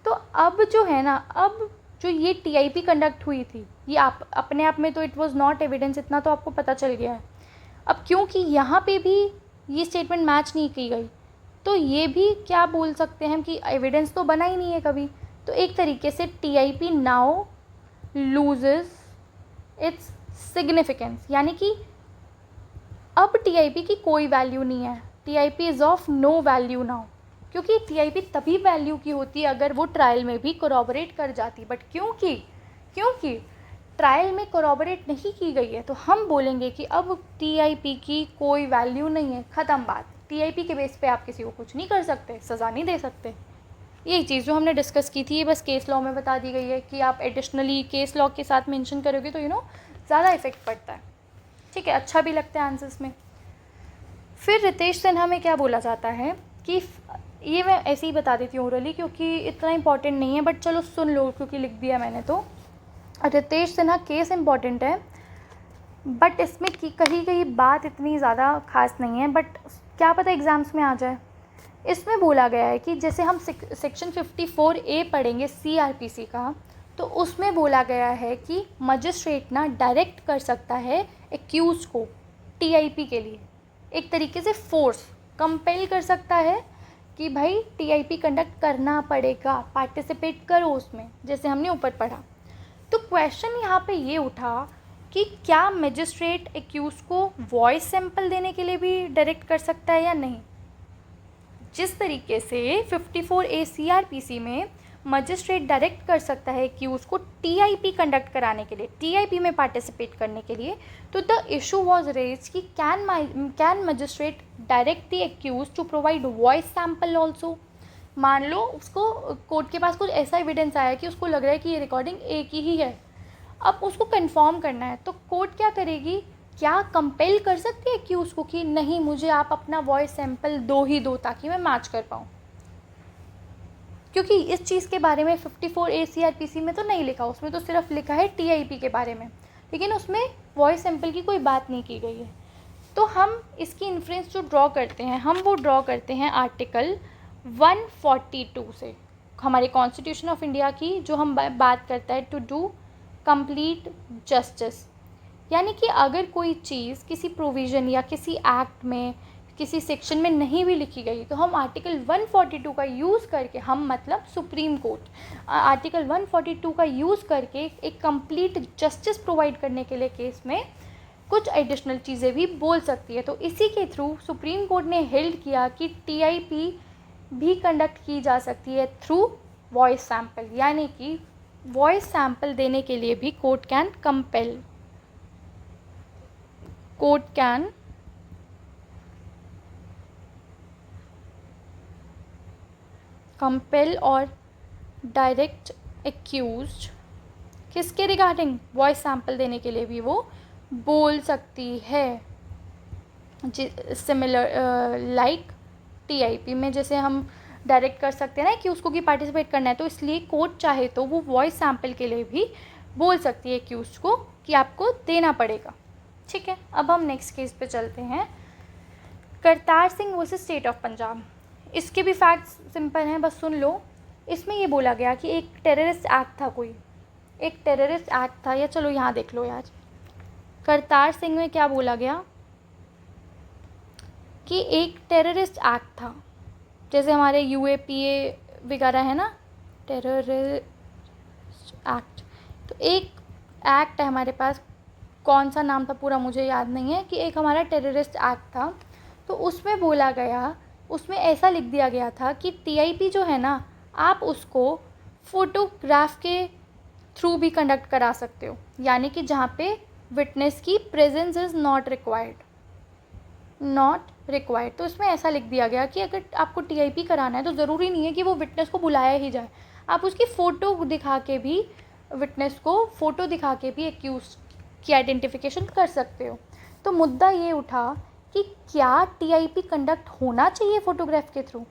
तो अब जो है ना, अब जो ये टीआईपी कंडक्ट हुई थी ये अपने आप में तो इट वाज नॉट एविडेंस, इतना तो आपको पता चल गया है। अब क्योंकि यहाँ पे भी ये स्टेटमेंट मैच नहीं की गई, तो ये भी क्या बोल सकते हैं कि एविडेंस तो बना ही नहीं है कभी। तो एक तरीके से TIP now loses its significance, यानी कि अब टीआईपी की कोई वैल्यू नहीं है, TIP is of no value now, क्योंकि टीआईपी तभी वैल्यू की होती है अगर वो ट्रायल में भी कोरॉबरेट कर जाती, बट क्योंकि ट्रायल में कोरॉबरेट नहीं की गई है तो हम बोलेंगे कि अब टीआईपी की कोई वैल्यू नहीं है, ख़त्म बात। टीआईपी के बेस पे आप किसी को कुछ नहीं कर सकते, सज़ा नहीं दे सकते। यही चीज़ जो हमने डिस्कस की थी ये बस केस लॉ में बता दी गई है कि आप एडिशनली केस लॉ के साथ मेंशन करोगे तो ज़्यादा इफेक्ट पड़ता है, ठीक है, अच्छा भी लगता है आंसर्स में। फिर रितेश सिन्हा में क्या बोला जाता है कि ये मैं ऐसे ही बता देती हूँ ओरली क्योंकि इतना इंपॉर्टेंट नहीं है, बट चलो सुन लो क्योंकि लिख दिया मैंने। तो रितेश सिन्हा केस इम्पॉर्टेंट है, बट इसमें की कही गई बात इतनी ज़्यादा खास नहीं है, बट क्या पता एग्ज़ाम्स में आ जाए। इसमें बोला गया है कि जैसे हम सेक्शन 54A पढ़ेंगे CRPC का, तो उसमें बोला गया है कि मजिस्ट्रेट ना डायरेक्ट कर सकता है एक्यूज को TIP के लिए, एक तरीके से फोर्स कंपेल कर सकता है कि भाई TIP कंडक्ट करना पड़ेगा, पार्टिसिपेट करो उसमें, जैसे हमने ऊपर पढ़ा। तो क्वेश्चन यहाँ पे ये उठा कि क्या मजिस्ट्रेट एक्यूज को वॉइस सैंपल देने के लिए भी डायरेक्ट कर सकता है या नहीं। जिस तरीके से 54A CRPC में मजिस्ट्रेट डायरेक्ट कर सकता है कि उसको TIP कंडक्ट कराने के लिए, TIP में पार्टिसिपेट करने के लिए, तो द इशू वाज रेज कि can magistrate direct the accuse to provide voice sample also. मान लो उसको कोर्ट के पास कुछ ऐसा एविडेंस आया कि उसको लग रहा है कि ये रिकॉर्डिंग एक ही है, अब उसको कंफर्म करना है, तो कोर्ट क्या करेगी, क्या कंपेल कर सकती है कि उसको कि नहीं मुझे आप अपना वॉइस सैंपल दो ताकि मैं मैच कर पाऊँ। क्योंकि इस चीज़ के बारे में 54A CRPC में तो नहीं लिखा, उसमें तो सिर्फ लिखा है TIP के बारे में, लेकिन उसमें वॉइस सैंपल की कोई बात नहीं की गई है। तो हम इसकी इन्फ्रेंस जो ड्रॉ करते हैं, हम वो ड्रॉ करते हैं आर्टिकल 142 से, हमारे कॉन्स्टिट्यूशन ऑफ इंडिया की, जो हम बात करता है टू डू कंप्लीट जस्टिस। यानी कि अगर कोई चीज़ किसी प्रोविज़न या किसी एक्ट में, किसी सेक्शन में नहीं भी लिखी गई, तो हम आर्टिकल 142 का यूज़ करके, हम मतलब सुप्रीम कोर्ट आर्टिकल 142 का यूज़ करके एक कंप्लीट जस्टिस प्रोवाइड करने के लिए केस में कुछ एडिशनल चीज़ें भी बोल सकती है। तो इसी के थ्रू सुप्रीम कोर्ट ने हेल्ड किया कि TIP भी कंडक्ट की जा सकती है थ्रू वॉइस सैम्पल, यानी कि वॉइस सैम्पल देने के लिए भी कोर्ट कैन कंपेल और डायरेक्ट एक्यूज्ड किसके रिगार्डिंग, वॉइस सैम्पल देने के लिए भी वो बोल सकती है। सिमिलर लाइक TIP में जैसे हम डायरेक्ट कर सकते हैं ना कि उसको कि पार्टिसिपेट करना है, तो इसलिए कोर्ट चाहे तो वो वॉइस सैम्पल के लिए भी बोल सकती है एक्यूज को कि आपको देना पड़ेगा। ठीक है, अब हम नेक्स्ट केस पे चलते हैं, Kartar Singh versus state of Punjab. इसके भी फैक्ट्स सिंपल हैं, बस सुन लो। इसमें ये बोला गया कि एक टेररिस्ट एक्ट था, कोई एक टेररिस्ट एक्ट था, या चलो यहाँ देख लो यार, करतार सिंह में क्या बोला गया कि एक टेररिस्ट एक्ट था, जैसे हमारे UAPA वगैरह है ना, टेररिस्ट एक्ट। तो एक एक्ट है हमारे पास, कौन सा नाम था पूरा मुझे याद नहीं है, कि एक हमारा टेररिस्ट एक्ट था। तो उसमें बोला गया, उसमें ऐसा लिख दिया गया था कि TIP जो है ना, आप उसको फ़ोटोग्राफ के थ्रू भी कंडक्ट करा सकते हो, यानी कि जहाँ पे विटनेस की प्रेजेंस इज़ नॉट रिक्वायर्ड। तो इसमें ऐसा लिख दिया गया कि अगर आपको TIP कराना है तो ज़रूरी नहीं है कि वो विटनेस को बुलाया ही जाए, आप उसकी फ़ोटो दिखा के भी, विटनेस को फ़ोटो दिखा के भी एक्यूज की आइडेंटिफिकेशन कर सकते हो। तो मुद्दा ये उठा कि क्या TIP कंडक्ट होना चाहिए फ़ोटोग्राफ के थ्रू,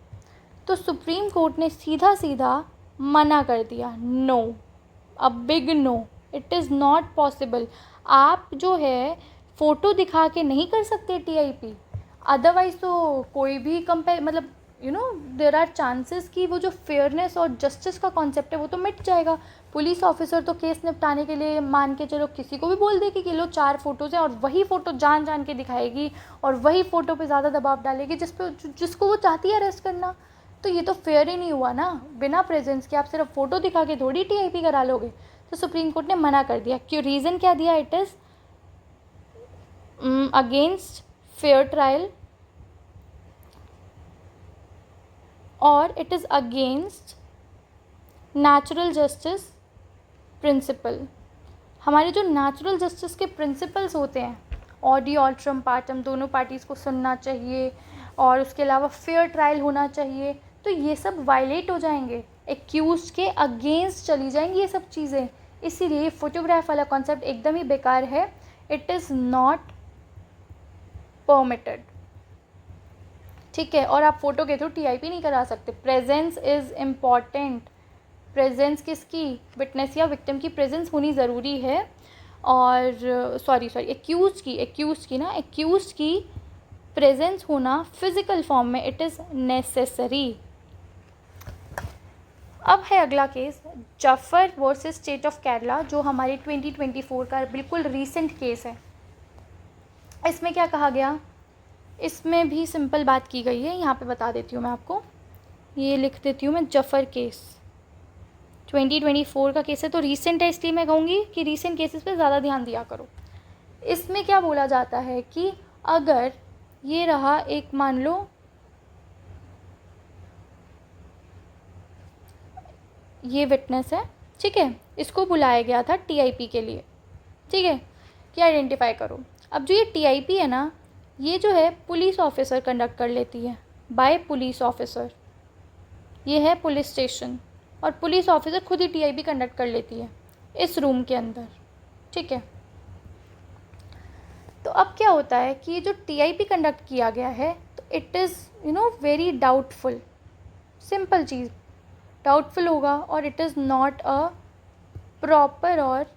तो सुप्रीम कोर्ट ने सीधा मना कर दिया, no, a big no, it is not possible. आप जो है फ़ोटो दिखा के नहीं कर सकते TIP, अदरवाइज़ तो कोई भी कंपेयर, मतलब देयर आर चांसेस कि वो जो फेयरनेस और जस्टिस का कॉन्सेप्ट है वो तो मिट जाएगा। पुलिस ऑफिसर तो केस निपटाने के लिए मान के चलो किसी को भी बोल दे कि लो 4 फ़ोटोज़ हैं, और वही फ़ोटो जान के दिखाएगी और वही फ़ोटो पे ज़्यादा दबाव डालेगी जिसको वो चाहती है अरेस्ट करना। तो ये तो फेयर ही नहीं हुआ ना, बिना प्रेजेंस के आप सिर्फ फ़ोटो दिखा के थोड़ी TIP करा लोगे। तो सुप्रीम कोर्ट ने मना कर दिया। क्यों, रीज़न क्या दिया, it is against fair trial और it is against natural justice principle. हमारे जो नेचुरल जस्टिस के प्रिंसिपल्स होते हैं, ऑडी ऑल्ट्रम पार्टम, दोनों पार्टीज़ को सुनना चाहिए और उसके अलावा फेयर ट्रायल होना चाहिए, तो ये सब वायलेट हो जाएंगे, एक्यूज के अगेंस्ट चली जाएंगी ये सब चीज़ें। इसीलिए फ़ोटोग्राफ वाला कॉन्सेप्ट एकदम ही बेकार है, इट इज़ नॉट परमिटेड। ठीक है, और आप फ़ोटो के थ्रू TIP नहीं करा सकते। प्रेजेंस इज़ इम्पॉर्टेंट, प्रेजेंस किसकी, विटनेस या विक्टिम की प्रेजेंस होनी ज़रूरी है। और सॉरी एक्यूज़ की प्रेजेंस होना फिज़िकल फॉर्म में, इट इज़ नेसेसरी। अब है अगला case Zafar versus state of Kerala, जो हमारे 2024 का बिल्कुल रीसेंट केस है। इसमें क्या कहा गया, इसमें भी सिंपल बात की गई है, यहाँ पे बता देती हूँ मैं आपको, ये लिख देती हूँ मैं, जफर केस 2024 का केस है, तो रीसेंट है इसलिए मैं कहूँगी कि रीसेंट केसेस पे ज़्यादा ध्यान दिया करो। इसमें क्या बोला जाता है कि अगर ये रहा एक, मान लो ये विटनेस है, ठीक है, इसको बुलाया गया था टीआईपी के लिए, ठीक है, कि आइडेंटिफाई करो। अब जो ये टीआईपी है ना, ये जो है पुलिस ऑफिसर कंडक्ट कर लेती है, बाय पुलिस ऑफिसर। ये है पुलिस स्टेशन और पुलिस ऑफिसर खुद ही टीआईपी कंडक्ट कर लेती है इस रूम के अंदर, ठीक है। तो अब क्या होता है कि जो टीआईपी कंडक्ट किया गया है, तो it is very doubtful, simple cheese, doubtful होगा और it is not a proper और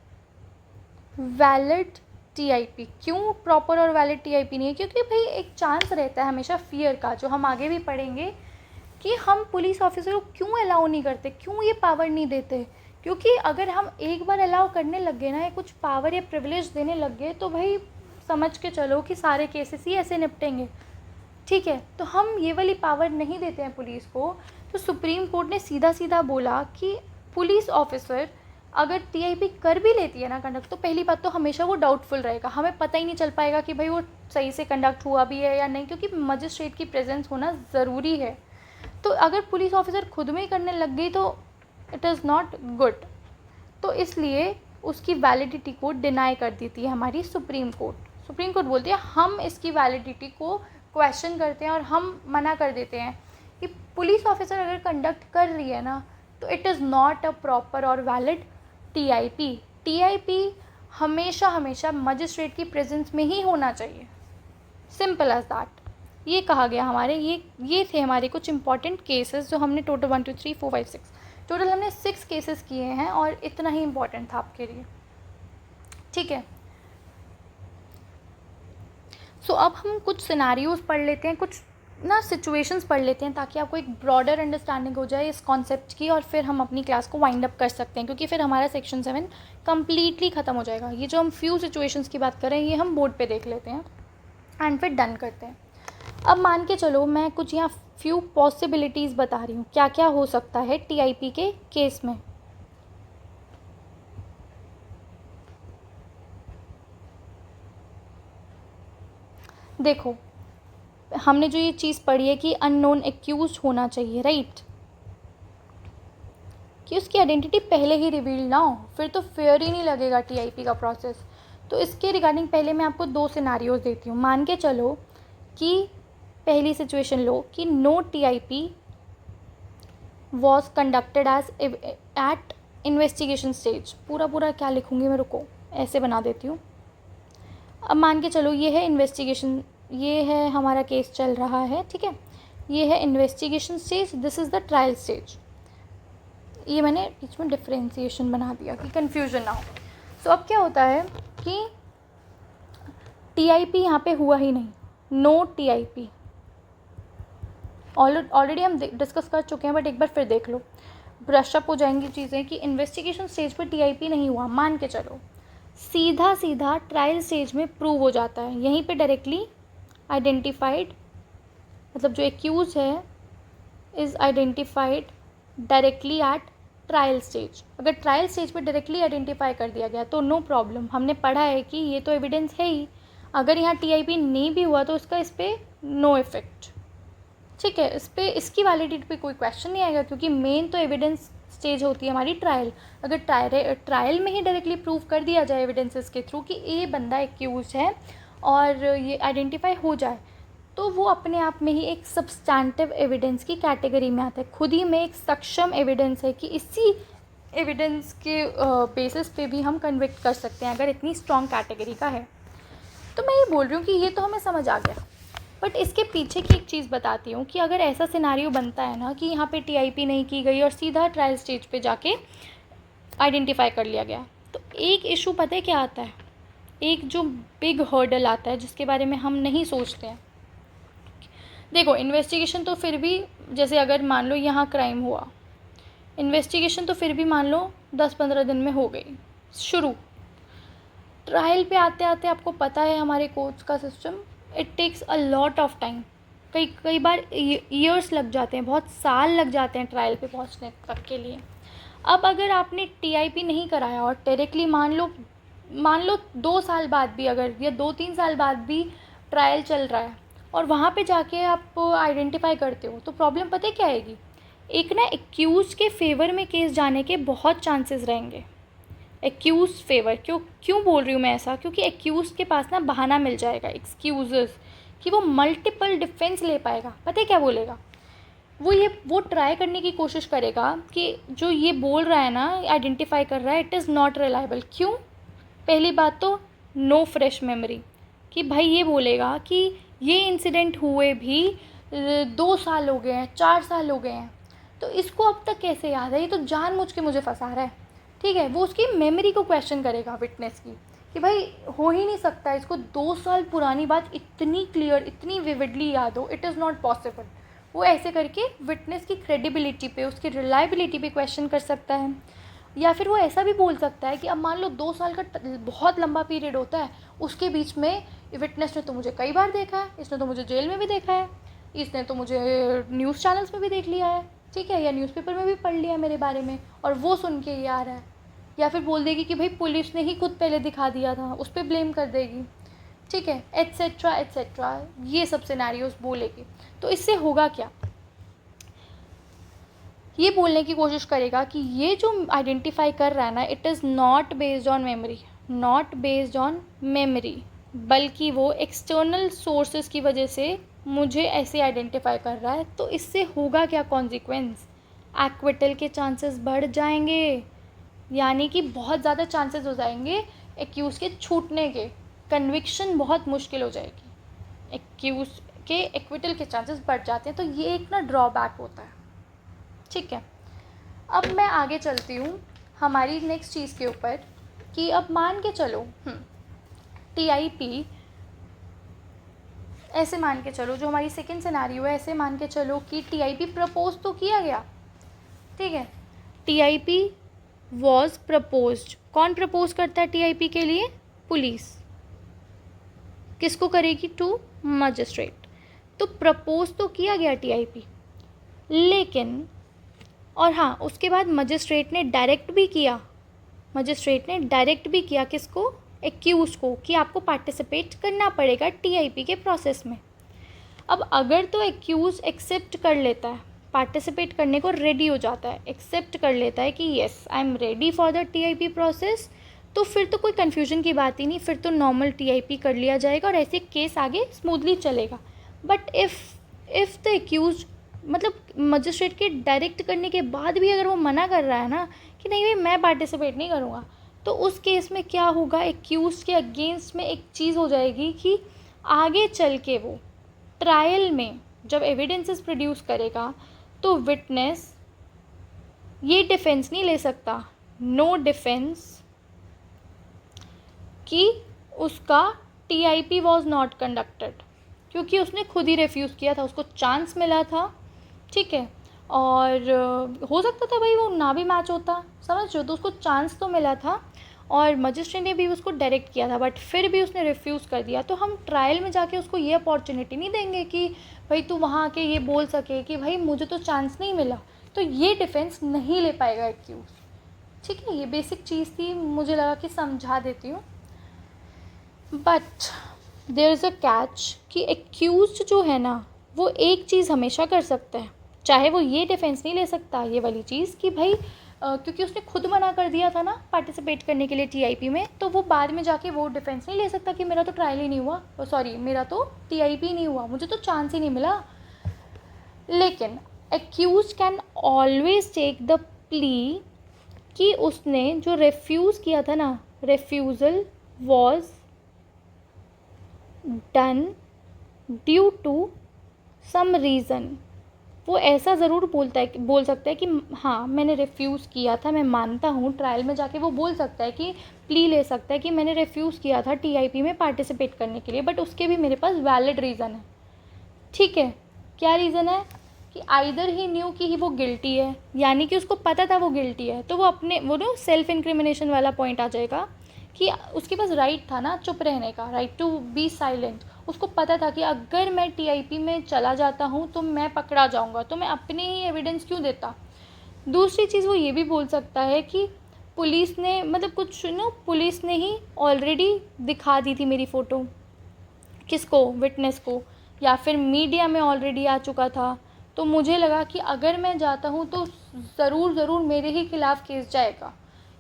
वैलिड टीआईपी। क्यों प्रॉपर और वैलिड टीआईपी नहीं है? क्योंकि भाई एक चांस रहता है हमेशा फियर का, जो हम आगे भी पढ़ेंगे, कि हम पुलिस ऑफिसर को क्यों अलाउ नहीं करते, क्यों ये पावर नहीं देते। क्योंकि अगर हम एक बार अलाउ करने लग गए ना, या कुछ पावर या प्रिविलेज देने लग गए, तो भाई समझ के चलो कि सारे केसेस ही ऐसे निपटेंगे, ठीक है। तो हम ये वाली पावर नहीं देते हैं पुलिस को। तो सुप्रीम कोर्ट ने सीधा सीधा बोला कि पुलिस ऑफिसर अगर टीआईपी कर भी लेती है ना कंडक्ट, तो पहली बात तो हमेशा वो डाउटफुल रहेगा, हमें पता ही नहीं चल पाएगा कि भाई वो सही से कंडक्ट हुआ भी है या नहीं, क्योंकि मजिस्ट्रेट की प्रेजेंस होना ज़रूरी है। तो अगर पुलिस ऑफिसर खुद में ही करने लग गई तो इट इज़ नॉट गुड। तो इसलिए उसकी वैलिडिटी को डिनाई कर देती है हमारी सुप्रीम कोर्ट। सुप्रीम कोर्ट बोलती है हम इसकी वैलिडिटी को क्वेश्चन करते हैं और हम मना कर देते हैं कि पुलिस ऑफिसर अगर कंडक्ट कर रही है ना, तो it is not a proper और वैलिड टीआईपी। टीआईपी हमेशा हमेशा मजिस्ट्रेट की प्रेजेंस में ही होना चाहिए, सिंपल एज दैट। ये कहा गया हमारे, ये थे हमारे कुछ इंपॉर्टेंट केसेस, जो हमने टोटल 1 2 3 4 5 6 टोटल हमने 6 केसेस किए हैं, और इतना ही इम्पॉर्टेंट था आपके लिए, ठीक है। सो अब हम कुछ सिनारियोज़ पढ़ लेते हैं, कुछ ना सिचुएशंस पढ़ लेते हैं, ताकि आपको एक ब्रॉडर अंडरस्टैंडिंग हो जाए इस कॉन्सेप्ट की, और फिर हम अपनी क्लास को वाइंड अप कर सकते हैं, क्योंकि फिर हमारा सेक्शन 7 कम्प्लीटली ख़त्म हो जाएगा। ये जो हम फ्यू सिचुएशंस की बात कर रहे हैं, ये हम बोर्ड पे देख लेते हैं एंड फिर डन करते हैं। अब मान के चलो मैं कुछ यहाँ फ्यू पॉसिबिलिटीज़ बता रही हूँ, क्या क्या हो सकता है टीआईपी के केस में। देखो, हमने जो ये चीज़ पढ़ी है कि अननोन एक्यूज होना चाहिए, राइट, कि उसकी आइडेंटिटी पहले ही रिवील ना हो, फिर तो फेयर ही नहीं लगेगा टीआईपी का प्रोसेस। तो इसके रिगार्डिंग पहले मैं आपको 2 सिनारियोज देती हूँ। मान के चलो कि पहली सिचुएशन लो कि no TIP was conducted as at investigation stage. पूरा क्या लिखूँगी मैं, रुको, ऐसे बना देती हूँ। अब मान के चलो ये है इन्वेस्टिगेशन, ये है हमारा केस चल रहा है, ठीक है, ये है investigation stage, this is the trial stage. ये मैंने बीच में डिफ्रेंसिएशन बना दिया कि कन्फ्यूजन ना हो। सो अब क्या होता है कि टीआईपी यहाँ पे हुआ ही नहीं, नो टीआईपी। ऑलरेडी हम डिस्कस कर चुके हैं, बट एक बार फिर देख लो, ब्रशअप हो जाएंगी चीज़ें कि इन्वेस्टिगेशन स्टेज पे टीआईपी नहीं हुआ, मान के चलो सीधा ट्रायल स्टेज में प्रूव हो जाता है, यहीं पे डायरेक्टली आइडेंटिफाइड, मतलब जो एक्यूज है is identified directly at trial stage. अगर ट्रायल स्टेज पे डायरेक्टली आइडेंटिफाई कर दिया गया तो नो प्रॉब्लम, हमने पढ़ा है कि ये तो एविडेंस है ही। अगर यहाँ टीआईपी नहीं भी हुआ तो इसका इस पर नो इफेक्ट, ठीक है, इस पर इसकी वैलिडिटी पे कोई क्वेश्चन नहीं आएगा, क्योंकि मेन तो एविडेंस स्टेज होती है हमारी ट्रायल। अगर ट्रायल में ही डायरेक्टली प्रूव कर दिया जाए एविडेंसेस के थ्रू कि ये बंदा एक्यूज है और ये आइडेंटिफाई हो जाए, तो वो अपने आप में ही एक सब्सटैंटिव एविडेंस की कैटेगरी में आता है, खुद ही में एक सक्षम एविडेंस है कि इसी एविडेंस के बेसिस पे भी हम कन्विक्ट कर सकते हैं, अगर इतनी स्ट्रॉन्ग कैटेगरी का है। तो मैं ये बोल रही हूँ कि ये तो हमें समझ आ गया, बट इसके पीछे की एक चीज़ बताती हूँ कि अगर ऐसा सिनारियो बनता है ना कि यहाँ पे टीआईपी नहीं की गई और सीधा ट्रायल स्टेज पे जाके आइडेंटिफाई कर लिया गया, तो एक इशू पता है क्या आता है, एक जो बिग हर्डल आता है जिसके बारे में हम नहीं सोचते हैं। देखो इन्वेस्टिगेशन तो फिर भी, जैसे अगर मान लो यहाँ क्राइम हुआ, इन्वेस्टिगेशन तो फिर भी मान लो 10-15 दिन में हो गई शुरू। ट्रायल पे आते आते आपको पता है हमारे कोर्ट्स का system, it takes a lot of time. कई कई बार ईयर्स लग जाते हैं, बहुत साल लग जाते हैं ट्रायल पे पहुंचने तक के लिए। अब अगर आपने टीआईपी नहीं कराया और डायरेक्टली मान लो 2 साल बाद भी अगर, या 2-3 साल बाद भी ट्रायल चल रहा है और वहाँ पे जाके आप आइडेंटिफाई करते हो, तो प्रॉब्लम पता है क्या आएगी? एक ना एक्यूज के फेवर में केस जाने के बहुत चांसेस रहेंगे। एक्यूज फेवर, क्यों बोल रही हूँ मैं ऐसा? क्योंकि एक्यूज के पास ना बहाना मिल जाएगा, एक्सक्यूजेस, कि वो मल्टीपल डिफेंस ले पाएगा। पता है क्या बोलेगा? वो ट्राई करने की कोशिश करेगा कि जो ये बोल रहा है ना, आइडेंटिफाई कर रहा है, इट इज़ नॉट रिलायबल। क्यों? पहली बात तो नो फ्रेश मेमोरी, कि भाई ये बोलेगा कि ये इंसिडेंट हुए भी 2 साल हो गए हैं, 4 साल हो गए हैं, तो इसको अब तक कैसे याद है? ये तो जानबूझ के मुझे फंसा रहा है। ठीक है, वो उसकी मेमोरी को क्वेश्चन करेगा विटनेस की, कि भाई हो ही नहीं सकता इसको 2 साल पुरानी बात इतनी क्लियर, इतनी विविडली याद हो, इट इज़ नॉट पॉसिबल। वो ऐसे करके विटनेस की क्रेडिबिलिटी पे, उसकी रिलायबिलिटी पे क्वेश्चन कर सकता है। या फिर वो ऐसा भी बोल सकता है कि अब मान लो 2 साल का बहुत लंबा पीरियड होता है, उसके बीच में विटनेस ने तो मुझे कई बार देखा है, इसने तो मुझे जेल में भी देखा है, इसने तो मुझे न्यूज़ चैनल्स में भी देख लिया है, ठीक है, या न्यूज़पेपर में भी पढ़ लिया मेरे बारे में, और वो सुन के ये आ रहा है। या फिर बोल देगी कि भाई पुलिस ने ही खुद पहले दिखा दिया था, उस पर ब्लेम कर देगी, ठीक है, एट्सेट्रा एट्सेट्रा, ये सब सिनेरियोज बोलेगी। तो इससे होगा क्या? ये बोलने की कोशिश करेगा कि ये जो आइडेंटिफाई कर रहा है ना, it is not based on memory, not based on memory, बल्कि वो एक्सटर्नल सोर्सेज की वजह से मुझे ऐसे आइडेंटिफाई कर रहा है। तो इससे होगा क्या कॉन्सिक्वेंस? एक्विटल के चांसेस बढ़ जाएंगे, यानी कि बहुत ज़्यादा चांसेस हो जाएंगे एक्यूज़ के छूटने के, कन्विक्शन बहुत मुश्किल हो जाएगी, एक्यूज़ के एक्विटल के चांसेस बढ़ जाते हैं। तो ये एक ना ड्रॉबैक होता है, ठीक है। अब मैं आगे चलती हूँ हमारी नेक्स्ट चीज़ के ऊपर, कि अब मान के चलो टीआईपी, ऐसे मान के चलो, जो हमारी सेकंड सिनेरियो है, ऐसे मान के चलो कि टीआईपी प्रपोज तो किया गया, ठीक है, टीआईपी वॉज प्रपोज्ड। कौन प्रपोज करता है टीआईपी के लिए? पुलिस। किसको करेगी? To magistrate. तो प्रपोज तो किया गया टीआईपी, लेकिन, और हाँ, उसके बाद मजिस्ट्रेट ने डायरेक्ट भी किया, किसको? एक्यूज को, कि आपको पार्टिसिपेट करना पड़ेगा टीआईपी के प्रोसेस में। अब अगर तो एक्यूज एक्सेप्ट कर लेता है, पार्टिसिपेट करने को रेडी हो जाता है, एक्सेप्ट कर लेता है कि yes I am ready for the TIP process, तो फिर तो कोई कन्फ्यूजन की बात ही नहीं, फिर तो नॉर्मल टीआईपी कर लिया जाएगा और ऐसे केस आगे स्मूथली चलेगा। बट इफ़ द एक्यूज, मतलब मजिस्ट्रेट के डायरेक्ट करने के बाद भी अगर वो मना कर रहा है ना कि नहीं भाई मैं पार्टिसिपेट नहीं करूँगा, तो उस केस में क्या होगा? एक्यूज के अगेंस्ट में एक चीज़ हो जाएगी कि आगे चल के वो ट्रायल में जब एविडेंसेस प्रोड्यूस करेगा तो विटनेस ये डिफेंस नहीं ले सकता, नो डिफेंस, कि उसका टीआईपी वॉज नॉट कंडक्टेड, क्योंकि उसने खुद ही रिफ्यूज़ किया था, उसको चांस मिला था, ठीक है, और हो सकता था भाई वो ना भी मैच होता, समझ रहे हो, तो उसको चांस तो मिला था और मजिस्ट्रेट ने भी उसको डायरेक्ट किया था, बट फिर भी उसने रिफ्यूज़ कर दिया। तो हम ट्रायल में जाके उसको ये अपॉर्चुनिटी नहीं देंगे कि भाई तू वहाँ आके ये बोल सके कि भाई मुझे तो चांस नहीं मिला, तो ये डिफेंस नहीं ले पाएगा एक्यूज, ठीक है। ये बेसिक चीज़ थी, मुझे लगा कि समझा देती हूँ। But there is a catch, कि एक्यूज जो है ना वो एक चीज़ हमेशा कर सकता है, चाहे वो ये डिफेंस नहीं ले सकता, ये वाली चीज़ कि भाई क्योंकि उसने खुद मना कर दिया था ना पार्टिसिपेट करने के लिए टीआईपी में, तो वो बाद में जाके वो डिफेंस नहीं ले सकता कि मेरा तो ट्रायल ही नहीं हुआ, सॉरी मेरा तो टीआईपी नहीं हुआ, मुझे तो चांस ही नहीं मिला। लेकिन accuse can always take the plea कि उसने जो रिफ्यूज़ किया था ना, refusal was done due to some reason, वो ऐसा ज़रूर बोल सकता है कि हाँ मैंने रिफ्यूज़ किया था, मैं मानता हूँ। ट्रायल में जाके वो बोल सकता है कि प्ली ले सकता है कि मैंने रिफ्यूज़ किया था टीआईपी में पार्टिसिपेट करने के लिए, बट उसके भी मेरे पास वैलिड रीज़न है। ठीक है, क्या रीज़न है कि आइदर ही न्यू कि ही वो गिल्टी है, यानी कि उसको पता था वो गिल्टी है, तो वो ना सेल्फ इंक्रिमिनेशन वाला पॉइंट आ जाएगा कि उसके पास राइट था ना चुप रहने का, राइट टू बी साइलेंट। उसको पता था कि अगर मैं टीआईपी में चला जाता हूँ तो मैं पकड़ा जाऊँगा, तो मैं अपने ही एविडेंस क्यों देता। दूसरी चीज़ वो ये भी बोल सकता है कि पुलिस ने मतलब कुछ पुलिस ने ही ऑलरेडी दिखा दी थी मेरी फ़ोटो, किसको, विटनेस को, या फिर मीडिया में ऑलरेडी आ चुका था, तो मुझे लगा कि अगर मैं जाता हूँ तो ज़रूर मेरे ही खिलाफ़ केस जाएगा।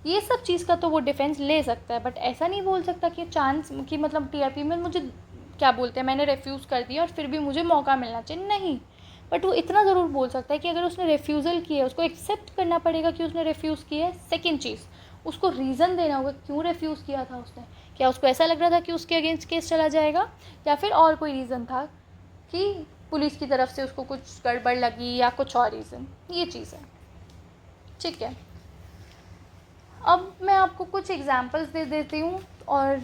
ये सब चीज़ का तो वो डिफेंस ले सकता है, बट ऐसा नहीं बोल सकता कि चांस कि मतलब टीआरपी में मुझे क्या बोलते हैं मैंने रिफ्यूज़ कर दिया और फिर भी मुझे मौका मिलना चाहिए, नहीं। बट वो इतना ज़रूर बोल सकता है कि अगर उसने रिफ्यूज़ल किया है उसको एक्सेप्ट करना पड़ेगा कि उसने रिफ्यूज़ किया है। सेकेंड चीज़, उसको रीज़न देना होगा क्यों रिफ्यूज़ किया था उसने। क्या उसको ऐसा लग रहा था कि उसके अगेंस्ट केस चला जाएगा, या फिर और कोई रीज़न था कि पुलिस की तरफ से उसको कुछ गड़बड़ लगी, या कुछ और रीज़न। ये चीज़ है, ठीक है। अब मैं आपको कुछ एग्जांपल्स दे देती हूँ, और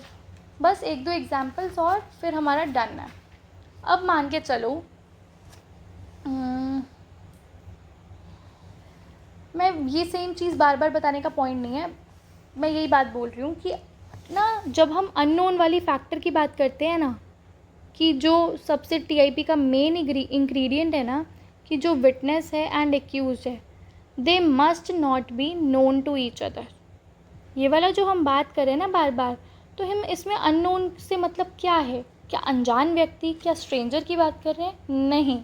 बस एक दो एग्जांपल्स और फिर हमारा डन है। अब मान के चलो मैं ये सेम चीज़ बार बार बताने का पॉइंट नहीं है, मैं यही बात बोल रही हूँ कि ना जब हम अननोन वाली फैक्टर की बात करते हैं ना, कि जो सबसे टीआईपी का मेन इंग्रेडिएंट है ना, कि जो विटनेस है एंड एक्यूज है they must not be known to each other. ये वाला जो हम बात करें ना बार बार, तो हम इसमें अननोन से मतलब क्या है, क्या अनजान व्यक्ति, क्या स्ट्रेंजर की बात कर रहे हैं, नहीं।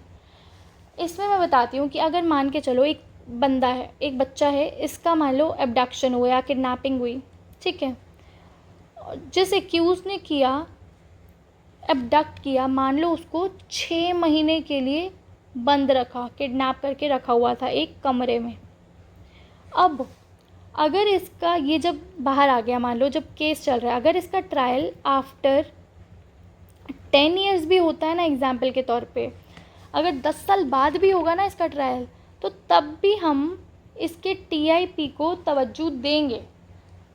इसमें मैं बताती हूँ कि अगर मान के चलो एक बंदा है, एक बच्चा है, इसका मान लो एब्डक्शन हुआ या किडनैपिंग हुई, ठीक है। जिस एक्यूज़ ने किया, एब्डक्ट किया, मान लो उसको 6 महीने के लिए बंद रखा, किडनैप करके रखा हुआ था एक कमरे में। अब अगर इसका ये जब बाहर आ गया, मान लो जब केस चल रहा है, अगर इसका ट्रायल आफ्टर 10 ईयर्स भी होता है ना, एग्जाम्पल के तौर पे, अगर 10 साल बाद भी होगा ना इसका ट्रायल, तो तब भी हम इसके टीआईपी को तवज्जो देंगे।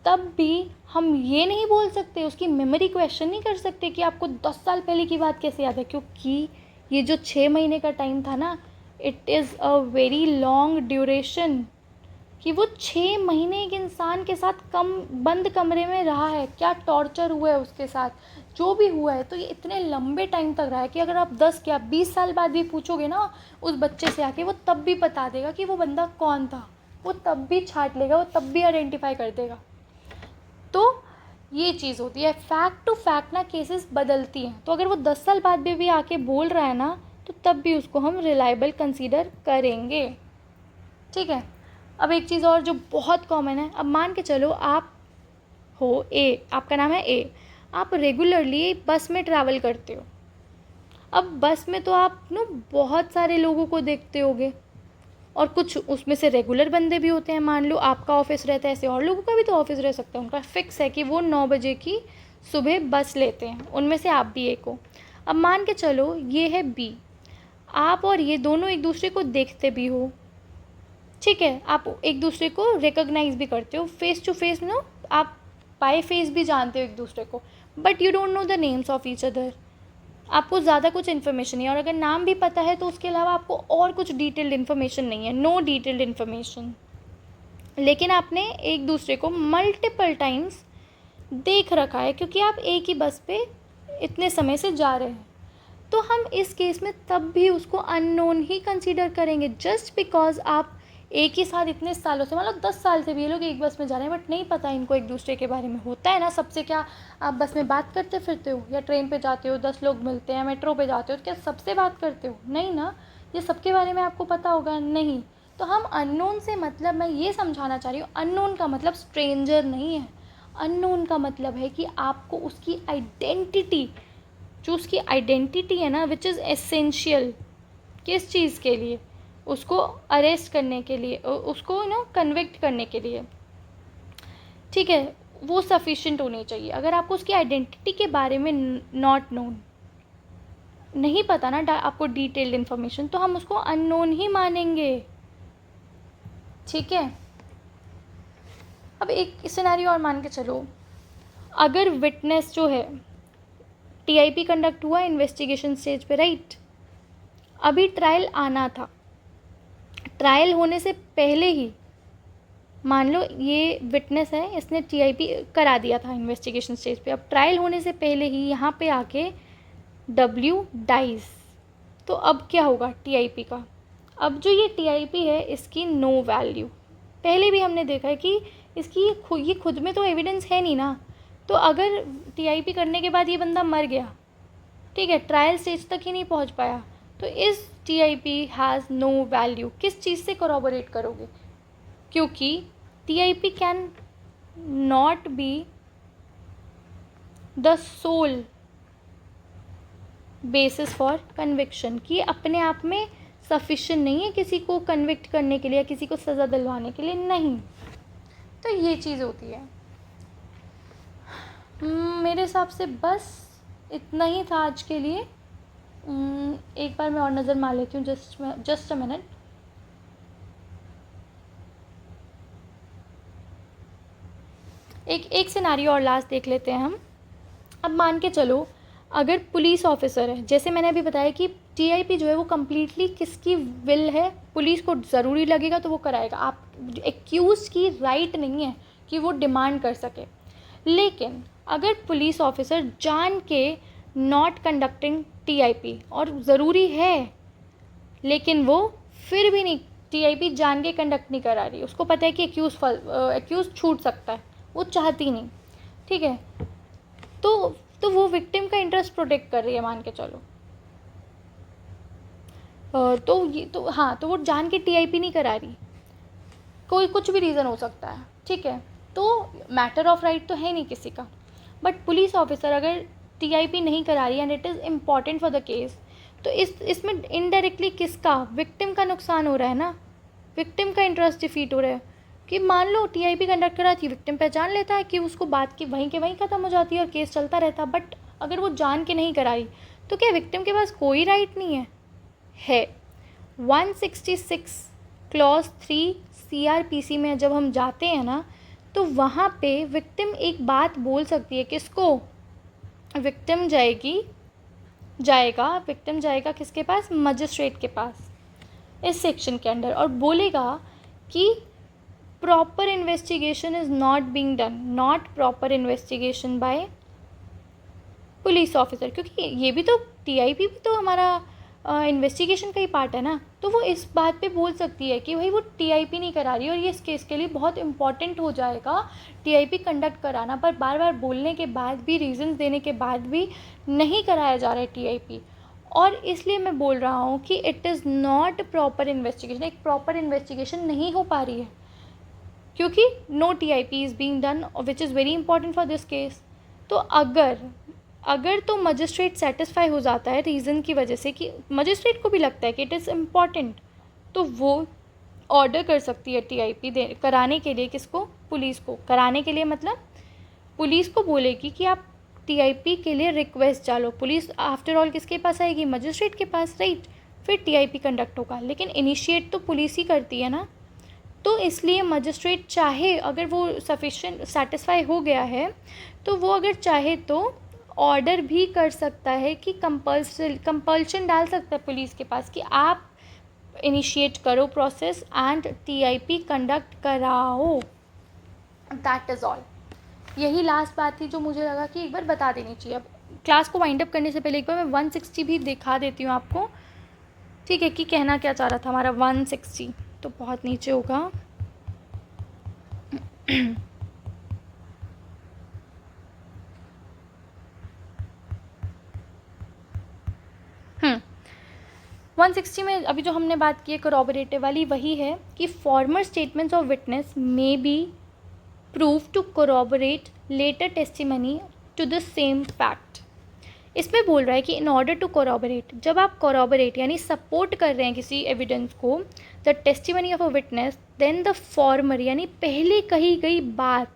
तब भी हम ये नहीं बोल सकते, उसकी मेमोरी क्वेश्चन नहीं कर सकते कि आपको 10 साल पहले की बात कैसे याद है, क्योंकि ये जो 6 महीने का टाइम था ना, it is a very long duration. कि वो 6 महीने एक इंसान के साथ बंद कमरे में रहा है, क्या टॉर्चर हुआ है उसके साथ, जो भी हुआ है, तो ये इतने लंबे टाइम तक रहा है कि अगर आप 10 क्या 20 साल बाद भी पूछोगे ना उस बच्चे से आके, वो तब भी बता देगा कि वो बंदा कौन था, वो तब भी छांट लेगा, वो तब भी आइडेंटिफाई कर देगा। तो ये चीज़ होती है, फैक्ट टू फैक्ट ना केसेस बदलती हैं, तो अगर वो 10 साल बाद भी आके बोल रहा है ना, तो तब भी उसको हम रिलायबल कंसीडर करेंगे, ठीक है। अब एक चीज़ और जो बहुत कॉमन है, अब मान के चलो आप हो ए, आपका नाम है ए, आप रेगुलरली बस में ट्रैवल करते हो। अब बस में तो आप ना बहुत सारे लोगों को देखते होगे, और कुछ उसमें से रेगुलर बंदे भी होते हैं। मान लो आपका ऑफिस रहता है, ऐसे और लोगों का भी तो ऑफिस रह सकता है, उनका फिक्स है कि वो 9 बजे की सुबह बस लेते हैं, उनमें से आप भी एक हो। अब मान के चलो ये है बी, आप और ये दोनों एक दूसरे को देखते भी हो, ठीक है, आप एक दूसरे को रिकॉग्नाइज भी करते हो, फेस टू फेस नो, आप बाय फेस भी जानते हो एक दूसरे को, but you don't know the names of each other. आपको ज़्यादा कुछ इन्फॉर्मेशन नहीं है, और अगर नाम भी पता है तो उसके अलावा आपको और कुछ डिटेल्ड इन्फॉर्मेशन नहीं है, नो डिटेल्ड इन्फॉर्मेशन। लेकिन आपने एक दूसरे को मल्टीपल टाइम्स देख रखा है, क्योंकि आप एक ही बस पे इतने समय से जा रहे हैं, तो हम इस केस में तब भी उसको अननोन ही कंसीडर करेंगे, जस्ट बिकॉज आप एक ही साथ इतने सालों से, मतलब 10 साल से भी ये लोग एक बस में जा रहे हैं, बट नहीं पता इनको एक दूसरे के बारे में। होता है ना सबसे, क्या आप बस में बात करते फिरते हो, या ट्रेन पे जाते हो 10 लोग मिलते हैं, मेट्रो पे जाते हो, तो क्या सबसे बात करते हो, नहीं ना। ये सबके बारे में आपको पता होगा, नहीं। तो हम अननोन से मतलब, मैं ये समझाना चाह रही हूँ, अननोन का मतलब स्ट्रेंजर नहीं है। अननोन का मतलब है कि आपको उसकी आइडेंटिटी, जो उसकी आइडेंटिटी है ना, विच इज़ एसेंशियल किस चीज़ के लिए, उसको अरेस्ट करने के लिए, उसको कन्विक्ट करने के लिए, ठीक है, वो सफिशिएंट होनी चाहिए। अगर आपको उसकी आइडेंटिटी के बारे में नॉट नोन, नहीं पता ना आपको डिटेल्ड इन्फॉर्मेशन, तो हम उसको अननोन ही मानेंगे, ठीक है। अब एक सिनेरियो और मान के चलो, अगर विटनेस जो है, टीआईपी कंडक्ट हुआ इन्वेस्टिगेशन स्टेज पे, राइट, अभी ट्रायल आना था, ट्रायल होने से पहले ही मान लो ये विटनेस है, इसने टीआईपी करा दिया था इन्वेस्टिगेशन स्टेज पे, अब ट्रायल होने से पहले ही यहाँ पे आके डब्ल्यू डाइज, तो अब क्या होगा टीआईपी का? अब जो ये टीआईपी है इसकी नो वैल्यू, पहले भी हमने देखा है कि इसकी ये खुद में तो एविडेंस है नहीं ना, तो अगर टीआईपी करने के बाद ये बंदा मर गया, ठीक है, ट्रायल स्टेज तक ही नहीं पहुंच पाया, तो इस टीआईपी हैज़ नो वैल्यू। किस चीज़ से कोरोबोरेट करोगे? क्योंकि TIP can not be the sole basis for conviction, कि अपने आप में सफिशिएंट नहीं है किसी को कन्विक्ट करने के लिए, किसी को सज़ा दिलवाने के लिए, नहीं। तो ये चीज़ होती है। मेरे हिसाब से बस इतना ही था आज के लिए। एक बार मैं और नज़र मार लेती हूँ, जस्ट अ मिनट। एक सिनेरियो और लास्ट देख लेते हैं हम। अब मान के चलो अगर पुलिस ऑफिसर है, जैसे मैंने अभी बताया कि टीआईपी जो है वो कम्प्लीटली किसकी विल है, पुलिस को ज़रूरी लगेगा तो वो कराएगा, आप एक्यूज की राइट नहीं है कि वो डिमांड कर सके। लेकिन अगर पुलिस ऑफिसर जान के नॉट कंडक्टिंग टीआईपी और ज़रूरी है, लेकिन वो फिर भी नहीं, टीआईपी जान के कंडक्ट नहीं करा रही, उसको पता है कि एक्यूज छूट सकता है, वो चाहती नहीं, ठीक है, तो वो विक्टिम का इंटरेस्ट प्रोटेक्ट कर रही है, मान के चलो। तो वो जान के टीआईपी नहीं करा रही, कोई कुछ भी रीज़न हो सकता है, ठीक है, तो मैटर ऑफ राइट तो है नहीं किसी का। बट पुलिस ऑफिसर अगर टीआईपी नहीं करा रही and it is important for the case, तो इसमें इनडायरेक्टली किसका, विक्टिम का नुकसान हो रहा है ना, विक्टिम का इंटरेस्ट डिफीट हो रहा है। कि मान लो टीआईपी कंडक्ट कराती, विक्टिम पहचान लेता है कि उसको बात की वहीं के वहीं ख़त्म हो जाती है और केस चलता रहता। बट अगर वो जान के नहीं कराई तो क्या विक्टिम के पास कोई राइट नहीं है 166 क्लॉज 3 सीआरपीसी में जब हम जाते हैं ना, तो वहाँ पे विक्टिम एक बात बोल सकती है, किसको, विक्टिम जाएगा किसके पास, मजिस्ट्रेट के पास, इस सेक्शन के अंडर, और बोलेगा कि proper investigation is not being done, not proper investigation by police officer, क्योंकि ये भी तो टीआईपी भी तो हमारा इन्वेस्टिगेशन का ही पार्ट है ना। तो वो इस बात पे बोल सकती है कि भाई वो टीआईपी नहीं करा रही और ये इस केस के लिए बहुत इंपॉर्टेंट हो जाएगा टीआईपी कंडक्ट कराना, पर बार बार बोलने के बाद भी, रीजंस देने के बाद भी नहीं कराया जा रहा है टीआईपी, और इसलिए मैं बोल रहा हूँ कि it is not proper investigation, एक प्रॉपर इन्वेस्टिगेशन नहीं हो पा रही है, क्योंकि no TIP is being done which is very important for this case. तो अगर तो मजिस्ट्रेट सेटिस्फाई हो जाता है रीज़न की वजह से, कि मजिस्ट्रेट को भी लगता है कि इट इज़ इम्पॉर्टेंट, तो वो ऑर्डर कर सकती है टीआईपी कराने के लिए, किसको, पुलिस को कराने के लिए, मतलब पुलिस को बोलेगी कि आप टीआईपी के लिए रिक्वेस्ट डालो। पुलिस आफ्टर ऑल किसके पास आएगी, मजिस्ट्रेट के पास, राइट, फिर टीआईपी कंडक्ट होगा, लेकिन इनिशिएट तो पुलिस ही करती है ना। तो इसलिए मजिस्ट्रेट चाहे, अगर वो सफिशिएंट सेटिस्फाई हो गया है, तो वो अगर चाहे तो ऑर्डर भी कर सकता है कि कंपल्शन डाल सकता है पुलिस के पास कि आप इनिशिएट करो प्रोसेस एंड टीआईपी कंडक्ट कराओ। That is all. यही लास्ट बात थी जो मुझे लगा कि एक बार बता देनी चाहिए। अब क्लास को वाइंड अप करने से पहले एक बार मैं 160 भी दिखा देती हूँ आपको, ठीक है, कि कहना क्या चाह रहा था हमारा 160, तो बहुत नीचे होगा। 160 में अभी जो हमने बात की है corroborative वाली, वही है कि former statements of witness may be prove to corroborate later testimony to the same fact। इसमें बोल रहा है कि इन ऑर्डर टू corroborate, जब आप corroborate यानी सपोर्ट कर रहे हैं किसी एविडेंस को, the testimony of a witness, then the former यानी पहले कही गई बात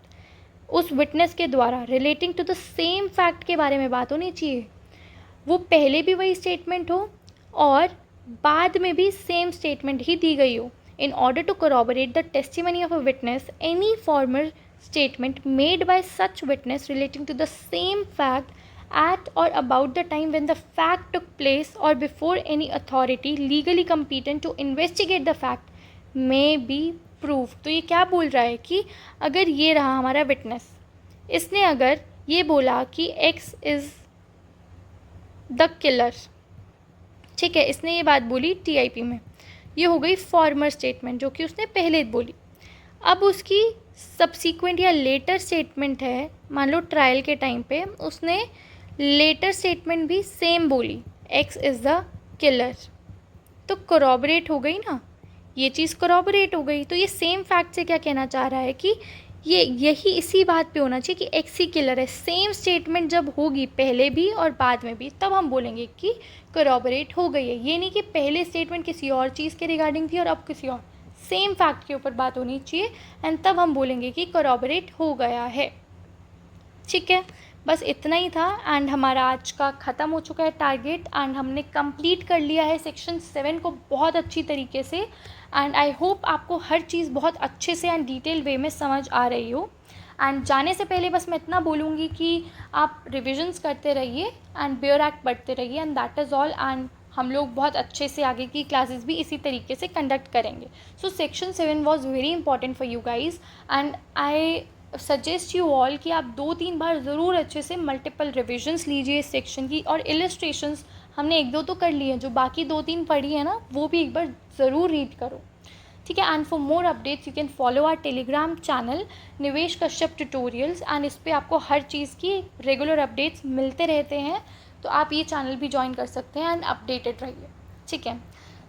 उस विटनेस के द्वारा relating to the same fact के बारे में बात होनी चाहिए। वो पहले भी वही स्टेटमेंट हो और बाद में भी सेम स्टेटमेंट ही दी गई हो. In order to corroborate the testimony of a witness, any former statement made by such witness relating to the same fact at or about the time when the fact took place or before any authority legally competent to investigate the fact may be proved. तो ये क्या बोल रहा है कि अगर ये रहा हमारा विटनेस, इसने अगर ये बोला कि X इज़ द किलर, ठीक है, इसने ये बात बोली TIP में, ये हो गई फॉर्मर स्टेटमेंट जो कि उसने पहले बोली. अब उसकी सब्सीक्वेंट या लेटर स्टेटमेंट है, मान लो ट्रायल के टाइम पे उसने लेटर स्टेटमेंट भी सेम बोली, X इज़ द किलर, तो corroborate हो गई ना, ये चीज़ corroborate हो गई. तो ये सेम फैक्ट से क्या कहना चाह रहा है कि ये यही इसी बात पे होना चाहिए कि X ही किलर है. सेम स्टेटमेंट जब होगी पहले भी और बाद में भी, तब हम बोलेंगे कि corroborate हो गई है. ये नहीं कि पहले स्टेटमेंट किसी और चीज़ के रिगार्डिंग थी और अब किसी और, सेम फैक्ट के ऊपर बात होनी चाहिए एंड तब हम बोलेंगे कि corroborate हो गया है. ठीक है, बस इतना ही था एंड हमारा आज का ख़त्म हो चुका है टारगेट एंड हमने कंप्लीट कर लिया है सेक्शन 7 को बहुत अच्छी तरीके से. एंड आई होप आपको हर चीज़ बहुत अच्छे से एंड डिटेल वे में समझ आ रही हो. एंड जाने से पहले बस मैं इतना बोलूँगी कि आप रिविजन्स करते रहिए एंड बेयर एक्ट पढ़ते रहिए and that is all. And हम लोग बहुत अच्छे से आगे की क्लासेस भी इसी तरीके से कंडक्ट करेंगे. So section 7 was very important for you guys and I suggest you all कि आप 2-3 बार ज़रूर अच्छे से मल्टीपल रिविजन्स लीजिए इस सेक्शन की. और इलस्ट्रेशंस हमने 1-2 तो कर लिए हैं, जो बाकी 2-3 पढ़ी है ना, वो भी एक बार ज़रूर रीड करो. ठीक है, and for more updates you can follow our Telegram channel Nivesh Kashyap tutorials and इस पर आपको हर चीज़ की रेगुलर अपडेट्स मिलते रहते हैं. तो आप ये चैनल भी ज्वाइन कर सकते हैं एंड अपडेटेड रहिए. ठीक है,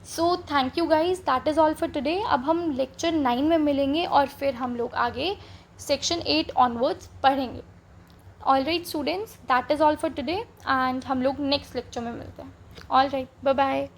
so thank you guys, that is all for today. अब हम लेक्चर 9 में मिलेंगे और फिर हम लोग आगे सेक्शन 8 ऑनवर्ड्स पढ़ेंगे. All right students, that is all for today and हम लोग नेक्स्ट लेक्चर में मिलते हैं. All right, bye bye.